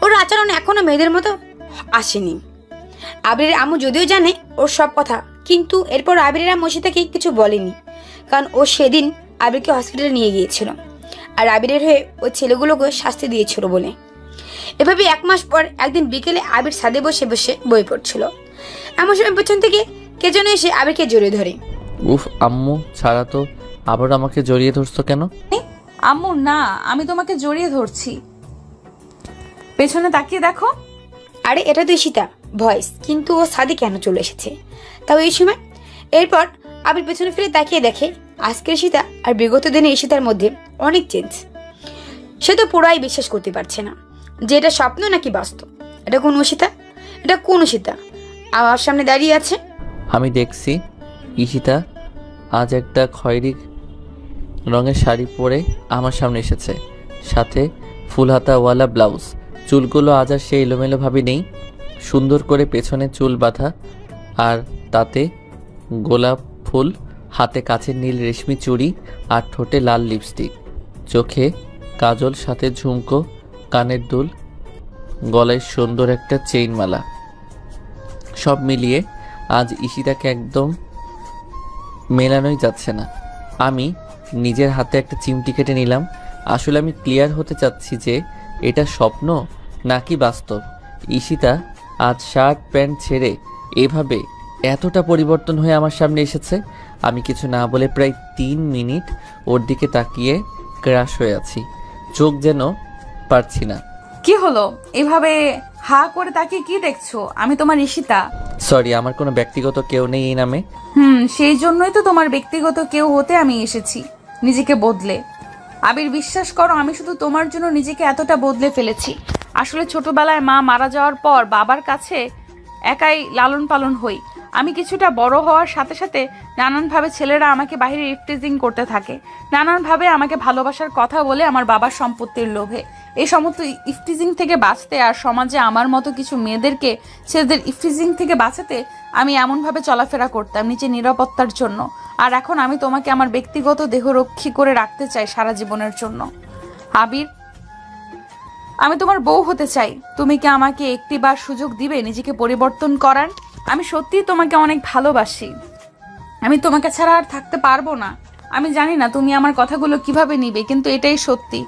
ওর আচরণ এখনো মেয়েদের মতো আসেনি। আবিরের আম্মু যদিও জানে ওর সব কথা, কিন্তু এরপর আবিরের আম্মু ঈশিতাকে কিছু বলেনি, কারণ ও সেদিন আবিরকে হসপিটালে নিয়ে গিয়েছিল আর আবিরের হয়ে ওই ছেলেগুলোকে শাস্তি দিয়েছিল বলে। এভাবে 1 মাস পর একদিন বিকেলে আবির ছাদে বসে বসে বই পড়ছিল। এমন সময় পেছন থেকে কে যেন এসে আবিরকে জড়িয়ে ধরে। উফ আম্মু, ছাড়া তো। আবার আমাকে জড়িয়ে ধরছো কেন? আম্মু না, আমি তোমাকে জড়িয়ে ধরছি, পেছনে তাকিয়ে দেখো। আরে এটা তো ঈশিতা ভয়েস, কিন্তু ও ছাদে কেন চলে এসেছে তাও এই সময়? এরপর আবির পেছনে ফিরে তাকিয়ে দেখে আজকের ঈশিতা আর বিগত দিনে ঈশিতার মধ্যে অনেক চেঞ্জ। সে তো পুরাই বিশ্বাস করতে পারছে না যে এটা স্বপ্ন নাকি বাস্তব। এটা কোন ঈশিতা? এটা কোন ঈশিতা আমার সামনে দাঁড়িয়ে আছে? আমি দেখছি ঈশিতা আজ একটা খয়েরি রঙের শাড়ি পরে আমার সামনে এসেছে, সাথে ফুল হাতাওয়ালা ব্লাউজ। চুলগুলো আজ আর সে এলোমেলো ভাবে নেই, সুন্দর করে পেছনে চুল বাঁধা, আর তাতে গোলাপ ফুল, হাতে কাচের নীল রেশমি চুড়ি আর ঠোঁটে লাল লিপস্টিক, চোখে কাজল, সাথে ঝুমকো, কানের দুল, গলায় সুন্দর একটা চেইন মালা। সব মিলিয়ে আজ ঈশিতাকে একদম মেলানোই যাচ্ছে না। আমি নিজের হাতে একটা চিমটি কেটে নিলাম। আসলে আমি ক্লিয়ার হতে চাচ্ছি যে এটা স্বপ্ন নাকি বাস্তব। ঈশিতা আজ শার্ট প্যান্ট ছেড়ে এভাবে এতটা পরিবর্তন হয়ে আমার সামনে এসেছে। আমি কিছু না বলে প্রায় 3 মিনিট ওর দিকে তাকিয়ে ক্রাশ হয়ে আছি, চোখ যেন পারছি না। কি হলো এভাবে হা করে তাকিয়ে কি দেখছো? আমি তোমার ঈশিতা। সরি, আমার কোনো ব্যক্তিগত কেউ নেই এই নামে। সেই জন্যই তো তোমার ব্যক্তিগত কেউ হতে আমি এসেছি, নিজেকে বদলে। আবির বিশ্বাস করো, আমি শুধু তোমার জন্য নিজেকে এতটা বদলে ফেলেছি। আসলে ছোটবেলায় মা মারা যাওয়ার পর বাবার কাছে একাই লালন পালন হই। আমি কিছুটা বড় হওয়ার সাথে সাথে নানানভাবে ছেলেরা আমাকে বাইরে ইফটিজিং করতে থাকে, নানানভাবে আমাকে ভালোবাসার কথা বলে আমার বাবার সম্পত্তির লোভে। এই সমস্ত ইফটিজিং থেকে বাঁচতে আর সমাজে আমার মতো কিছু মেয়েদেরকে ছেলেদের ইফটিজিং থেকে বাঁচাতে আমি এমনভাবে চলাফেরা করতাম নিজের নিরাপত্তার জন্য। আর এখন আমি তোমাকে আমার ব্যক্তিগত দেহরক্ষী করে রাখতে চাই সারা জীবনের জন্য। আবির, আমি তোমার বউ হতে চাই। তুমি কি আমাকে একটিবার সুযোগ দিবে নিজেকে পরিবর্তন করার? আমি সত্যিই তোমাকে অনেক ভালোবাসি। আমি তোমাকে ছাড়া আর থাকতে পারবো না। আমি জানি না তুমি আমার কথাগুলো কিভাবে নিবে, কিন্তু এটাই সত্যি।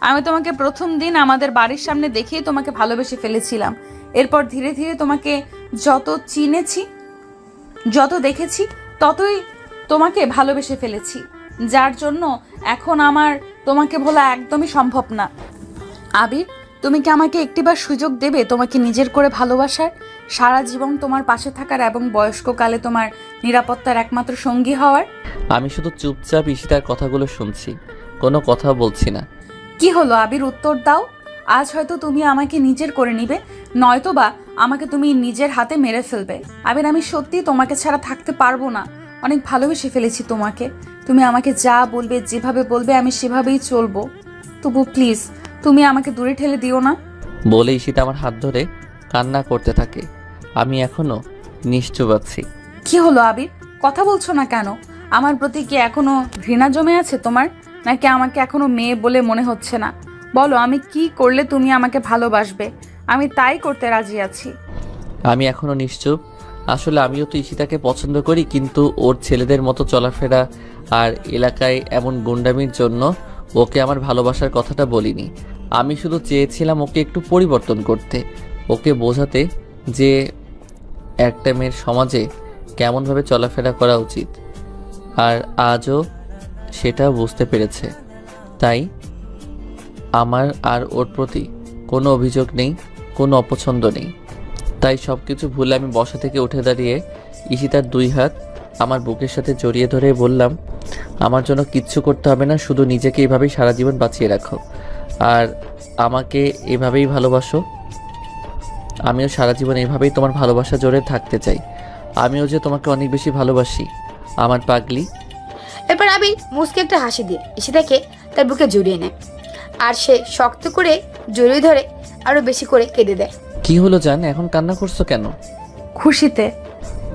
আমি তোমাকে প্রথম দিন আমাদের বাড়ির সামনে দেখেই তোমাকে ভালোবেসে ফেলেছিলাম। এরপর ধীরে ধীরে তোমাকে যত চিনেছি, যত দেখেছি, ততই তোমাকে ভালোবেসে ফেলেছি, যার জন্য এখন আমার তোমাকে ভোলা একদমই সম্ভব না। আবির, তুমি কি আমাকে একটিবার সুযোগ দেবে তোমাকে নিজের করে ভালোবাসার, সারা জীবন তোমার পাশে থাকার এবং বয়স্ককালে তোমার নিরাপত্তার একমাত্র সঙ্গী হওয়ার? আমি শুধু চুপচাপ ঈশিতার কথাগুলো শুনছি, কোনো কথা বলছি না। কি হলো আবির, উত্তর দাও। আজ হয়তো তুমি আমাকে নিজের করে নিবে, নয়তোবা আমাকে তুমি নিজের হাতে মেরে ফেলবে। আবির, আমি সত্যি তোমাকে ছাড়া থাকতে পারবো না। অনেক ভালোবেসে ফেলেছি তোমাকে। তুমি আমাকে যা বলবে, যেভাবে বলবে আমি সেভাবেই চলবো। তবু প্লিজ তুমি আমাকে দূরে ঠেলে দিও না। বলে ঈশিতা আমার হাত ধরে কান্না করতে থাকে। আমি এখনো নিশ্চুপ আছি। কি হলো আবির, কথা বলছো না কেন? আমার প্রতি কি এখনো ঘৃণা জমে আছে তোমার, নাকি আমাকে এখনো মেয়ে বলে মনে হচ্ছে না? বলো, আমি কি করলে তুমি আমাকে ভালোবাসবে? আমি তাই করতে রাজি আছি। আমি এখনো নিশ্চুপ। আসলে আমিও তো ঈশিতাকে পছন্দ করি, কিন্তু ওর ছেলেদের মতো চলাফেরা আর এলাকায় এমন গুন্ডামির জন্য ওকে আমার ভালোবাসার কথাটা বলিনি। আমি শুধু চেয়েছিলাম ওকে একটু পরিবর্তন করতে, ওকে বোঝাতে যে একটা মেয়ের সমাজে কেমনভাবে চলাফেরা করা উচিত। আর আজও সেটা বুঝতে পেরেছে। তাই আমার আর ওর প্রতি কোনো অভিযোগ নেই, কোনো অপছন্দ নেই। তাই সব কিছু ভুলে আমি বসা থেকে উঠে দাঁড়িয়ে ঈশিতার 2 হাত আমার বুকের সাথে জড়িয়ে ধরে বললাম, আমার জন্য কিচ্ছু করতে হবে না, শুধু নিজেকে এভাবেই সারা জীবন বাঁচিয়ে রাখো আর আমাকে এভাবেই ভালোবাসো। আমিও সারা জীবন এভাবেই তোমার ভালোবাসা জোরে থাকতে চাই। আমিও যে তোমাকে অনেক বেশি ভালোবাসি আমার পাগলি। এরপর আবির মুচকে একটা হাসি দিয়ে ঈশিতাকে তার বুকে জড়িয়ে নেয়, আর সে শক্ত করে জড়িয়ে ধরে আরো বেশি করে কেঁদে দেয়। কি হলো জান, এখন কান্না করছো কেন? খুশিতে।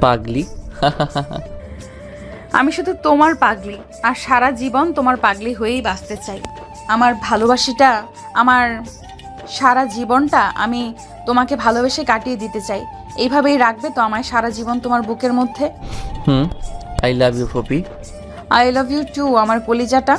পাগলি। আমি শুধু তোমার পাগলি, আর সারা জীবন তোমার পাগলি হয়েই বাঁচতে চাই। আমার ভালোবাসাটা, আমার সারা জীবনটা আমি তোমাকে ভালোবেসে কাটিয়ে দিতে চাই। এইভাবেই রাখবে তো আমায় সারা জীবন তোমার বুকের মধ্যে? আই লাভ ইউ ফপি। আই লাভ ইউ টু আমার কলিজাটা।